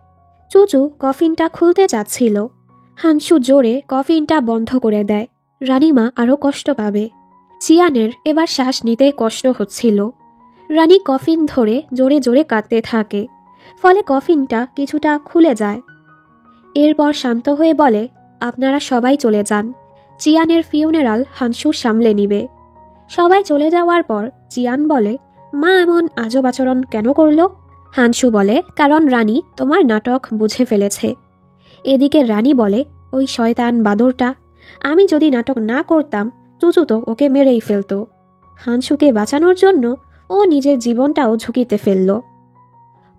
চুচু কফিনটা খুলতে যাচ্ছিল। হানসু জোরে কফিনটা বন্ধ করে দেয়। রানীমা আরও কষ্ট পাবে। চিয়ানের এবার শ্বাস নিতে কষ্ট হচ্ছিল। রানী কফিন ধরে জোরে জোরে কাঁদতে থাকে, ফলে কফিনটা কিছুটা খুলে যায়। এরপর শান্ত হয়ে বলে, আপনারা সবাই চলে যান, চিয়ানের ফিউনারাল হানসু সামলে নিবে। সবাই চলে যাওয়ার পর চিয়ান বলে, মা এমন আজব আচরণ কেন করলো? হানসু বলে, কারণ রানী তোমার নাটক বুঝে ফেলেছে। এদিকে রানী বলে, ওই শয়তান বাদরটা, আমি যদি নাটক না করতাম চুচু তো ওকে মেরেই ফেলতো। হানসুকে বাঁচানোর জন্য ও নিজের জীবনটাও ঝুঁকিতে ফেলল।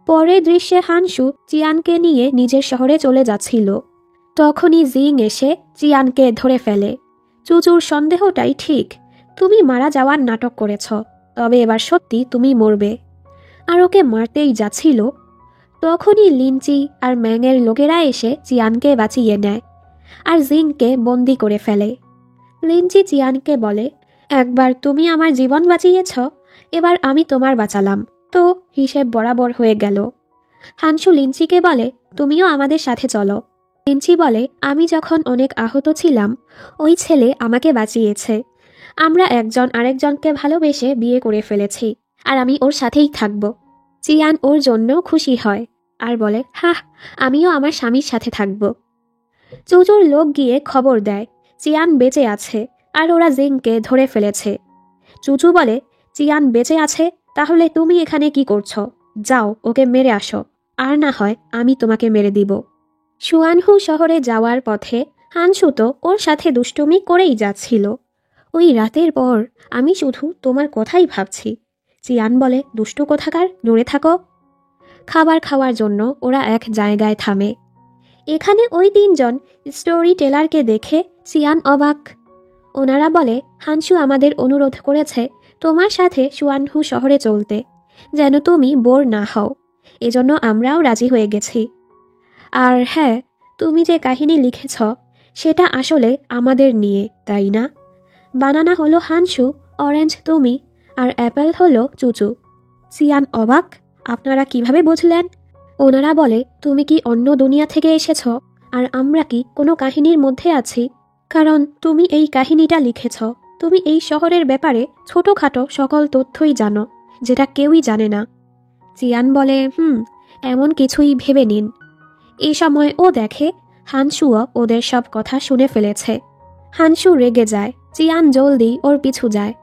পরের দৃশ্যে হানসু চিয়ানকে নিয়ে নিজের শহরে চলে যাচ্ছিল। তখনই জিং এসে চিয়ানকে ধরে ফেলে। চুচুর সন্দেহটাই ঠিক, তুমি মারা যাওয়ার নাটক করেছ, তবে এবার সত্যি তুমি মরবে। আর ওকে মারতেই যাচ্ছিল। তখনই লিনচি আর ম্যাংয়ের লোকেরা এসে চিয়ানকে বাঁচিয়ে নেয় আর জিংকে বন্দি করে ফেলে। লিনচি চিয়ানকে বলে, একবার তুমি আমার জীবন বাঁচিয়েছ, এবার আমি তোমার বাঁচালাম, তো হিসেব বরাবর হয়ে গেল। হানসু লিনচিকে বলে, তুমিও আমাদের সাথে চলো। লিনচি বলে, আমি যখন অনেক আহত ছিলাম ওই ছেলে আমাকে বাঁচিয়েছে। আমরা একজন আরেকজনকে ভালোবেসে বিয়ে করে ফেলেছি, আর আমি ওর সাথেই থাকব। চিয়ান ওর জন্য খুশি হয় আর বলে, হাহ, আমিও আমার স্বামীর সাথে থাকব। চুচুর লোক গিয়ে খবর দেয় চিয়ান বেঁচে আছে আর ওরা জিংকে ধরে ফেলেছে। চুচু বলে, চিয়ান বেঁচে আছে, তাহলে তুমি এখানে কি করছো? যাও ওকে মেরে আসো, আর না হয় আমি তোমাকে মেরে দিব। সুয়ানহু শহরে যাওয়ার পথে হানসু তো ওর সাথে দুষ্টুমি করেই যাচ্ছিল। ওই রাতের পর আমি শুধু তোমার কথাই ভাবছি। চিয়ান বলে, দুষ্টু কোথাকার, দূরে থাকো। খাবার খাওয়ার জন্য ওরা এক জায়গায় থামে। এখানে ওই তিনজন স্টোরি টেলারকে দেখে চিয়ান অবাক। ওনারা বলে, হানসু আমাদের অনুরোধ করেছে তোমার সাথে সুয়ানহু শহরে চলতে, যেন তুমি বোর না হও, এজন্য আমরাও রাজি হয়ে গেছি। আর হ্যাঁ, তুমি যে কাহিনী লিখেছ সেটা আসলে আমাদের নিয়ে, তাই না? বানানা হলো হানসু, অরেঞ্জ তুমি, আর অ্যাপেল হলো চুচু। চিয়ান অবাক, আপনারা কিভাবে বুঝলেন? ওনারা বলে, তুমি কি অন্য দুনিয়া থেকে এসেছ, আর আমরা কি কোনো কাহিনীর মধ্যে আছি? কারণ তুমি এই কাহিনীটা লিখেছ, তুমি এই শহরের ব্যাপারে ছোটোখাটো সকল তথ্যই জানো, যেটা কেউই জানে না। চিয়ান বলে, এমন কিছুই ভেবে নিন। এই সময় ও দেখে হানসুও ওদের সব কথা শুনে ফেলেছে। হানসু রেগে যায়। চিয়ান জলদি ওর পিছু যায়।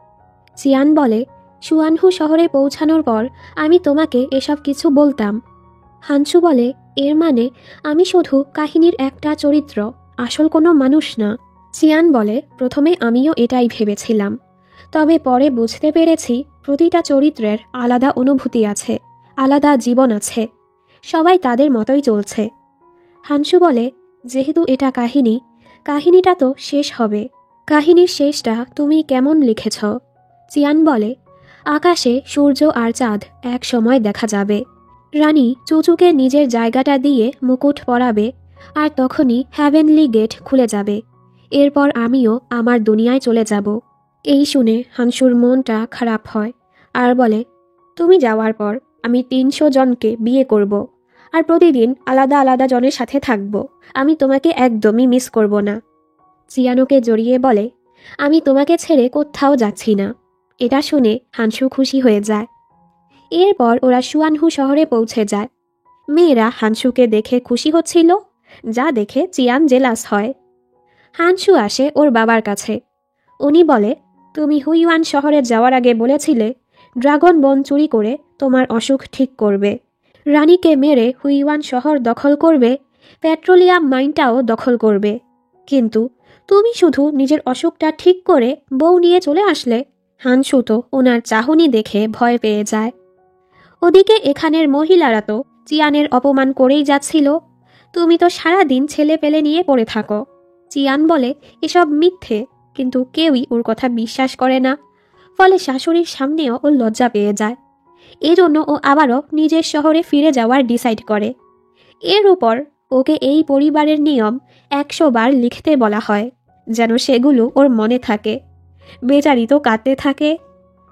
চিয়ান বলে, সুয়ানহু শহরে পৌঁছানোর পর আমি তোমাকে এসব কিছু বলতাম। হানসু বলে, এর মানে আমি শুধু কাহিনীর একটা চরিত্র, আসল কোনো মানুষ না। চিয়ান বলে, প্রথমে আমিও এটাই ভেবেছিলাম, তবে পরে বুঝতে পেরেছি প্রতিটা চরিত্রের আলাদা অনুভূতি আছে, আলাদা জীবন আছে, সবাই তাদের মতোই চলছে। হানসু বলে, যেহেতু এটা কাহিনী, কাহিনীটা তো শেষ হবে। কাহিনীর শেষটা তুমি কেমন লিখেছ? চিয়ান বলে, আকাশে সূর্য আর চাঁদ এক সময় দেখা যাবে। রানী চুচুকে নিজের জায়গাটা দিয়ে মুকুট পরাবে, আর তখনই হ্যাভেনলি গেট খুলে যাবে। এরপর আমিও আমার দুনিয়ায় চলে যাব। এই শুনে হানসুর মনটা খারাপ হয় আর বলে, তুমি যাওয়ার পর আমি 300 জনকে বিয়ে করব, আর প্রতিদিন আলাদা আলাদা জনের সাথে থাকব। আমি তোমাকে একদমই মিস করব না। চিয়ানোকে জড়িয়ে বলে, আমি তোমাকে ছেড়ে কোথাও যাচ্ছি না। এটা শুনে হানসু খুশি হয়ে যায়। এরপর ওরা সুয়ানহু শহরে পৌঁছে যায়। মেয়েরা হানসুকে দেখে খুশি হচ্ছিল, যা দেখে চিয়ান জেলাস হয়। হানসু আসে ওর বাবার কাছে। উনি বলে, তুমি হুইওয়ান শহরে যাওয়ার আগে বলেছিলে ড্রাগন বন চুরি করে তোমার অসুখ ঠিক করবে, রানীকে মেরে হুইওয়ান শহর দখল করবে, পেট্রোলিয়াম মাইনটাও দখল করবে। কিন্তু তুমি শুধু নিজের অসুখটা ঠিক করে বউ নিয়ে চলে আসলে। হানসু তো ওনার চাহনি দেখে ভয় পেয়ে যায়। ওদিকে এখানের মহিলারা তো চিয়ানের অপমান করেই যাচ্ছিল। তুমি তো সারাদিন ছেলে পেলে নিয়ে পড়ে থাকো। চিয়ান বলে এসব মিথ্যে, কিন্তু কেউই ওর কথা বিশ্বাস করে না। ফলে শাশুড়ির সামনেও ও লজ্জা পেয়ে যায়। এজন্য ও আবারও নিজের শহরে ফিরে যাওয়ার ডিসাইড করে। এর উপর ওকে এই পরিবারের নিয়ম 100 বার লিখতে বলা হয়, যেন সেগুলো ওর মনে থাকে। বেচারি তো কাঁদতে থাকে।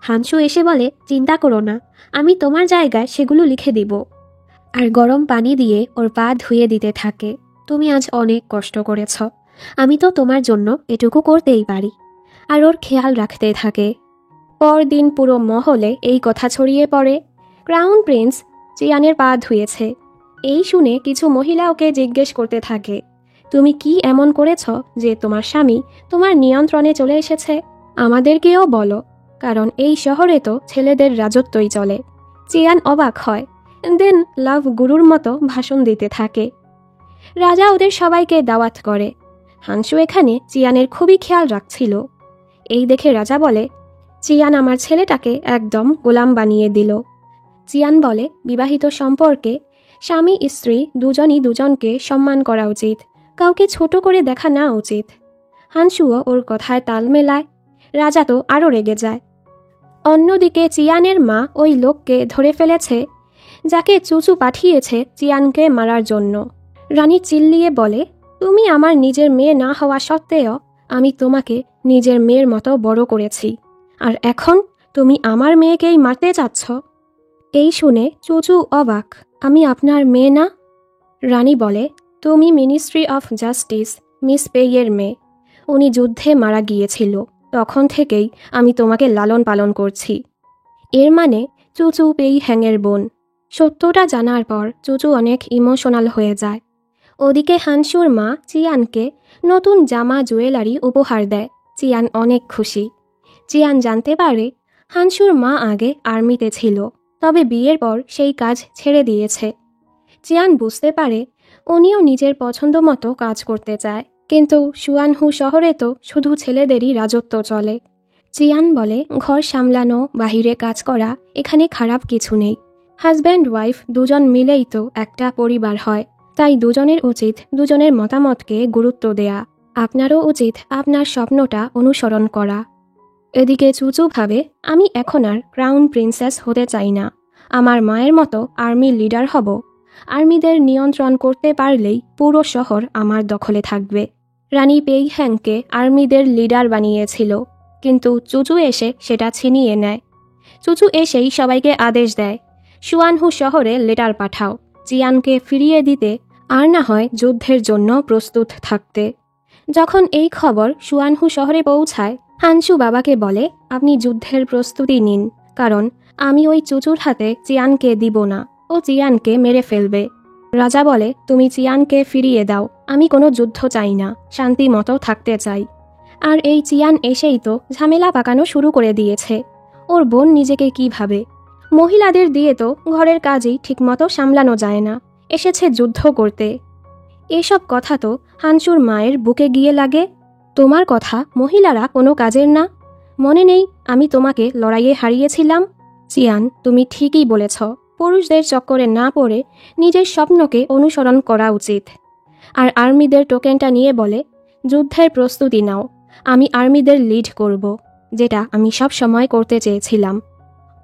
হানসু এসে বলে, চিন্তা করো না, আমি তোমার জায়গায় সেগুলো লিখে দিব। আর গরম পানি দিয়ে ওর পা ধুয়ে দিতে থাকে। তুমি আজ অনেক কষ্ট করেছ, আমি তো তোমার জন্য এটুকু করতেই পারি। আর ওর খেয়াল রাখতে থাকে। পরদিন পুরো মহলে এই কথা ছড়িয়ে পড়ে, ক্রাউন প্রিন্স চিয়ানের পা ধুয়েছে। এই শুনে কিছু মহিলা ওকে জিজ্ঞেস করতে থাকে, তুমি কি এমন করেছ যে তোমার স্বামী তোমার নিয়ন্ত্রণে চলে এসেছে? আমাদেরকেও বলো, কারণ এই শহরে তো ছেলেদের রাজত্বই চলে। চিয়ান অবাক হয়, দেন লাভ গুরুর মতো ভাষণ দিতে থাকে। রাজা ওদের সবাইকে দাওয়াত করে। হানসু এখানে চিয়ানের খুবই খেয়াল রাখছিল। এই দেখে রাজা বলে, চিয়ান আমার ছেলেটাকে একদম গোলাম বানিয়ে দিল। চিয়ান বলে, বিবাহিত সম্পর্কে স্বামী স্ত্রী দুজনই দুজনকে সম্মান করা উচিত, কাউকে ছোট করে দেখা না উচিত। হানসুও ওর কথায় তাল মেলায়। রাজা তো আরও রেগে যায়। অন্যদিকে চিয়ানের মা ওই লোককে ধরে ফেলেছে যাকে চুচু পাঠিয়েছে চিয়ানকে মারার জন্য। রানী চিল্লিয়ে বলে, তুমি আমার নিজের মেয়ে না হওয়া সত্ত্বেও আমি তোমাকে নিজের মেয়ের মতো বড় করেছি, আর এখন তুমি আমার মেয়েকেই মারতে চাচ্ছ? এই শুনে চুচু অবাক, আমি আপনার মেয়ে না? রানী বলে, তুমি মিনিস্ট্রি অফ জাস্টিস মিস পেইয়ের মেয়ে। উনি যুদ্ধে মারা গিয়েছিল, তখন থেকেই আমি তোমাকে লালন পালন করছি। এর মানে চুচু পেই হ্যাংয়ের বোন। সত্যটা জানার পর চুচু অনেক ইমোশনাল হয়ে যায়। ওদিকে হানসুর মা চিয়ানকে নতুন জামা জুয়েলারি উপহার দেয়। চিয়ান অনেক খুশি। চিয়ান জানতে পারে হানসুর মা আগে আর্মিতে ছিল, তবে বিয়ের পর সেই কাজ ছেড়ে দিয়েছে। চিয়ান বুঝতে পারে উনিও নিজের পছন্দ মতো কাজ করতে চায়, কিন্তু সুয়ানহু শহরে তো শুধু ছেলেদেরই রাজত্ব চলে। চিয়ান বলে, ঘর সামলানো, বাহিরে কাজ করা, এখানে খারাপ কিছু নেই। হাজব্যান্ড ওয়াইফ দুজন মিলেই তো একটা পরিবার হয়, তাই দুজনের উচিত দুজনের মতামতকে গুরুত্ব দেয়া। আপনারও উচিত আপনার স্বপ্নটা অনুসরণ করা। এদিকে চুচু ভাবে, আমি এখন আর ক্রাউন প্রিন্সেস হতে চাই না, আমার মায়ের মতো আর্মি লিডার হব। আর্মিদের নিয়ন্ত্রণ করতে পারলেই পুরো শহর আমার দখলে থাকবে। রানী পেই হ্যাংকে আর্মিদের লিডার বানিয়েছিল, কিন্তু চুচু এসে সেটা ছিনিয়ে নেয়। চুচু এসেই সবাইকে আদেশ দেয়, সুয়ানহু শহরে লেটার পাঠাও, চিয়ানকে ফিরিয়ে দিতে, আর না হয় যুদ্ধের জন্য প্রস্তুত থাকতে। যখন এই খবর সুয়ানহু শহরে পৌঁছায়, হানসু বাবাকে বলে, আপনি যুদ্ধের প্রস্তুতি নিন, কারণ আমি ওই চুচুর হাতে চিয়ানকে দিব না, ও চিয়ানকে মেরে ফেলবে। রাজা বলে, তুমি চিয়ানকে ফিরিয়ে দাও, আমি কোনো যুদ্ধ চাই না, শান্তি মতো থাকতে চাই। আর এই চিয়ান এসেই তো ঝামেলা পাকানো শুরু করে দিয়েছে। ওর বোন নিজেকে কি ভাবে? মহিলাদের দিয়ে তো ঘরের কাজই ঠিকমতো সামলানো যায় না, এসেছে যুদ্ধ করতে। এসব কথা তো হানসুর মায়ের বুকে গিয়ে লাগে। তোমার কথা মহিলারা কোনো কাজের না? মনে নেই আমি তোমাকে লড়াইয়ে হারিয়েছিলাম? চিয়ান, তুমি ঠিকই বলেছ, পুরুষদের চক্করে না পড়ে নিজের স্বপ্নকে অনুসরণ করা উচিত। আর আর্মিদের টোকেনটা নিয়ে বলে, যুদ্ধের প্রস্তুতি নাও, আমি আর্মিদের লিড করব, যেটা আমি সব সময় করতে চেয়েছিলাম।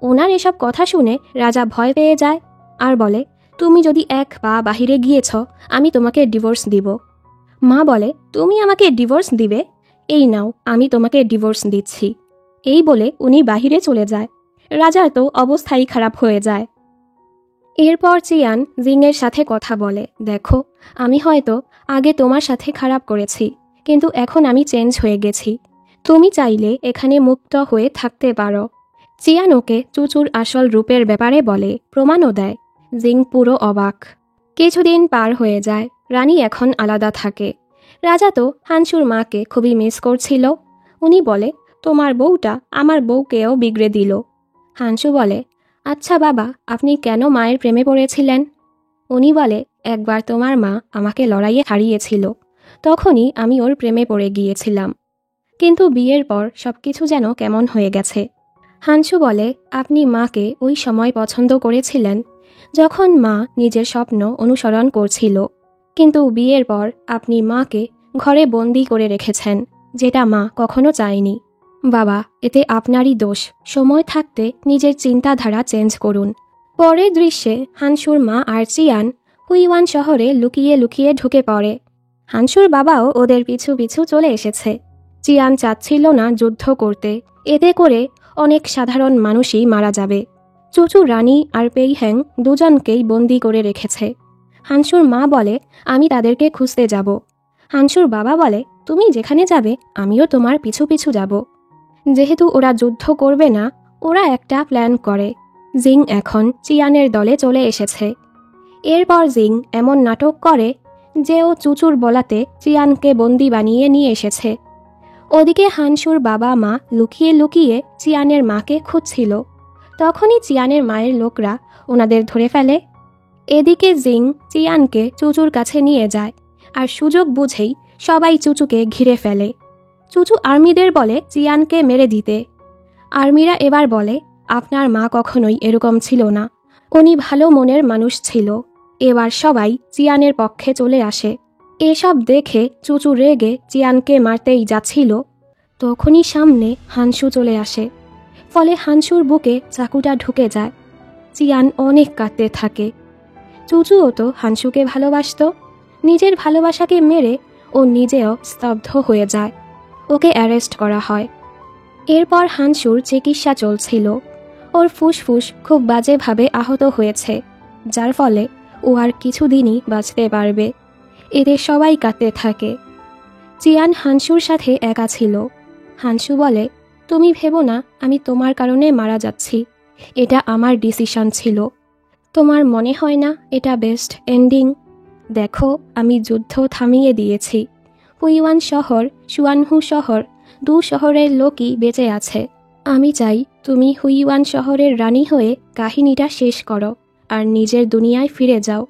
ওনার এসব কথা শুনে রাজা ভয় পেয়ে যায় আর বলে, তুমি যদি এক পা বাহিরে গিয়েছ, আমি তোমাকে ডিভোর্স দিব। মা বলে, তুমি আমাকে ডিভোর্স দিবে? এই নাও, আমি তোমাকে ডিভোর্স দিচ্ছি। এই বলে উনি বাহিরে চলে যায়। রাজার তো অবস্থাই খারাপ হয়ে যায়। এরপর চিয়ান জিংয়ের সাথে কথা বলে, দেখো, আমি হয়তো আগে তোমার সাথে খারাপ করেছি, কিন্তু এখন আমি চেঞ্জ হয়ে গেছি। তুমি চাইলে এখানে মুক্ত হয়ে থাকতে পারো। চিয়ান ওকে চুচুর আসল রূপের ব্যাপারে বলে, প্রমাণও দেয়। জিং পুরো অবাক। কিছুদিন পার হয়ে যায়। রানী এখন আলাদা থাকে। রাজা তো হানসুর মাকে খুবই মিস করছিল। উনি বলে, তোমার বউটা আমার বউকেও বিগড়ে দিল। হানসু বলে, আচ্ছা বাবা, আপনি কেন মায়ের প্রেমে পড়েছিলেন? উনি বলে, একবার তোমার মা আমাকে লড়াইয়ে হারিয়েছিল, তখনই আমি ওর প্রেমে পড়ে গিয়েছিলাম, কিন্তু বিয়ের পর সবকিছু যেন কেমন হয়ে গেছে। হানসু বলে, আপনি মাকে ওই সময় পছন্দ করেছিলেন, যখন মা নিজের স্বপ্ন অনুসরণ করছিল, কিন্তু বিয়ের পর আপনি মাকে ঘরে বন্দি করে রেখেছেন, যেটা মা কখনো চায়নি। বাবা, এতে আপনারই দোষ। সময় থাকতে নিজের চিন্তাধারা চেঞ্জ করুন। পরের দৃশ্যে হানসুর মা আর চিয়ান হুইওয়ান শহরে লুকিয়ে লুকিয়ে ঢুকে পড়ে। হানসুর বাবাও ওদের পিছু পিছু চলে এসেছে। চিয়ান চাচ্ছিল না যুদ্ধ করতে, এতে করে অনেক সাধারণ মানুষই মারা যাবে। চুচু রানী আর পেইহ্যাং দুজনকেই বন্দি করে রেখেছে। হানসুর মা বলে, আমি তাদেরকে খুঁজতে যাব। হানসুর বাবা বলে, তুমি যেখানে যাবে আমিও তোমার পিছু পিছু যাব। যেহেতু ওরা যুদ্ধ করবে না, ওরা একটা প্ল্যান করে। জিং এখন চিয়ানের দলে চলে এসেছে। এরপর জিং এমন নাটক করে যে ও চুচুর বলাতে চিয়ানকে বন্দি বানিয়ে নিয়ে এসেছে। ওদিকে হানসুর বাবা মা লুকিয়ে লুকিয়ে চিয়ানের মাকে খুঁজছিল। তখনই চিয়ানের মায়ের লোকরা ওনাদের ধরে ফেলে। এদিকে জিং চিয়ানকে চুচুর কাছে নিয়ে যায়, আর সুযোগ বুঝেই সবাই চুচুকে ঘিরে ফেলে। চুচু আর্মিদের বলে চিয়ানকে মেরে দিতে। আর্মিরা এবার বলে, আপনার মা কখনোই এরকম ছিল না, উনি ভালো মনের মানুষ ছিল। এবার সবাই চিয়ানের পক্ষে চলে আসে। এসব দেখে চুচু রেগে চিয়ানকে মারতেই যাচ্ছিল, তখনই সামনে হানসু চলে আসে। ফলে হানসুর বুকে চাকুটা ঢুকে যায়। চিয়ান অনেক কাঁদতে থাকে। চুচুও তো হানসুকে ভালোবাসত। নিজের ভালোবাসাকে মেরে ও নিজেও স্তব্ধ হয়ে যায়। ওকে অ্যারেস্ট করা হয়। এরপর হানসুর চিকিৎসা চলছিল। ওর ফুসফুস খুব বাজেভাবে আহত হয়েছে, যার ফলে ও আর কিছুদিনই বাঁচতে পারবে। এতে সবাই কাঁদতে থাকে। চিয়ান হানসুর সাথে একা ছিল। হানসু বলে, তুমি ভেবো না আমি তোমার কারণে মারা যাচ্ছি, এটা আমার ডিসিশন ছিল। তোমার মনে হয় না এটা বেস্ট এন্ডিং? দেখো, আমি যুদ্ধ থামিয়ে দিয়েছি। হুইওয়ান শহর, সুয়ানহু শহর, দু শহরের লোকই বেঁচে আছে। আমি চাই তুমি হুইওয়ান শহরের রানী হয়ে কাহিনীটা শেষ করো আর নিজের দুনিয়ায় ফিরে যাও।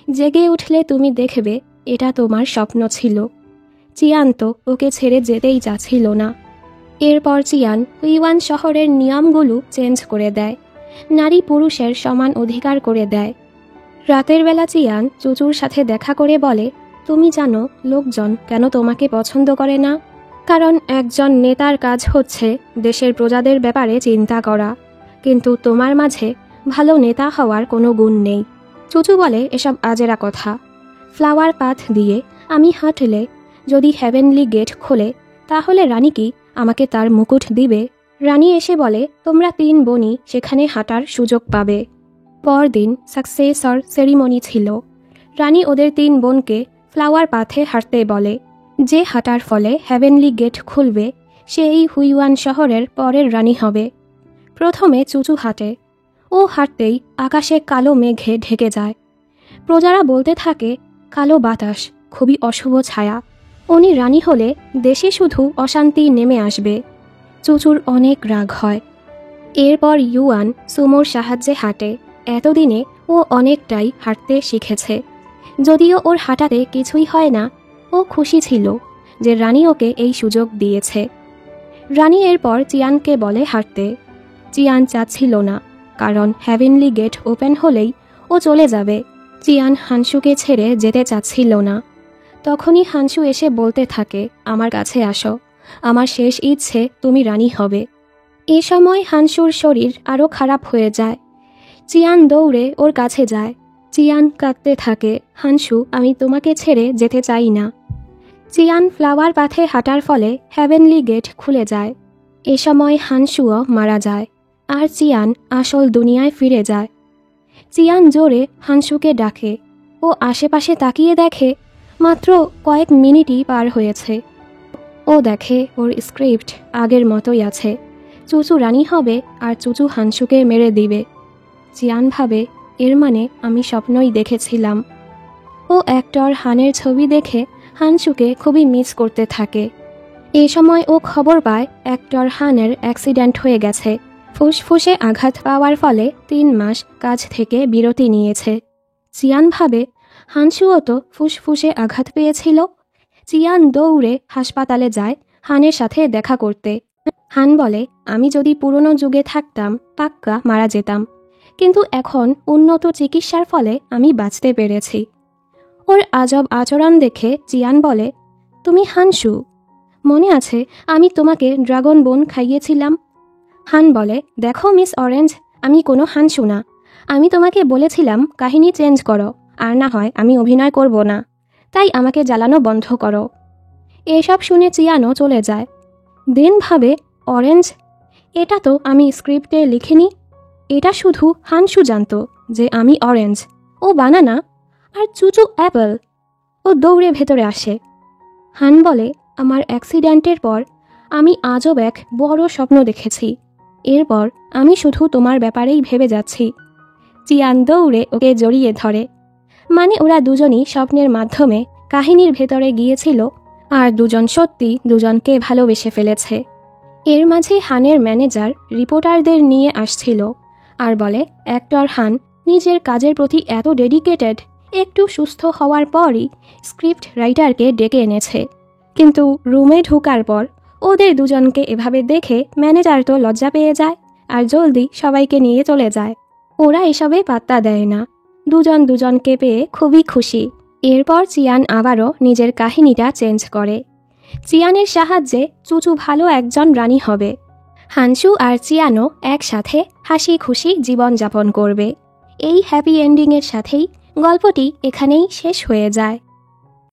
জেগে উঠলে তুমি দেখবে এটা তোমার স্বপ্ন ছিল। চিয়ান তো ওকে ছেড়ে যেতেই চাচ্ছিল না। এরপর চিয়ান হুইওয়ান শহরের নিয়মগুলো চেঞ্জ করে দেয়, নারী পুরুষের সমান অধিকার করে দেয়। রাতের বেলা চিয়ান চুচুর সাথে দেখা করে বলে, তুমি জানো লোকজন কেন তোমাকে পছন্দ করে না? কারণ একজন নেতার কাজ হচ্ছে দেশের প্রজাদের ব্যাপারে চিন্তা করা, কিন্তু তোমার মাঝে ভালো নেতা হওয়ার কোনো গুণ নেই। চুচু বলে, এসব আজেরা কথা। ফ্লাওয়ার পাথ দিয়ে আমি হাঁটলে যদি হেভেনলি গেট খোলে, তাহলে রানী কি আমাকে তার মুকুট দিবে? রানী এসে বলে, তোমরা 3 বোনই সেখানে হাঁটার সুযোগ পাবে। পরদিন সাকসেসর সেরিমনি ছিল। রানী ওদের 3 বোনকে ফ্লাওয়ার পাথে হাঁটতে বলে। যে হাঁটার ফলে হেভেনলি গেট খুলবে, সেই হুইওয়ান শহরের পরের রানী হবে। প্রথমে চুচু হাঁটে। ও হাঁটতেই আকাশে কালো মেঘে ঢেকে যায়। প্রজারা বলতে থাকে, কালো বাতাস, খুবই অশুভ ছায়া। উনি রানী হলে দেশে শুধু অশান্তি নেমে আসবে। চুচুর অনেক রাগ হয়। এরপর ইউয়ান সুমোর সাহায্যে হাঁটে। এতদিনে ও অনেকটাই হাঁটতে শিখেছে। যদিও ওর হাঁটাতে কিছুই হয় না, ও খুশি ছিল যে রানী ওকে এই সুযোগ দিয়েছে। রানী এরপর চিয়ানকে বলে হাঁটতে। চিয়ান চাচ্ছিল না, কারণ হেভেনলি গেট ওপেন হলেই ও চলে যাবে। চিয়ান হানসুকে ছেড়ে যেতে চাচ্ছিল না। তখনই হানসু এসে বলতে থাকে, আমার কাছে আসো, আমার শেষ ইচ্ছে তুমি রানী হবে। এ সময় হানসুর শরীর আরও খারাপ হয়ে যায়। চিয়ান দৌড়ে ওর কাছে যায়। চিয়ান কাঁদতে থাকে, হানসু, আমি তোমাকে ছেড়ে যেতে চাই না। চিয়ান ফ্লাওয়ার পাথে হাঁটার ফলে হেভেনলি গেট খুলে যায়। এ সময় হানসুও মারা যায়, আর চিয়ান আসল দুনিয়ায় ফিরে যায়। চিয়ান জোরে হানসুকে ডাকে। ও আশেপাশে তাকিয়ে দেখে মাত্র কয়েক মিনিটই পার হয়েছে। ও দেখে ওর স্ক্রিপ্ট আগের মতোই আছে। চুচু রানী হবে আর চুচু হানসুকে মেরে দিবে। চিয়ান ভাবে, এর মানে আমি স্বপ্নই দেখেছিলাম। ও অ্যাক্টর হানের ছবি দেখে হানসুকে খুবই মিস করতে থাকে। এই সময় ও খবর পায় অ্যাক্টর হানের অ্যাক্সিডেন্ট হয়ে গেছে। ফুসফুসে আঘাত পাওয়ার ফলে 3 মাস কাজ থেকে বিরতি নিয়েছে। চিয়ান ভাবে, হানসুও তো ফুসফুসে আঘাত পেয়েছিল। চিয়ান দৌড়ে হাসপাতালে যায় হানের সাথে দেখা করতে। হান বলে, আমি যদি পুরনো যুগে থাকতাম পাক্কা মারা যেতাম, কিন্তু এখন উন্নত চিকিৎসার ফলে আমি বাঁচতে পেরেছি। ওর আজব আচরণ দেখে চিয়ান বলে, তুমি হানসু, মনে আছে আমি তোমাকে ড্রাগন বোন খাইয়েছিলাম? হান বলে, দেখো মিস অরেঞ্জ, আমি কোনো হানসু না। আমি তোমাকে বলেছিলাম কাহিনী চেঞ্জ করো, আর না হয় আমি অভিনয় করব না। তাই আমাকে জ্বালানো বন্ধ করো। এসব শুনে চিয়ানও চলে যায়। দেন ভাবে, অরেঞ্জ, এটা তো আমি স্ক্রিপ্টে লিখিনি। এটা শুধু হানসু জানতো যে আমি অরেঞ্জ, ও বানানা, আর চুচু অ্যাপল। ও দৌড়ে ভেতরে আসে। হান বলে, আমার অ্যাক্সিডেন্টের পর আমি আজব এক বড় স্বপ্ন দেখেছি। এরপর আমি শুধু তোমার ব্যাপারেই ভেবে যাচ্ছি। চিয়ান দৌড়ে ওকে জড়িয়ে ধরে। মানে ওরা দুজনই স্বপ্নের মাধ্যমে কাহিনীর ভেতরে গিয়েছিল, আর দুজন সত্যি দুজনকে ভালোবেসে ফেলেছে। এর মাঝে হানের ম্যানেজার রিপোর্টারদের নিয়ে আসছিল আর বলে, অ্যাক্টর হান নিজের কাজের প্রতি এত ডেডিকেটেড, একটু সুস্থ হওয়ার পরই স্ক্রিপ্ট রাইটারকে ডেকে এনেছে। কিন্তু রুমে ঢোকার পর ওদের দুজনকে এভাবে দেখে ম্যানেজার তো লজ্জা পেয়ে যায় আর জলদি সবাইকে নিয়ে চলে যায়। ওরা এসবে পাত্তা দেয় না। দুজন দুজনকে পেয়ে খুবই খুশি। এরপর চিয়ান আবারও নিজের কাহিনীটা চেঞ্জ করে। চিয়ানের সাহায্যে চুচু ভালো একজন রানী হবে। হানসু আর চিয়ানও একসাথে হাসি খুশি জীবনযাপন করবে। এই হ্যাপি এন্ডিংয়ের সাথেই গল্পটি এখানেই শেষ হয়ে যায়।